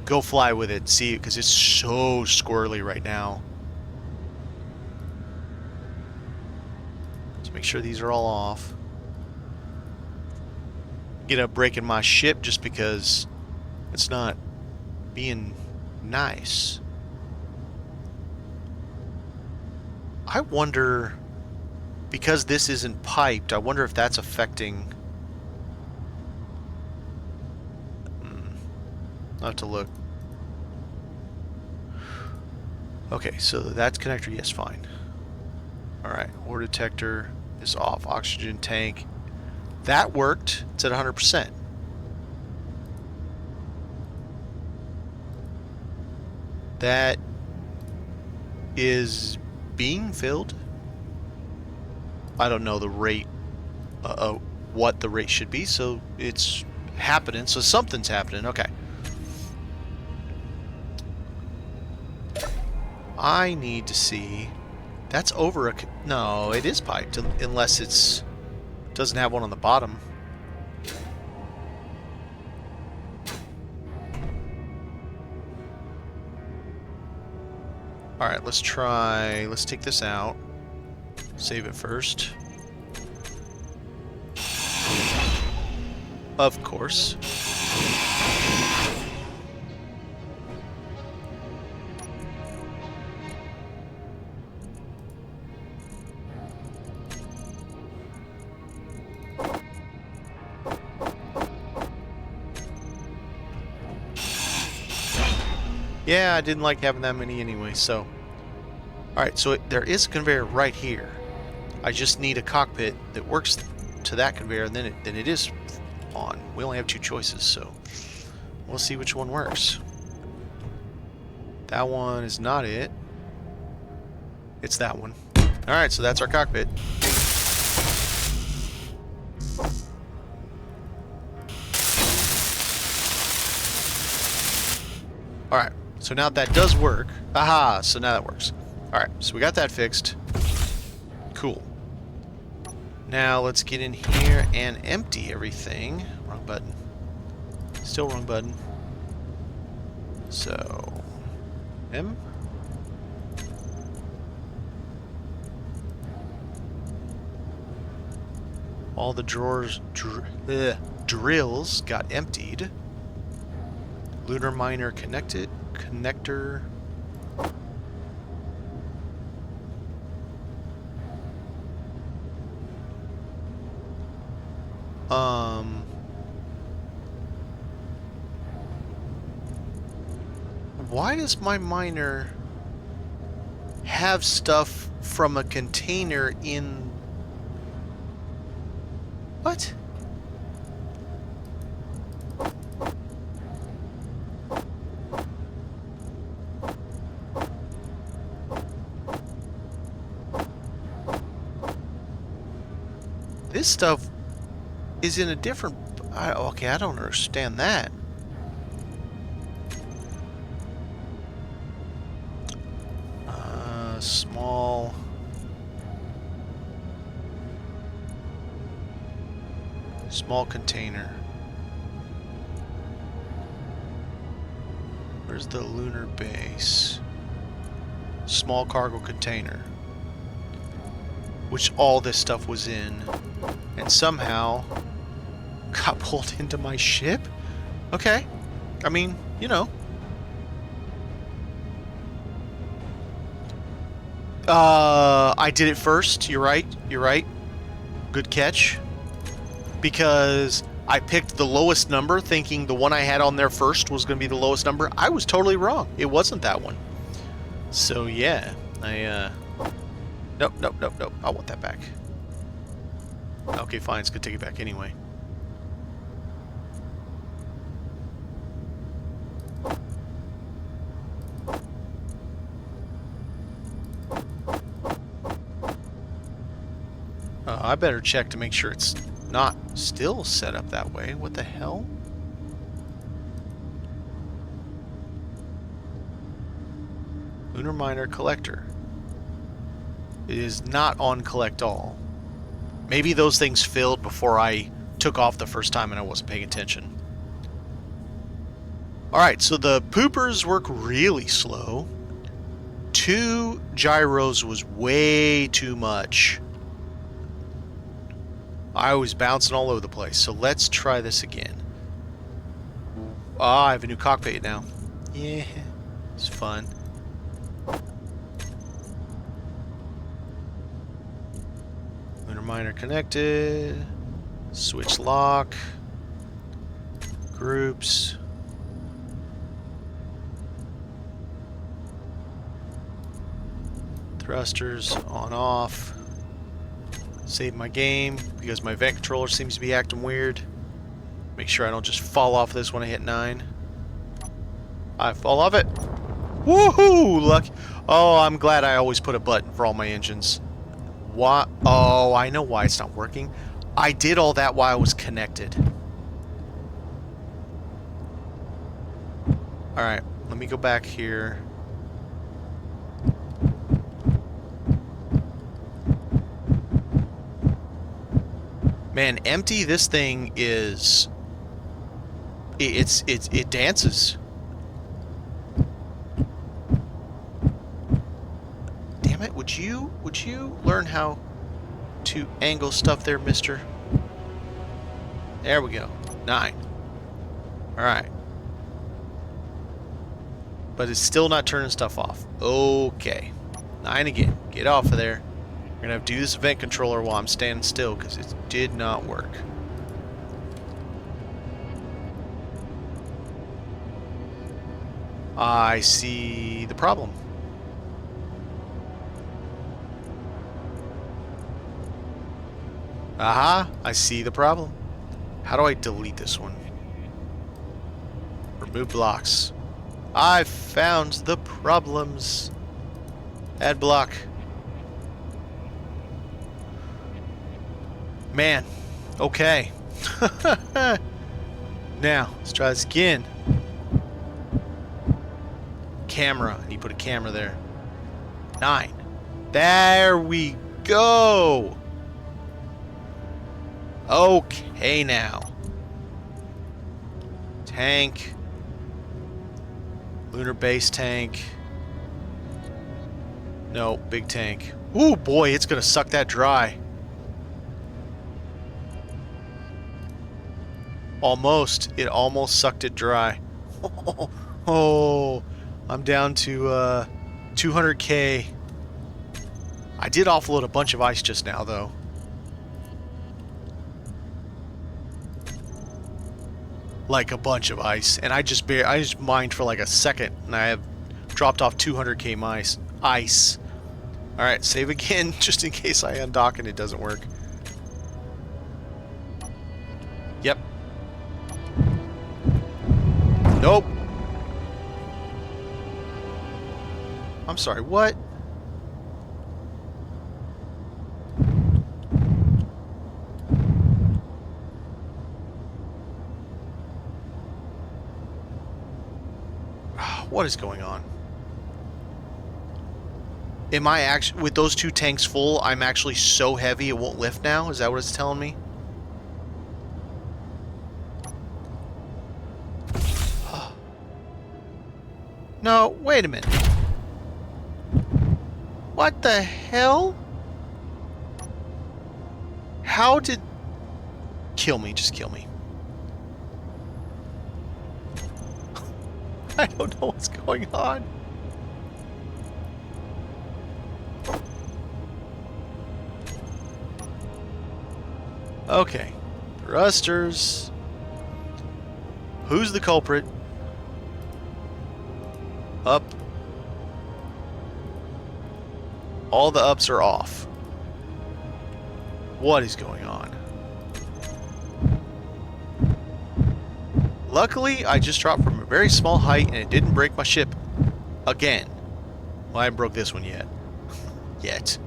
Go fly with it, see it, because it's so squirrely right now. Let's make sure these are all off. Get up breaking my ship just because it's not being nice. I wonder, because this isn't piped, I wonder if that's affecting... I'll have to look. Okay, so that's connector, yes, fine. Alright, ore detector is off. Oxygen tank. That worked. It's at 100%. That is being filled. I don't know the rate, what the rate should be, so it's happening. So something's happening. Okay. I need to see. That's over a... No, it is piped, unless it's... doesn't have one on the bottom. Alright, let's try... Let's take this out. Save it first. Of course. Yeah, I didn't like having that many anyway, so... Alright, so there is a conveyor right here. I just need a cockpit that works to that conveyor, and then it is on. We only have two choices, so... We'll see which one works. That one is not it. It's that one. Alright, so that's our cockpit. Alright, so now that does work. Aha, so now that works. Alright, so we got that fixed. Cool. Now let's get in here and empty everything. Wrong button. Still wrong button. So... M? All the drawers... drills got emptied. Lunar miner connected. Connector... Why does my miner have stuff from a container in... What? This stuff is in a different... okay, I don't understand that. Small container. Where's the lunar base? Small cargo container. Which all this stuff was in. And somehow got pulled into my ship? Okay. I mean, you know. I did it first. You're right. You're right. Good catch. Because I picked the lowest number thinking the one I had on there first was going to be the lowest number. I was totally wrong. It wasn't that one. So yeah, Nope. I want that back. Okay, fine. It's going to take it back anyway. I better check to make sure it's not still set up that way. What the hell? Lunar miner collector. It is not on collect all. Maybe those things filled before I took off the first time and I wasn't paying attention. Alright, so the poopers work really slow. 2 gyros was way too much. I was bouncing all over the place, so let's try this again. Ah, I have a new cockpit now. Yeah, it's fun. Lunar miner connected. Switch lock. Groups. Thrusters on off. Save my game because my vent controller seems to be acting weird. Make sure I don't just fall off this when I hit 9. I fall off it. Woohoo! Luck. Oh, I'm glad I always put a button for all my engines. What? Oh, I know why it's not working. I did all that while I was connected. Alright, let me go back here. Man, empty this thing is... It dances. Damn it, would you learn how to angle stuff there, mister? There we go. 9. Alright. But it's still not turning stuff off. Okay. 9 again. Get off of there. We're gonna have to do this vent controller while I'm standing still because it did not work. I see the problem. Aha! I see the problem. How do I delete this one? Remove blocks. I found the problems. Add block. Man. Okay. Now, let's try this again. Camera. You put a camera there. 9. There we go. Okay now. Tank. Lunar base tank. No, big tank. Ooh, boy, it's gonna suck that dry. Almost. It almost sucked it dry. Oh, I'm down to 200k. I did offload a bunch of ice just now, though. Like a bunch of ice, and I just mined for like a second, and I have dropped off 200k ice. All right, save again, just in case I undock and it doesn't work. Yep. Nope. I'm sorry, what? What is going on? Am I actually, with those two tanks full, I'm actually so heavy it won't lift now? Is that what it's telling me? No, wait a minute. What the hell? How did... Kill me, just kill me. I don't know what's going on. Okay. Thrusters. Who's the culprit? Up. All the ups are off. What is going on? Luckily, I just dropped from a very small height and it didn't break my ship. Again. Well, I haven't broke this one yet. Yet.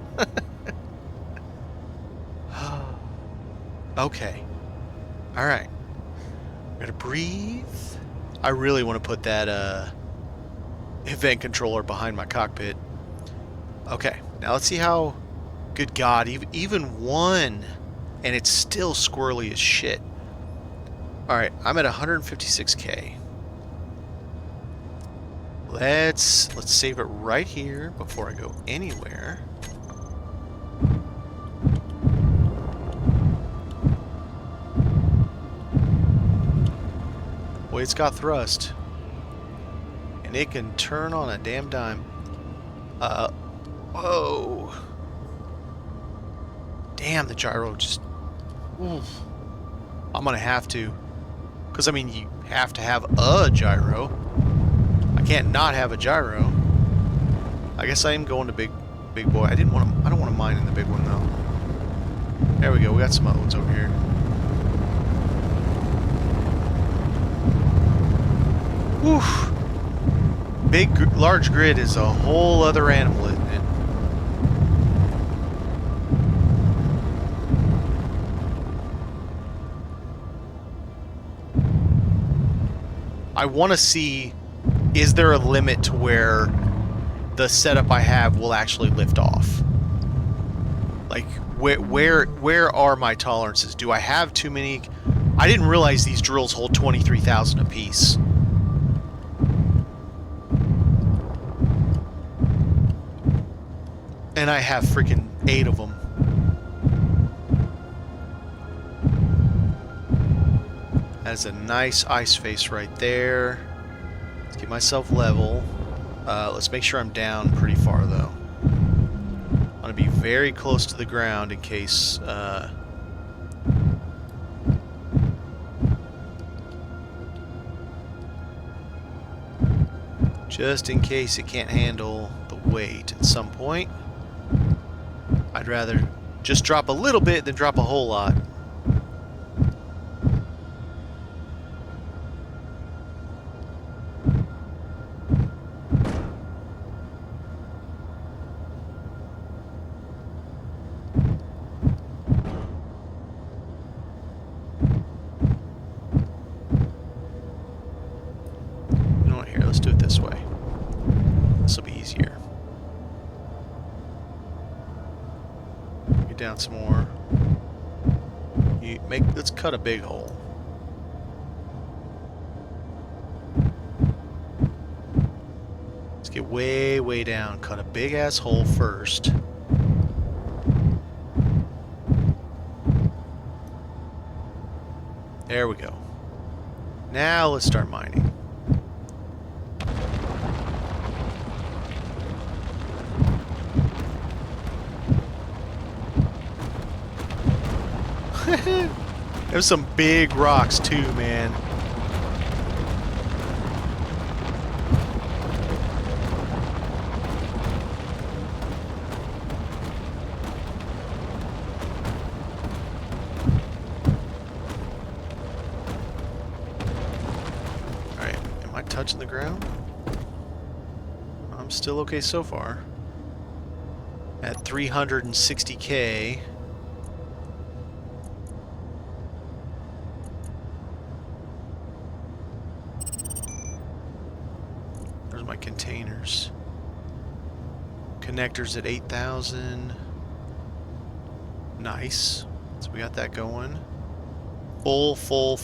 Okay. Alright. Gotta breathe. I really want to put that event controller behind my cockpit. Okay. Now let's see how... Good God. Even one. And it's still squirrely as shit. Alright, I'm at 156k. Let's save it right here before I go anywhere. Boy, it's got thrust. And it can turn on a damn dime. Whoa. Damn, the gyro just... Oof. I'm gonna have to. Because, I mean, you have to have a gyro. I can't not have a gyro. I guess I am going to big big boy. I don't want to mine in the big one though. There we go. We got some other ones over here. Whew. Large grid is a whole other animal, isn't it? I want to see, is there a limit to where the setup I have will actually lift off? Like, where are my tolerances? Do I have too many? I didn't realize these drills hold 23,000 apiece. And I have freaking 8 of them. That's a nice ice face right there. Let's get myself level. Let's make sure I'm down pretty far though. I want to be very close to the ground in case just in case it can't handle the weight at some point. I'd rather just drop a little bit than drop a whole lot. You know what, here, let's do it this way. This will be easier. Down some more. Let's cut a big hole. Let's get way down. Cut a big ass hole first. There we go. Now let's start mining. There's some big rocks too, man. Alright, am I touching the ground? I'm still okay so far. At 360K. My containers. Connectors at 8,000. Nice. So we got that going. Full.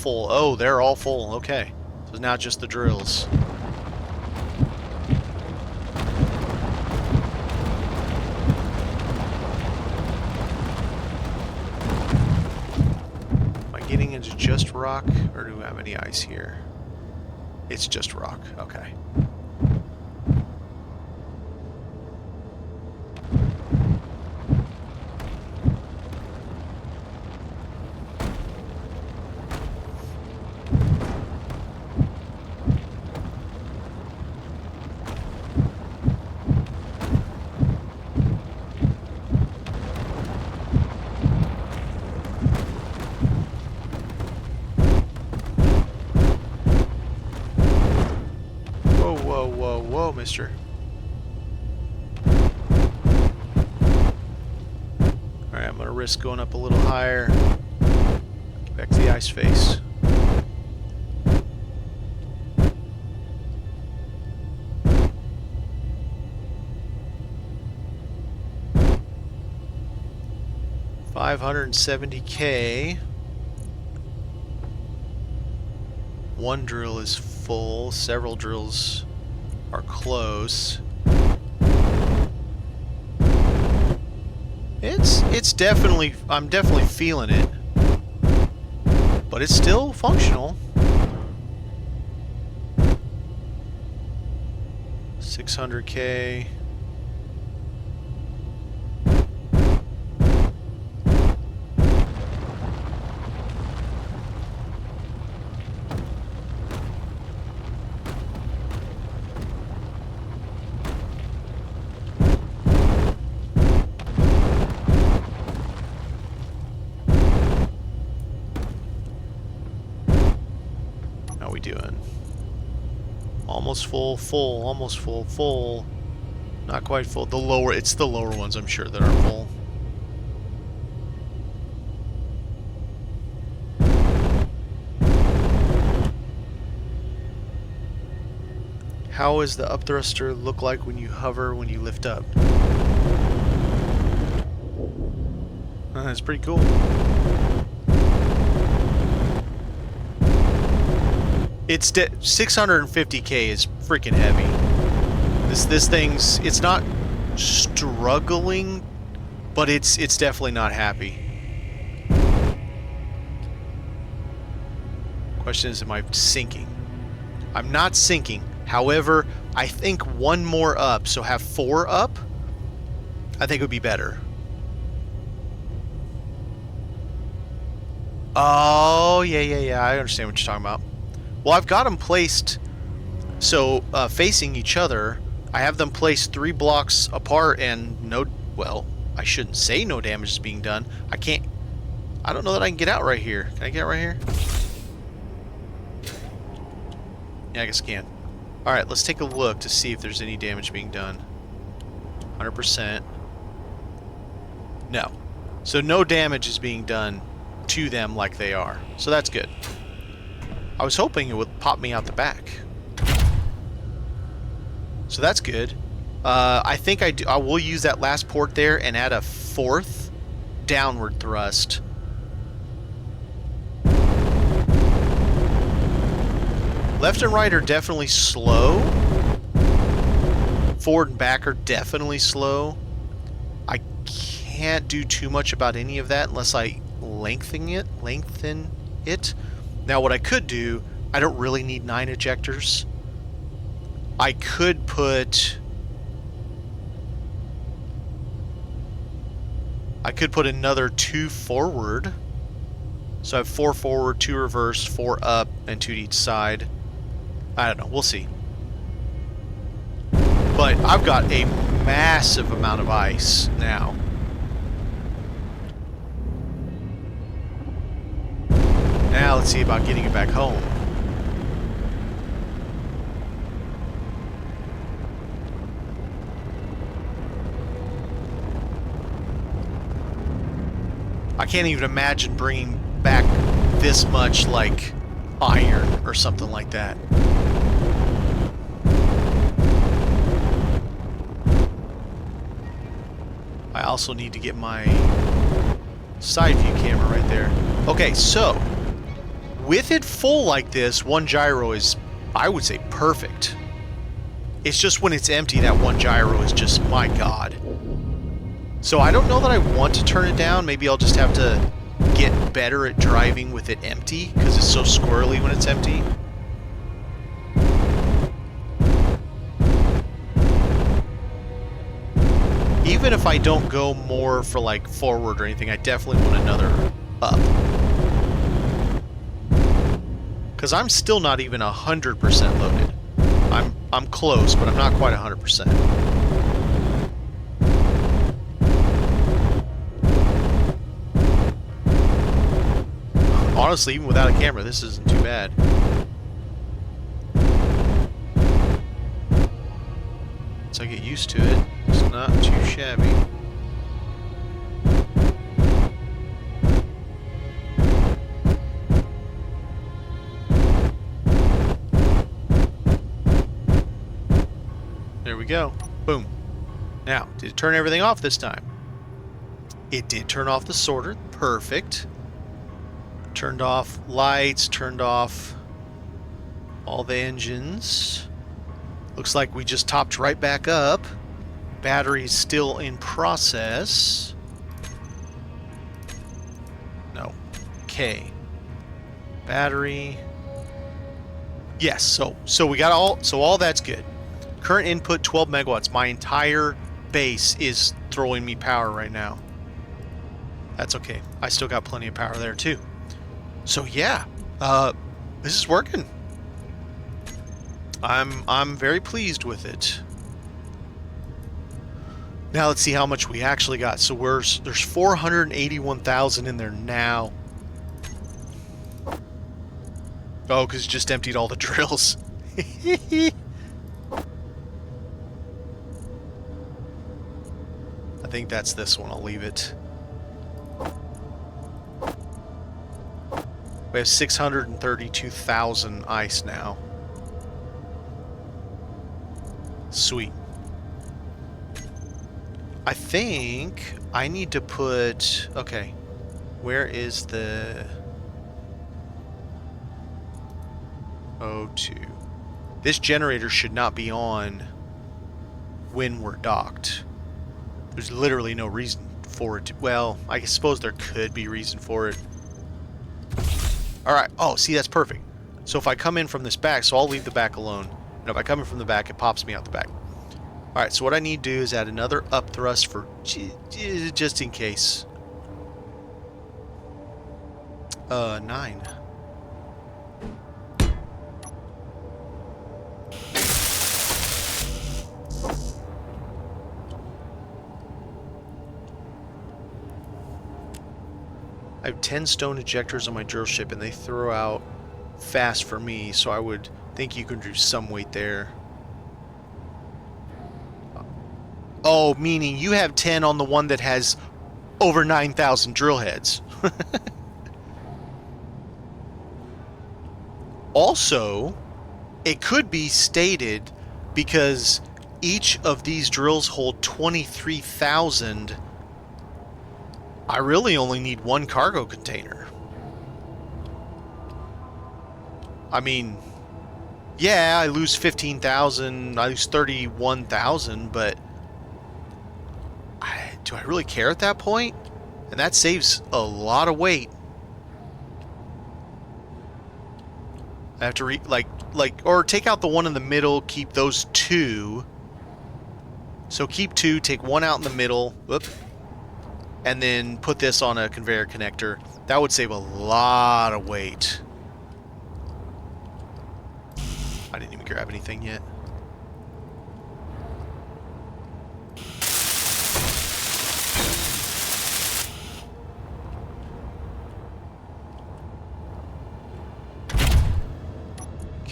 Oh, they're all full. Okay. So now just the drills. Am I getting into just rock, or do we have any ice here? It's just rock. Okay. Whoa, mister. Alright, I'm gonna risk going up a little higher. Get back to the ice face. $570K. One drill is full. Several drills are close. It's definitely, I'm definitely feeling it, but it's still functional. 600K. doing? Almost full, full, almost full, full. Not quite full. The lower, it's the lower ones, I'm sure, that are full. How does the up thruster look like when you hover, when you lift up? That's pretty cool. It's 650k is freaking heavy. This thing's, it's not struggling, but it's definitely not happy. Question is, am I sinking? I'm not sinking. However, I think one more up, so have 4 up, I think it would be better. Oh, yeah, I understand what you're talking about. Well, I've got them placed, so facing each other. I have them placed 3 blocks apart and no, well, I shouldn't say no damage is being done. I don't know that I can get out right here. Can I get out right here? Yeah, I guess I can. Alright, let's take a look to see if there's any damage being done. 100%. No. So no damage is being done to them like they are. So that's good. I was hoping it would pop me out the back. So that's good. I think I will use that last port there and add a 4th downward thrust. Left and right are definitely slow. Forward and back are definitely slow. I can't do too much about any of that unless I lengthen it. Now what I could do, I don't really need 9 ejectors. I could put another 2 forward. So I have 4 forward, 2 reverse, 4 up, and 2 to each side. I don't know, we'll see. But I've got a massive amount of ice now. Now let's see about getting it back home. I can't even imagine bringing back this much, like, iron or something like that. I also need to get my side view camera right there. Okay, so with it full like this, 1 gyro is, I would say, perfect. It's just when it's empty, that 1 gyro is just, my god. So I don't know that I want to turn it down. Maybe I'll just have to get better at driving with it empty, because it's so squirrely when it's empty. Even if I don't go more for like forward or anything, I definitely want another up. Because I'm still not even 100% loaded. I'm close, but I'm not quite 100%. Honestly, even without a camera, this isn't too bad. Once I get used to it, it's not too shabby. There we go. Boom. Now, did it turn everything off this time? It did turn off the sorter. Perfect. Turned off lights, turned off all the engines. Looks like we just topped right back up. Battery's still in process. No. Okay. Battery. Yes, so we got all that's good. Current input 12 megawatts. My entire base is throwing me power right now. That's okay. I still got plenty of power there too. So yeah, this is working. I'm very pleased with it. Now let's see how much we actually got. So there's 481,000 in there now. Oh, because you just emptied all the drills. I think that's this one. I'll leave it. We have 632,000 ice now. Sweet. I think I need to put... Okay. Where is the... O2. This generator should not be on when we're docked. There's literally no reason for it to... Well, I suppose there could be reason for it. Alright. Oh, see, that's perfect. So if I come in from this back, so I'll leave the back alone. And if I come in from the back, it pops me out the back. Alright, so what I need to do is add another up thrust for just in case. 9. I have 10 stone ejectors on my drill ship, and they throw out fast for me, so I would think you could do some weight there. Oh, meaning you have 10 on the one that has over 9,000 drill heads. Also, it could be stated because each of these drills hold 23,000. I really only need one cargo container. I mean, yeah, I lose 15,000, I lose 31,000, but do I really care at that point? And that saves a lot of weight. I have to or take out the one in the middle, keep those 2. So keep 2, take 1 out in the middle, whoop, and then put this on a conveyor connector. That would save a lot of weight. I didn't even grab anything yet.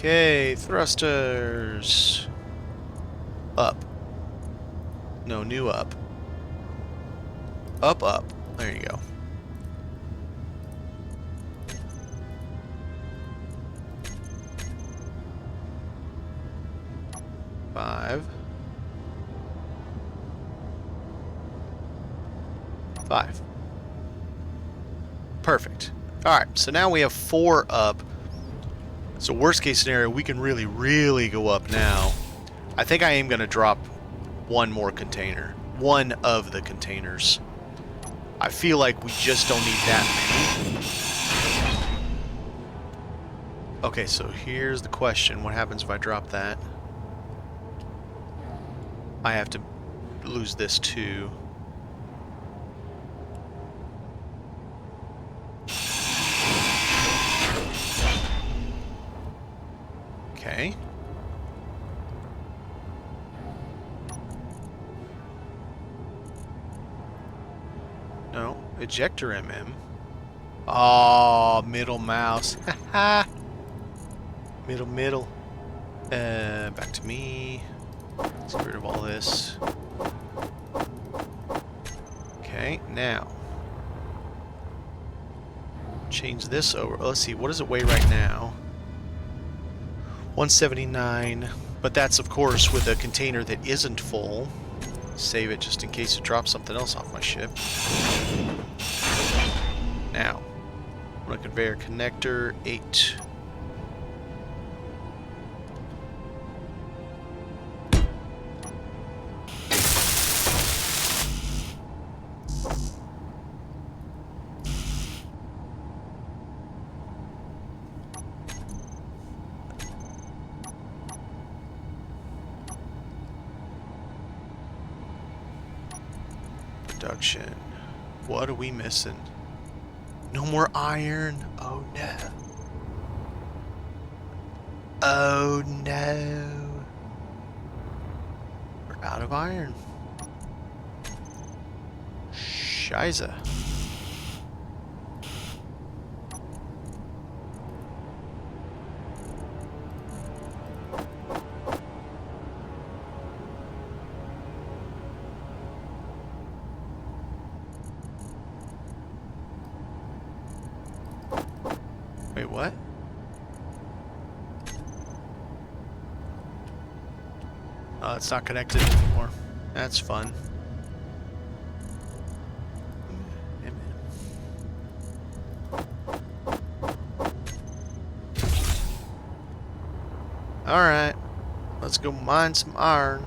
Okay, thrusters. Up. No, new up. Up, up. There you go. Five. Perfect. Alright, so now we have 4 up. So worst case scenario, we can really, really go up now. I think I am going to drop one more container. One of the containers. I feel like we just don't need that many. Okay, so here's the question. What happens if I drop that? I have to lose this too. Okay. No, ejector MM. Oh, middle mouse. Haha. Middle. Back to me. Let's get rid of all this. Okay, now. Change this over. Let's see, what does it weigh right now? 179, but that's of course with a container that isn't full. Save it just in case it drops something else off my ship. Now, on a conveyor connector, 8. Production. What are we missing? No more iron. Oh no. Oh no. We're out of iron. Shiza. Wait, what? Oh, it's not connected anymore. That's fun. Alright. Let's go mine some iron.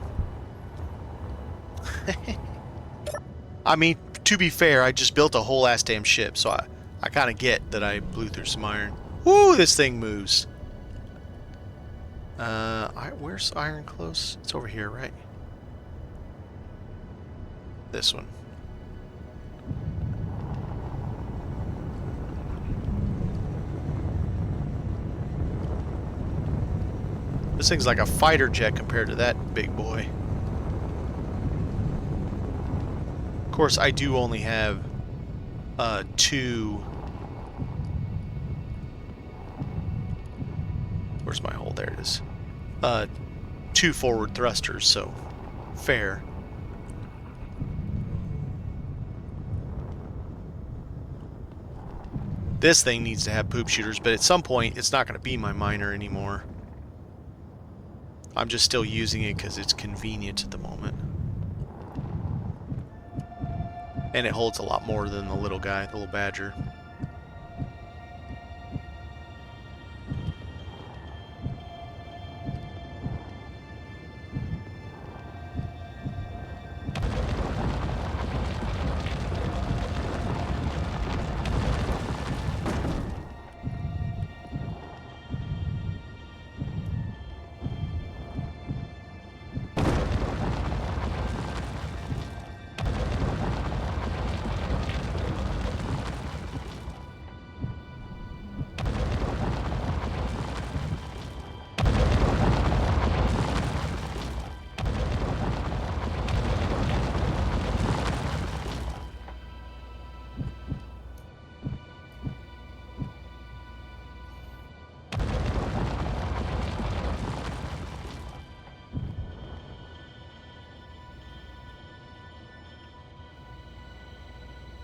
I mean, to be fair, I just built a whole ass damn ship, so I kind of get that I blew through some iron. Woo, this thing moves. Where's iron close? It's over here, right? This one. This thing's like a fighter jet compared to that big boy. Of course, I do only have two. Where's my hole? There it is. Two forward thrusters, so fair. This thing needs to have poop shooters, but at some point it's not going to be my miner anymore. I'm just still using it because it's convenient at the moment. And it holds a lot more than the little guy, the little badger.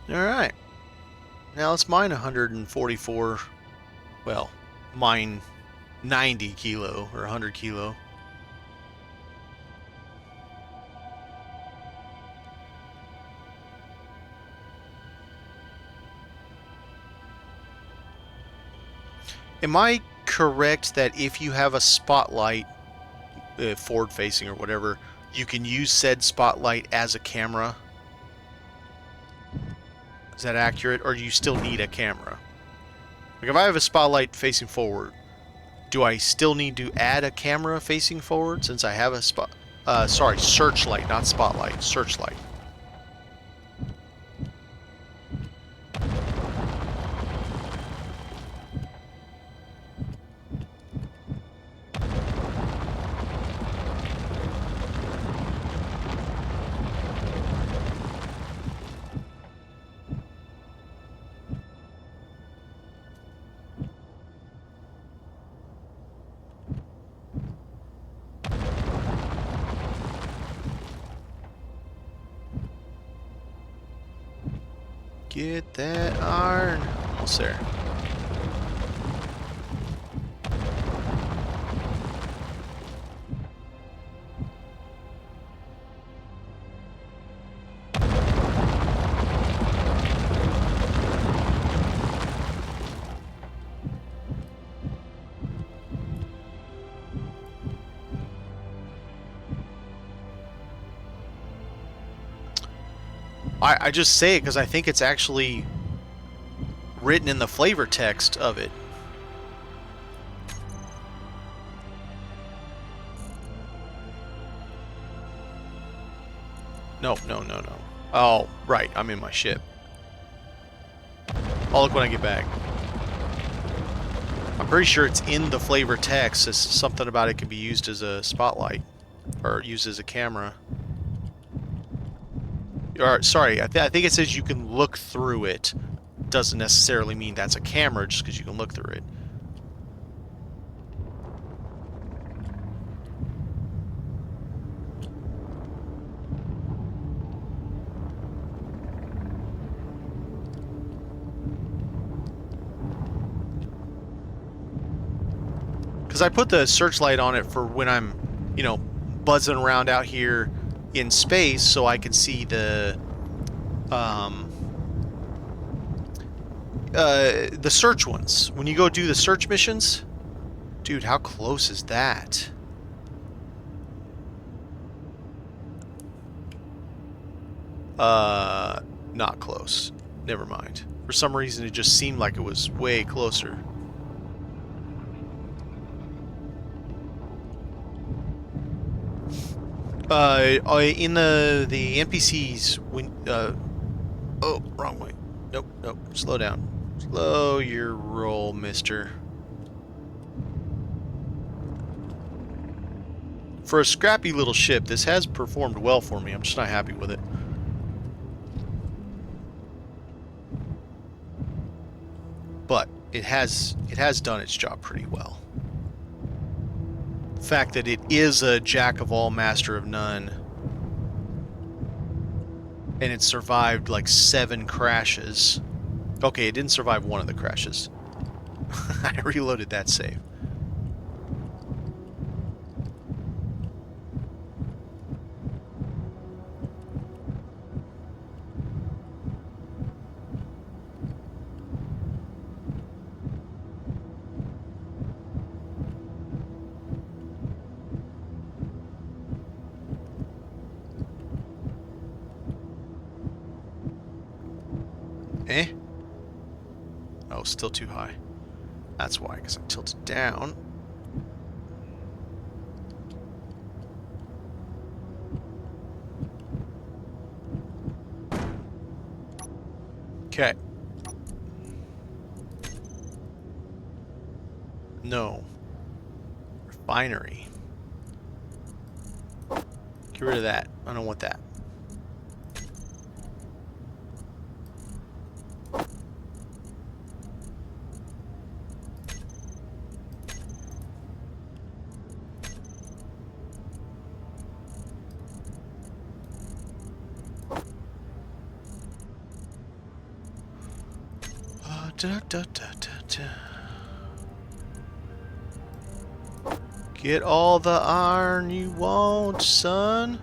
Alright. Now let's mine 144. Well, mine 90 kilo or 100 kilo. Am I correct that if you have a spotlight, forward facing or whatever, you can use said spotlight as a camera? Is that accurate, or do you still need a camera? Like if I have a spotlight facing forward, do I still need to add a camera facing forward since I have a searchlight, not spotlight, searchlight. Get that iron. Almost there. I just say it because I think it's actually written in the flavor text of it. No. Oh, right. I'm in my ship. I'll look when I get back. I'm pretty sure it's in the flavor text. It's something about it can be used as a spotlight. Or used as a camera. Or, sorry, I think it says you can look through it. Doesn't necessarily mean that's a camera just because you can look through it. Because I put the searchlight on it for when I'm, you know, buzzing around out here in space, so I can see the search ones. When you go do the search missions, dude, how close is that? Not close. Never mind. For some reason, it just seemed like it was way closer. In the NPCs, when oh, wrong way. Nope, nope. Slow down. Slow your roll, mister. For a scrappy little ship, this has performed well for me. I'm just not happy with it. But it has done its job pretty well. The fact that it is a jack of all, master of none, and it survived like 7 crashes. Okay, it didn't survive one of the crashes. I reloaded that save. Eh? Oh, still too high. That's why, because I tilted down. Okay. No. Refinery. Get rid of that. I don't want that. Da, da, da, da, da. Get all the iron you want, son.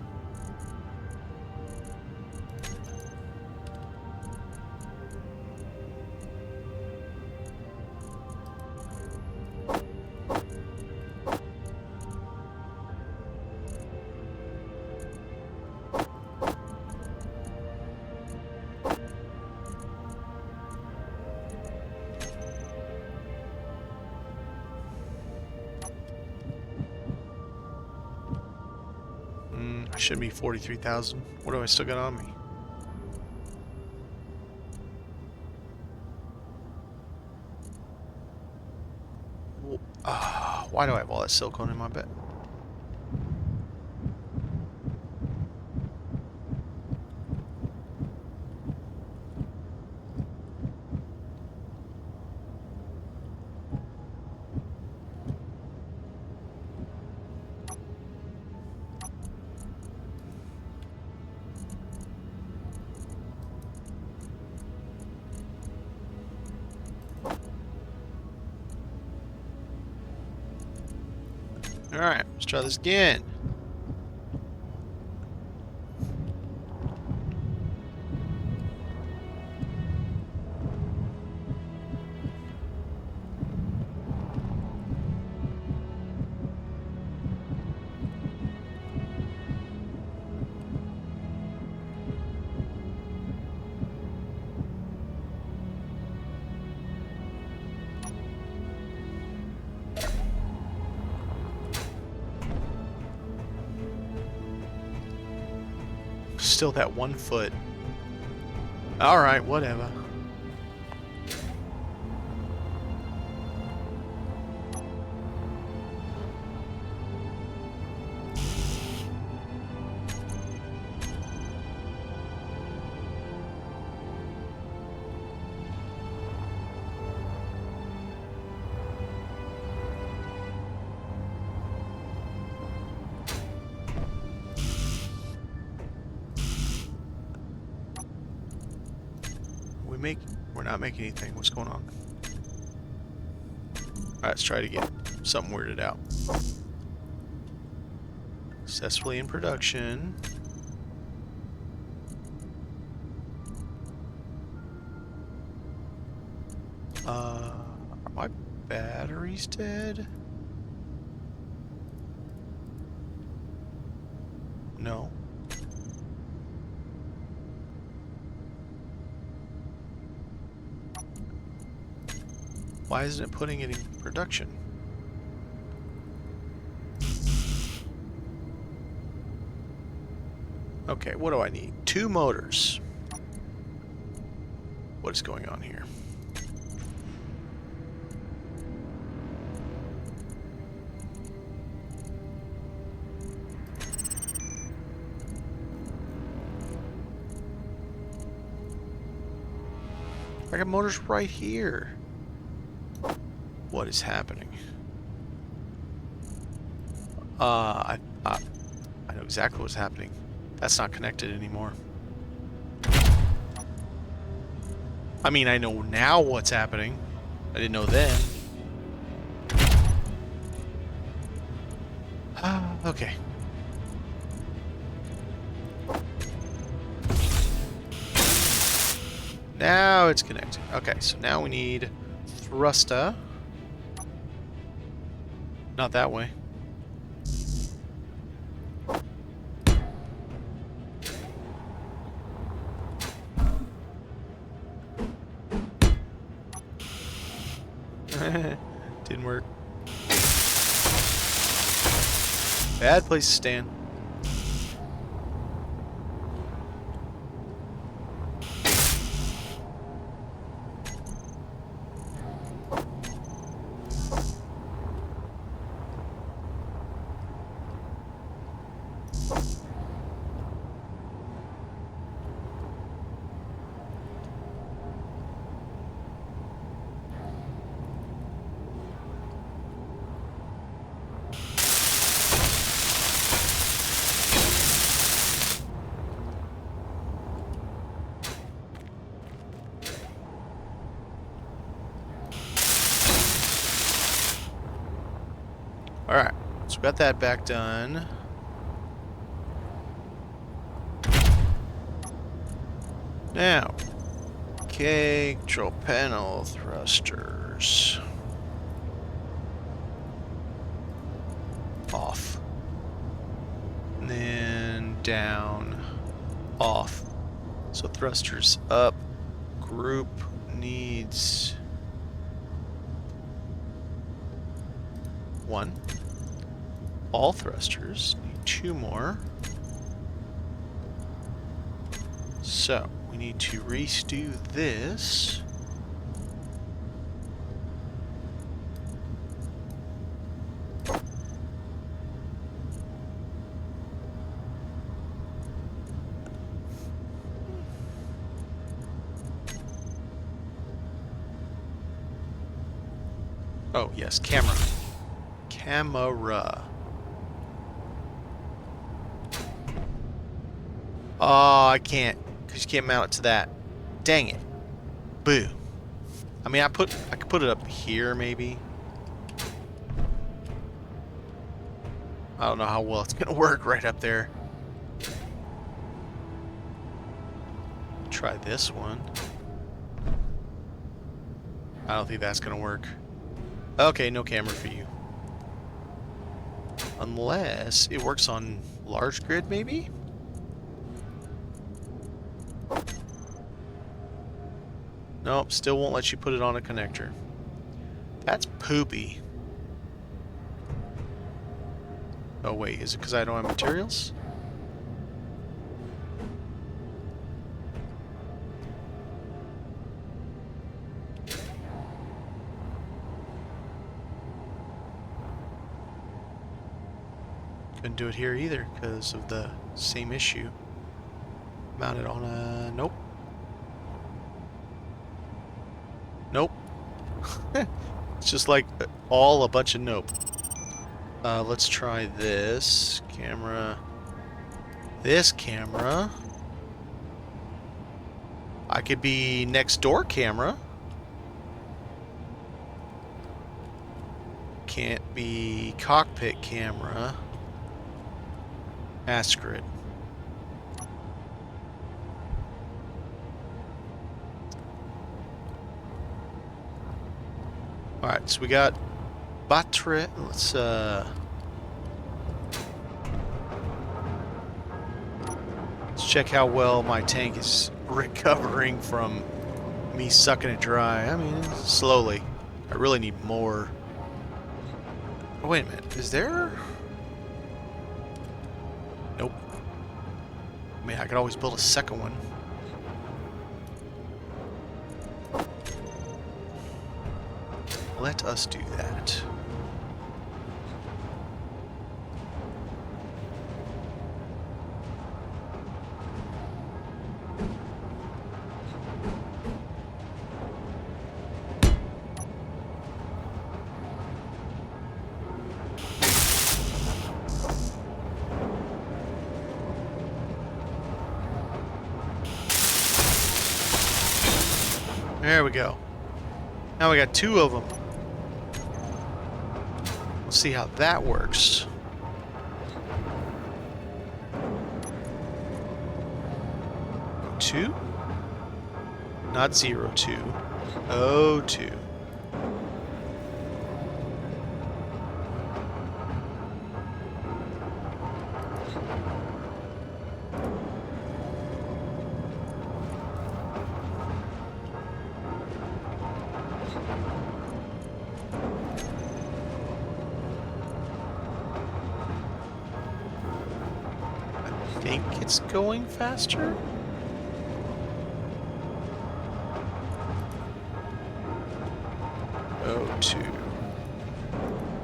Should be 43,000. What do I still got on me? Why do I have all that silicone in my bed? Alright, let's try this again. Still that 1 foot. Alright, whatever. We're not making anything. What's going on? Alright, let's try it again. something weirded out. Successfully in production. Are my batteries dead? No. Why isn't it putting it in production? Okay, what do I need? 2 motors. What is going on here? I got motors right here. What is happening? I know exactly what's happening. That's not connected anymore. I mean, I know now what's happening. I didn't know then. Okay. Now it's connected. Okay, so now we need thruster. Not that way. Didn't work. Bad place to stand. Alright, so we got that back done. Now, okay, control panel thrusters. Off. And then down, off. So thrusters up. Group needs 1. All thrusters need 2 more. So we need to redo this. Oh yes, camera. Camera. Oh, I can't, because you can't mount it to that. Dang it. Boo. I mean, I could put it up here, maybe. I don't know how well it's going to work right up there. Try this one. I don't think that's going to work. Okay, no camera for you. Unless it works on large grid, maybe? Nope, still won't let you put it on a connector. That's poopy. Oh wait, is it because I don't have materials? Couldn't do it here either because of the same issue. Mounted on a... nope. Nope. It's just like all a bunch of nope. Let's try this camera. This camera. I could be next door camera. can't be cockpit camera. Ascrit. Alright, so we got battery. Let's check how well my tank is recovering from me sucking it dry. I mean, slowly. I really need more. Oh, wait a minute. Is there? Nope. I mean, I could always build a second one. Let us do that. There we go. Now we got 2 of them. Let's see how that works. Two? Not 02. 02. I think it's going faster. Two.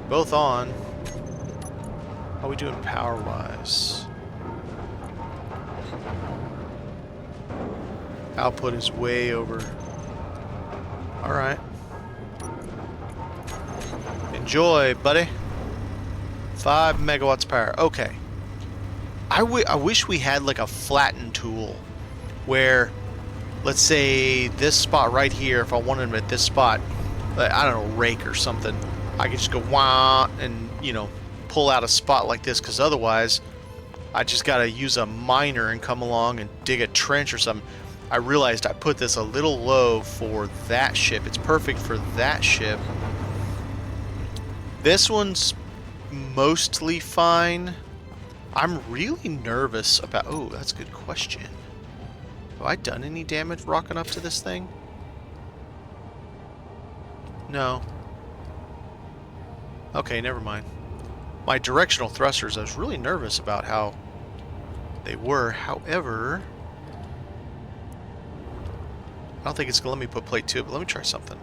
Both on. How are we doing power-wise? Output is way over. Alright. Enjoy, buddy. 5 megawatts power. Okay. I wish we had like a flatten tool where, let's say this spot right here, if I wanted them at this spot, I don't know, rake or something, I could just go wah and, you know, pull out a spot like this, because otherwise I just got to use a miner and come along and dig a trench or something. I realized I put this a little low for that ship. It's perfect for that ship. This one's mostly fine. I'm really nervous about... Oh, that's a good question. Have I done any damage rocking up to this thing? No. Okay, never mind. My directional thrusters, I was really nervous about how they were. However, I don't think it's going to let me put plate 2, but let me try something.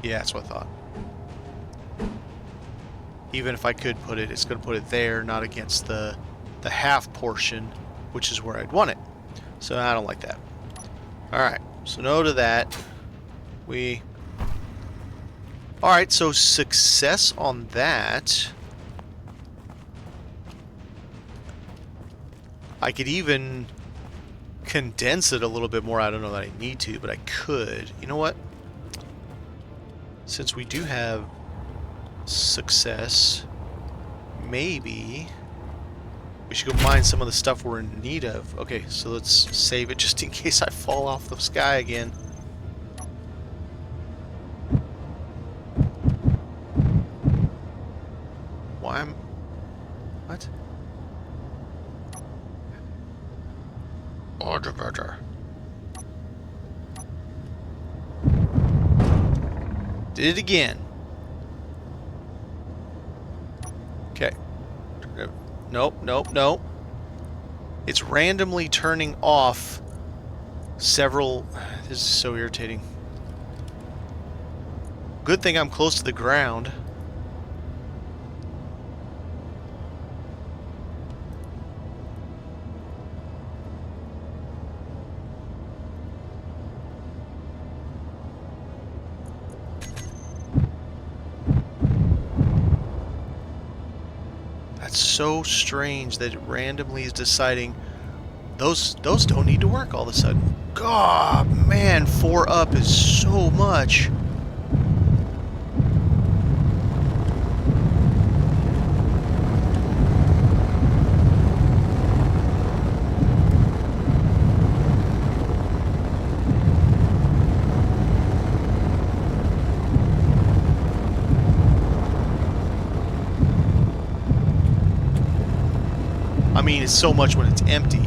Yeah, that's what I thought. Even if I could put it, it's going to put it there, not against the half portion, which is where I'd want it. So I don't like that. Alright, so no to that. Alright, so success on that. I could even condense it a little bit more. I don't know that I need to, but I could. You know what? Since we do have success, maybe we should go mine some of the stuff we're in need of. Okay, so let's save it just in case I fall off the sky again. Why am... What? Oh, diverter. Did it again. Okay. Nope, nope, nope. It's randomly turning off several... This is so irritating. Good thing I'm close to the ground. So strange that it randomly is deciding those don't need to work all of a sudden. God, man, 4 up is so much. I mean, it's so much when it's empty.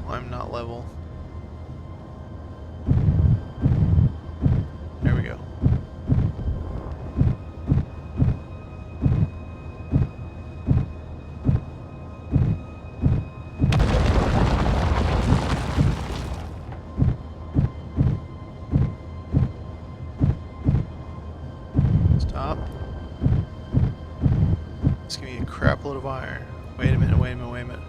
I'm not level. There we go. Stop. Let's give me a crap load of iron. Wait a minute, wait a minute, wait a minute.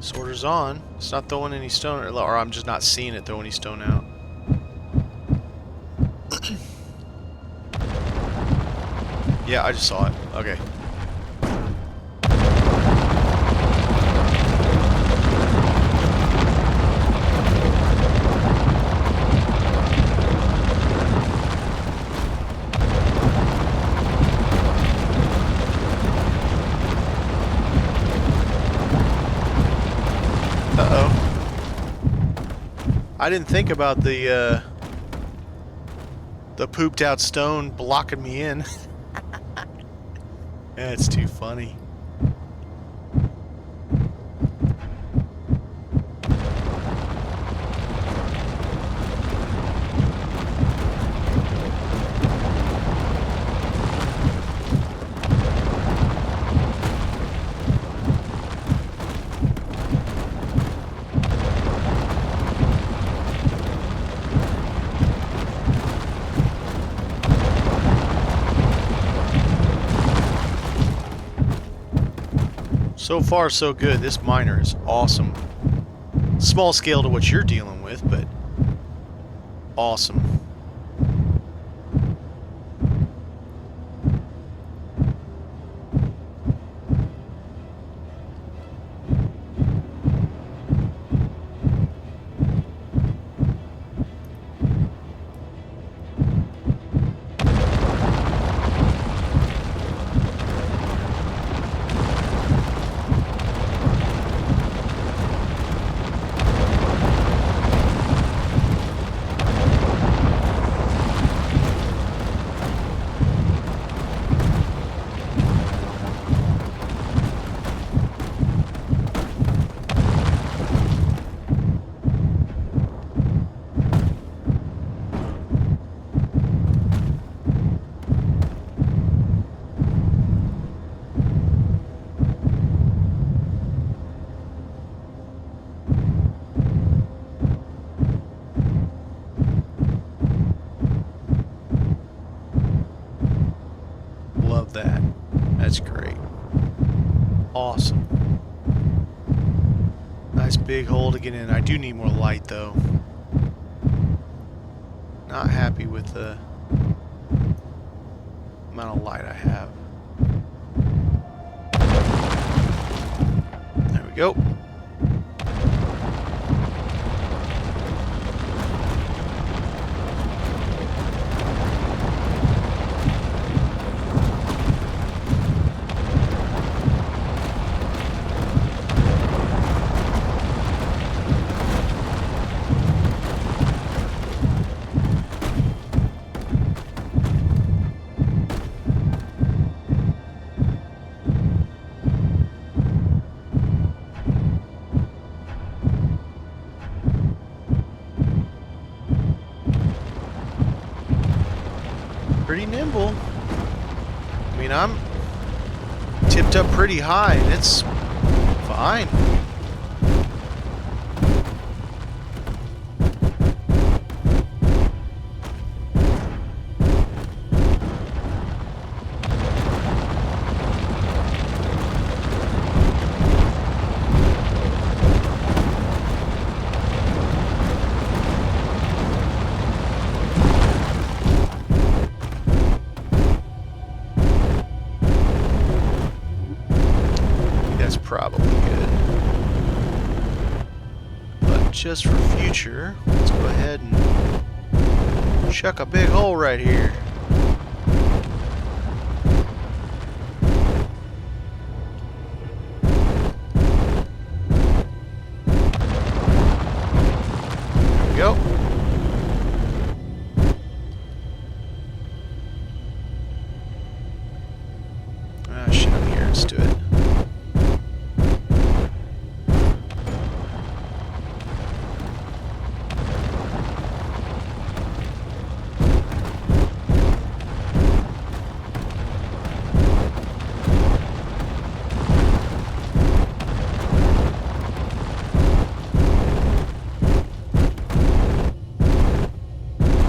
Sorter's on. It's not throwing any stone, or I'm just not seeing it throw any stone out. Yeah, I just saw it. Okay. I didn't think about the pooped out stone blocking me in. That's too funny. So far, so good. This miner is awesome. Small scale to what you're dealing with, but awesome. Love that. That's great. Awesome. Nice big hole to get in. I do need more light though. Not happy with the amount of light I have. There we go. nimble. I mean, I'm tipped up pretty high, and it's fine. Probably good. But just for future, let's go ahead and chuck a big hole right here. There we go. Ah, shit, I'm here. Let's do it.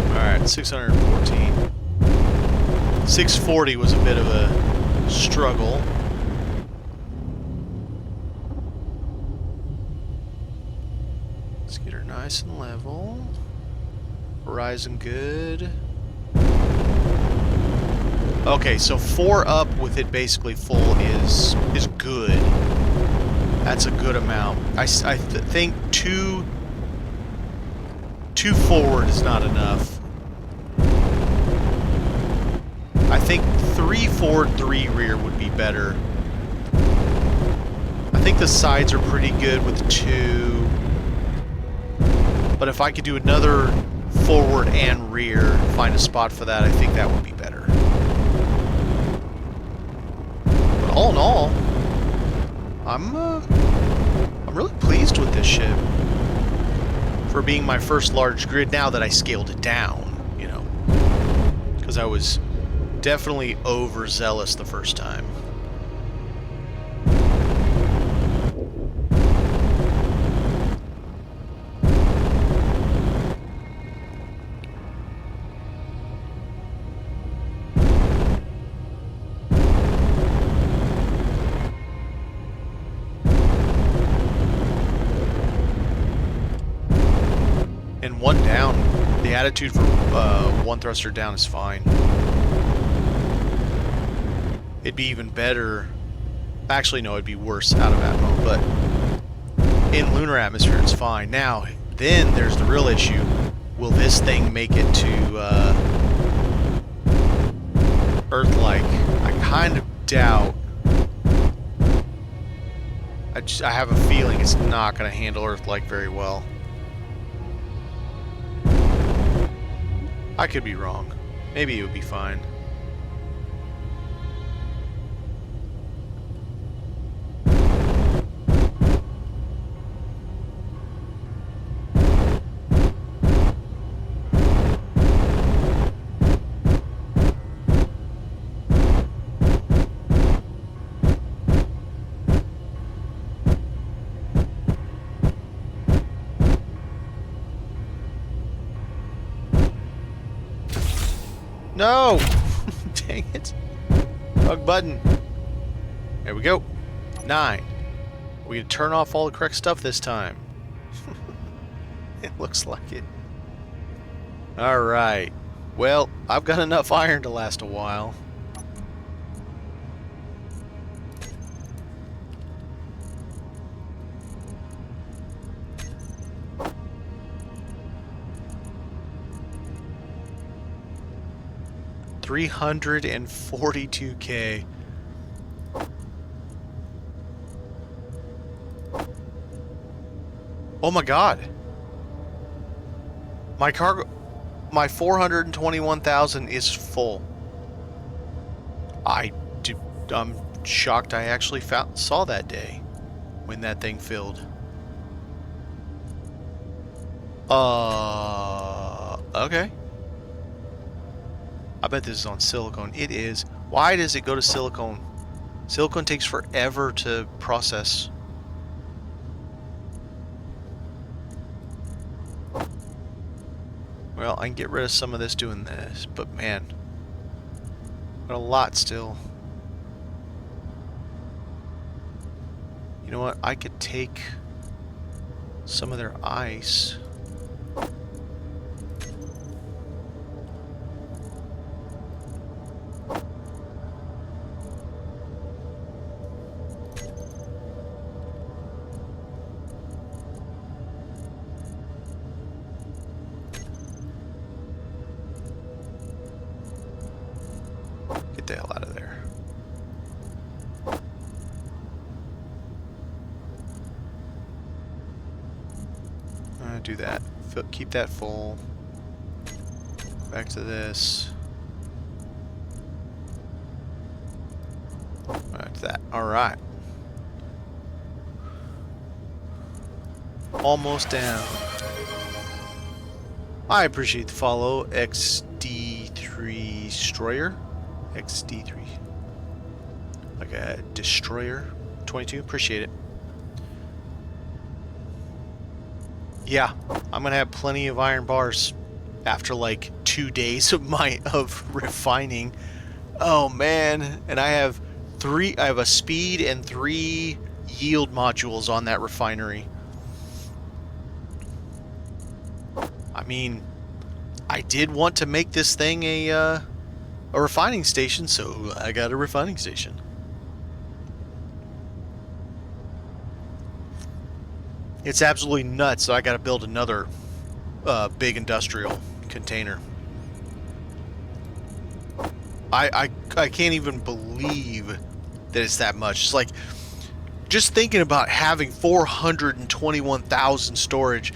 Alright, 614. 640 was a bit of a struggle. Let's get her nice and level. Horizon good. Okay, so 4 up with it basically full is good. That's a good amount. I think two forward is not enough. I think 3 forward, 3 rear would be better. I think the sides are pretty good with 2. But if I could do another forward and rear, find a spot for that, I think that would be better. But all in all, I'm really pleased with this ship for being my first large grid now that I scaled it down, you know, because I was definitely overzealous the first time. And 1 down, the attitude for 1 thruster down is fine. It'd be even better. Actually, no, it'd be worse out of atmo, but in lunar atmosphere, it's fine. Now, then there's the real issue. Will this thing make it to Earth-like? I kind of doubt. I have a feeling it's not going to handle Earth-like very well. I could be wrong. Maybe it would be fine. No! Dang it. Bug button. There we go. 9. We can turn off all the correct stuff this time. It looks like it. Alright. Well, I've got enough iron to last a while. $342K. Oh my god. My cargo, my 421,000 is full. I'm shocked I actually saw that day when that thing filled. Okay. I bet this is on silicone. It is. Why does it go to silicone? Silicone takes forever to process. Well, I can get rid of some of this doing this, but man, got a lot still. You know what? I could take some of their ice. Get the hell out of there. Do that. Keep that full. Back to this. Back to that. Alright. Almost down. I appreciate the follow, XD3 Destroyer. XD3. Like a Destroyer 22. Appreciate it. Yeah, I'm gonna have plenty of iron bars after like 2 days of refining. Oh man, and I have a speed and 3 yield modules on that refinery. I mean, I did want to make this thing a refining station, so I got a refining station. It's absolutely nuts, so I got to build another big industrial container. I can't even believe that it's that much. It's like, just thinking about having 421,000 storage,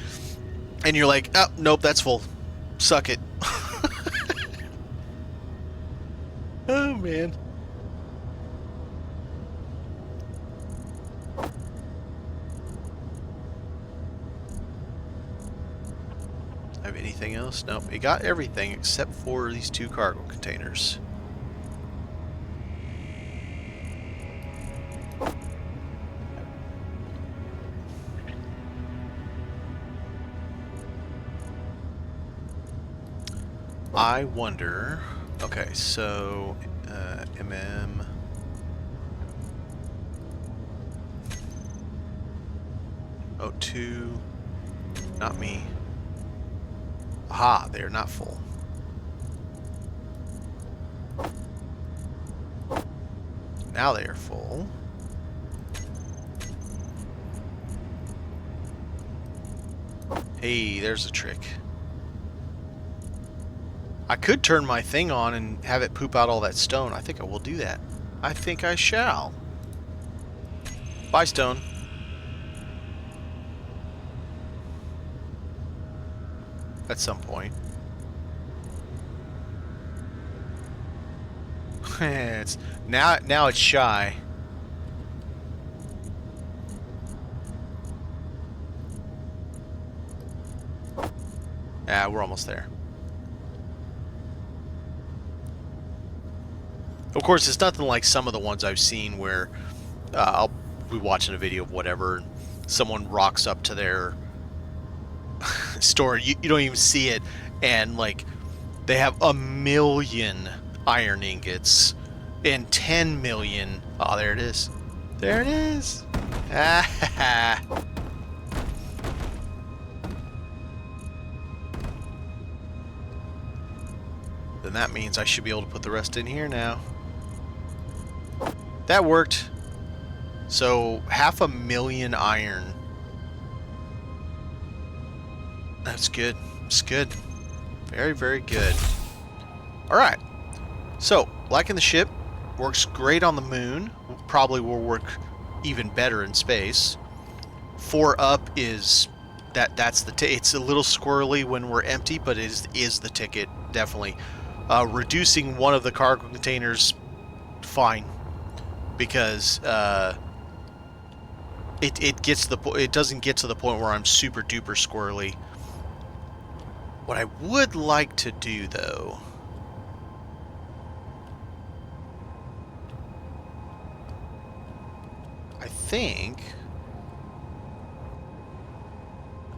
and you're like, oh, nope, that's full. Suck it. Oh, man. Have anything else? Nope. It got everything except for these 2 cargo containers. I wonder. Okay, so MM. O2. Not me. Aha, they're not full. Now they are full. Hey, there's a trick. I could turn my thing on and have it poop out all that stone. I think I will do that. I think I shall. Bye, stone. At some point. It's now it's shy. Yeah, we're almost there. Of course, it's nothing like some of the ones I've seen where I'll be watching a video of whatever, and someone rocks up to their store. You don't even see it, and like they have 1 million iron ingots and 10 million. Oh, there it is. There it is. Ah. Then that means I should be able to put the rest in here now. That worked. So 500,000 iron. That's good. It's good. Very, very good. Alright. So, liking the ship. Works great on the moon. Probably will work even better in space. 4 up is... That's the it's a little squirrely when we're empty, but it is the ticket, definitely. Reducing one of the cargo containers, fine. Because it gets the it doesn't get to the point where I'm super duper squirrely. What I would like to do though think...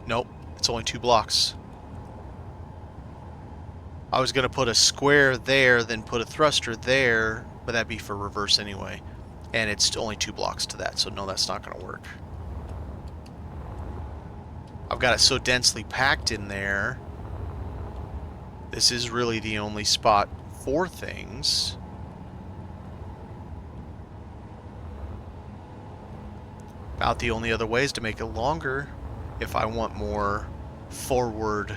Nope, it's only 2 blocks. I was going to put a square there, then put a thruster there, but that'd be for reverse anyway. And it's only 2 blocks to that, so no, that's not going to work. I've got it so densely packed in there. This is really the only spot for things. About the only other way is to make it longer if I want more forward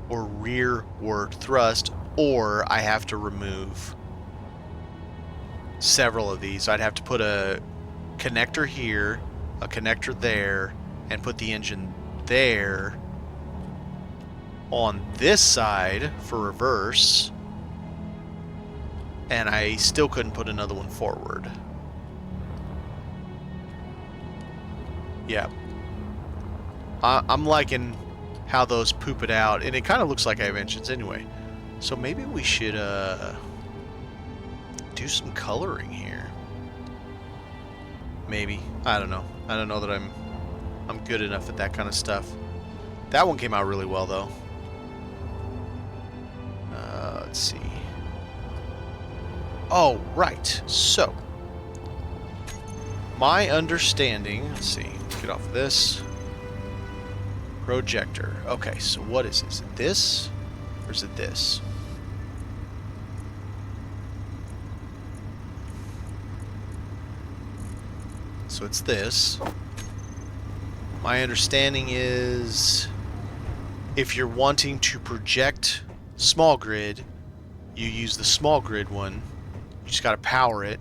or rearward thrust, or I have to remove several of these. I'd have to put a connector here, a connector there, and put the engine there on this side for reverse, and I still couldn't put another one forward. Yeah. I'm liking how those poop it out, and it kind of looks like I have engines anyway. So maybe we should do some coloring here. Maybe. I don't know. I don't know that I'm good enough at that kind of stuff. That one came out really well though. Let's see. Oh, right. So, my understanding, let's see, get off of this. Projector. Okay, so what is this? Is it this? Or is it this? So it's this. My understanding is if you're wanting to project small grid, you use the small grid one. You just got to power it.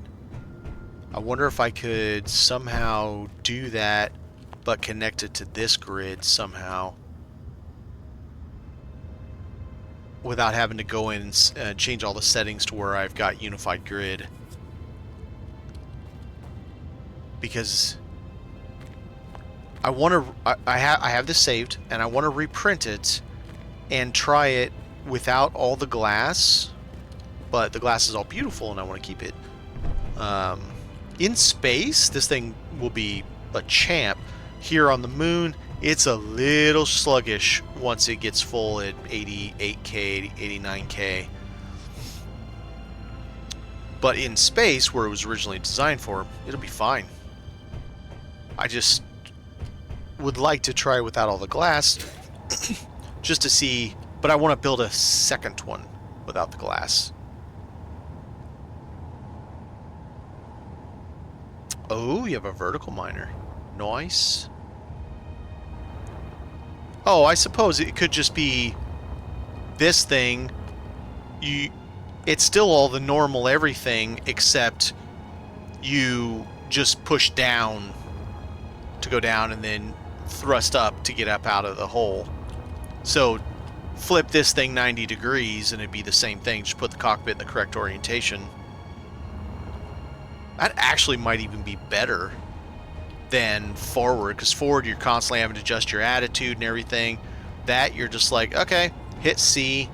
I wonder if I could somehow do that, but connect it to this grid somehow without having to go in and change all the settings to where I've got unified grid. Because I want to, I have this saved, and I want to reprint it and try it without all the glass, but the glass is all beautiful and I want to keep it. In space, this thing will be a champ. Here on the moon, it's a little sluggish once it gets full at 88K, 89K. But in space, where it was originally designed for, it'll be fine. I just would like to try without all the glass just to see, but I want to build a second one without the glass. Oh, you have a vertical miner. Nice. Oh, I suppose it could just be this thing. It's still all the normal everything, except you just push down to go down and then thrust up to get up out of the hole. So flip this thing 90 degrees and it'd be the same thing. Just put the cockpit in the correct orientation. That actually might even be better than forward, because forward you're constantly having to adjust your attitude and everything. That you're just like, okay, hit C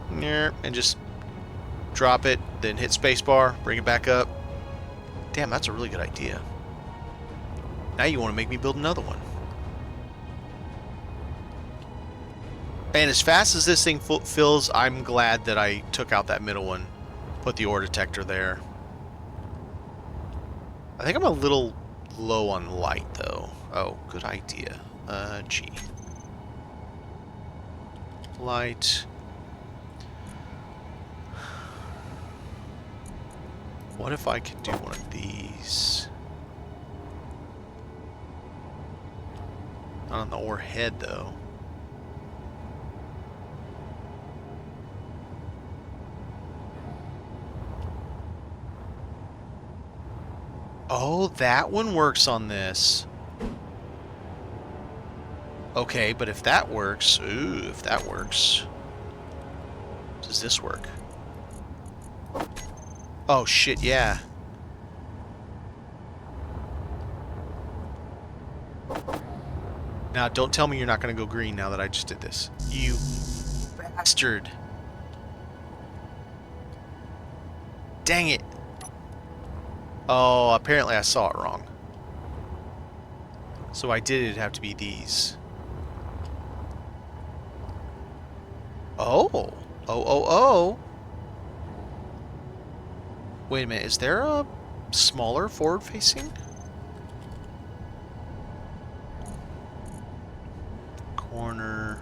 and just drop it, then hit spacebar, bring it back up. Damn, that's a really good idea. Now you want to make me build another one. And as fast as this thing fills, I'm glad that I took out that middle one, put the ore detector there. I think I'm a little low on light though. Oh, good idea. G. Light. What if I could do one of these? Not on the ore head though. Oh, that one works on this. Okay, but if that works... Ooh, if that works... Does this work? Oh, shit, yeah. Now, don't tell me you're not going to go green now that I just did this. You bastard. Dang it. Oh, apparently I saw it wrong. So I did it have to be these. Oh. Oh. Wait a minute, is there a smaller forward-facing? Corner.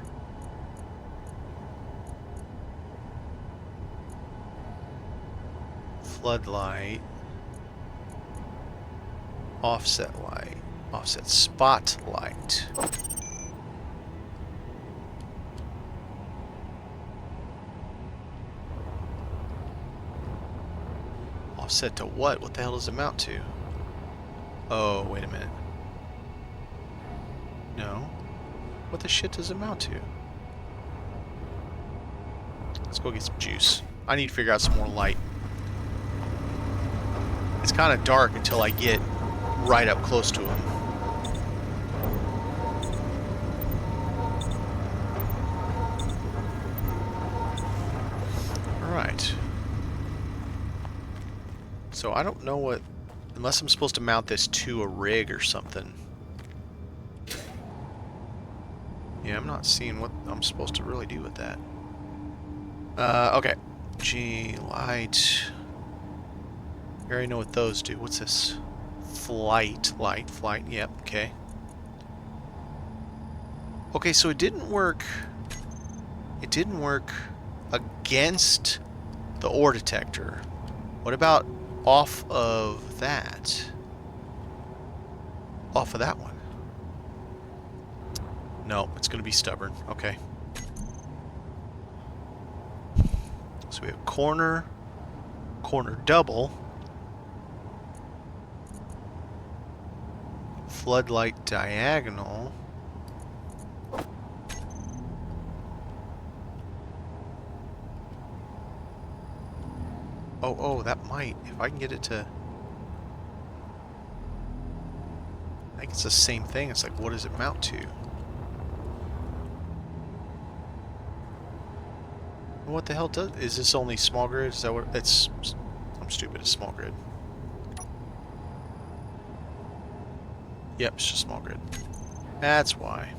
Floodlight. Offset light. Offset spotlight. Offset to what? What the hell does it amount to? Oh, wait a minute. No. What the shit does it amount to? Let's go get some juice. I need to figure out some more light. It's kind of dark until I get right up close to him. Alright. So I don't know what... Unless I'm supposed to mount this to a rig or something. Yeah, I'm not seeing what I'm supposed to really do with that. Okay. G, light. I already know what those do. What's this? Flight. Yep, okay. Okay, so it didn't work... It didn't work against the ore detector. What about off of that? Off of that one? No, it's going to be stubborn. Okay. So we have corner, corner double, floodlight diagonal, oh, that might, if I can get it to, I think it's the same thing. It's like, what does it mount to? What the hell does, is this only small grid? Is that what, it's, I'm stupid, it's small grid. Yep, it's just small grid. That's why.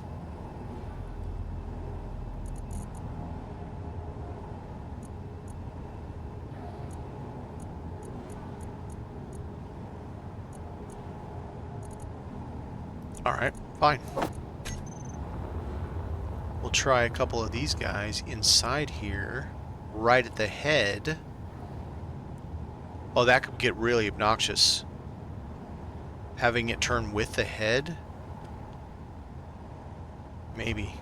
Alright, fine. We'll try a couple of these guys inside here, right at the head. Oh, that could get really obnoxious. Having it turn with the head? Maybe.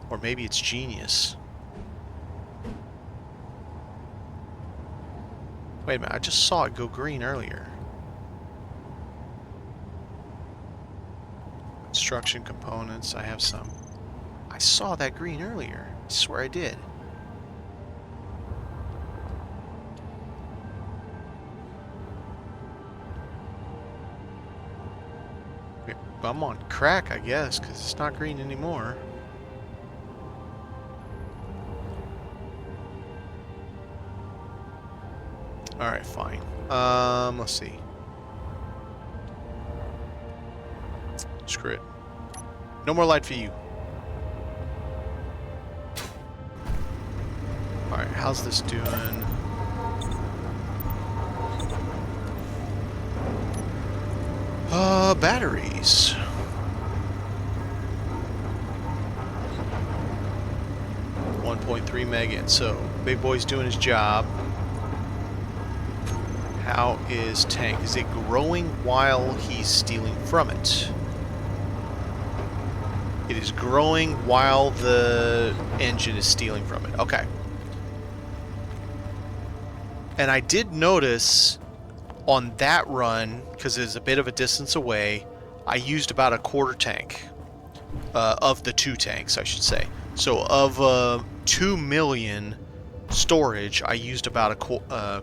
Or maybe it's genius. Wait a minute, I just saw it go green earlier. Construction components, I have some. I saw that green earlier. I swear I did. I'm on crack, I guess, because it's not green anymore. Alright, fine. Let's see. Screw it. No more light for you. Alright, how's this doing? Batteries. .3 mega. So, big boy's doing his job. How is tank? Is it growing while he's stealing from it? It is growing while the engine is stealing from it. Okay. And I did notice on that run, because it's a bit of a distance away, I used about a quarter tank. Of the 2 tanks, I should say. So of 2 million storage, I used about a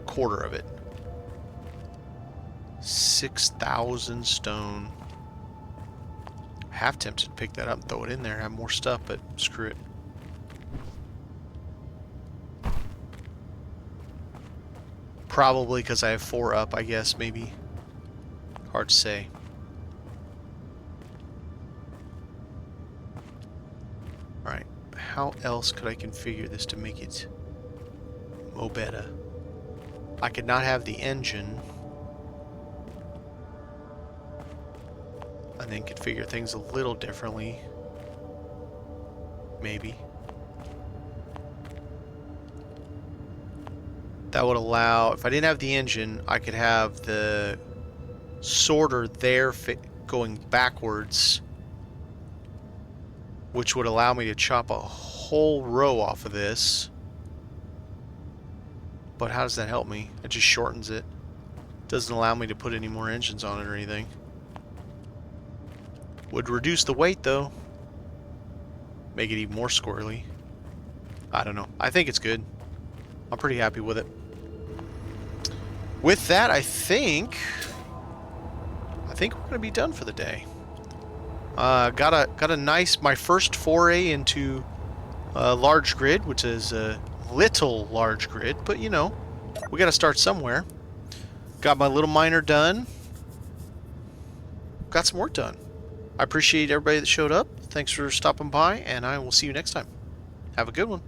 quarter of it. 6,000 stone. Half tempted to pick that up and throw it in there and have more stuff, but screw it. Probably because I have 4 up, I guess, maybe. Hard to say. Alright, how else could I configure this to make it better? I could not have the engine. And then configure things a little differently. Maybe. That would allow, if I didn't have the engine, I could have the sorter there going backwards, which would allow me to chop a whole row off of this. But how does that help me? It just shortens it. Doesn't allow me to put any more engines on it or anything. Would reduce the weight though. Make it even more squirrely. I don't know. I think it's good. I'm pretty happy with it. With that, I think we're gonna be done for the day. Got a nice, my first foray into large grid, which is a little large grid, but you know, we got to start somewhere. Got my little miner done. Got some work done. I appreciate everybody that showed up. Thanks for stopping by, and I will see you next time. Have a good one.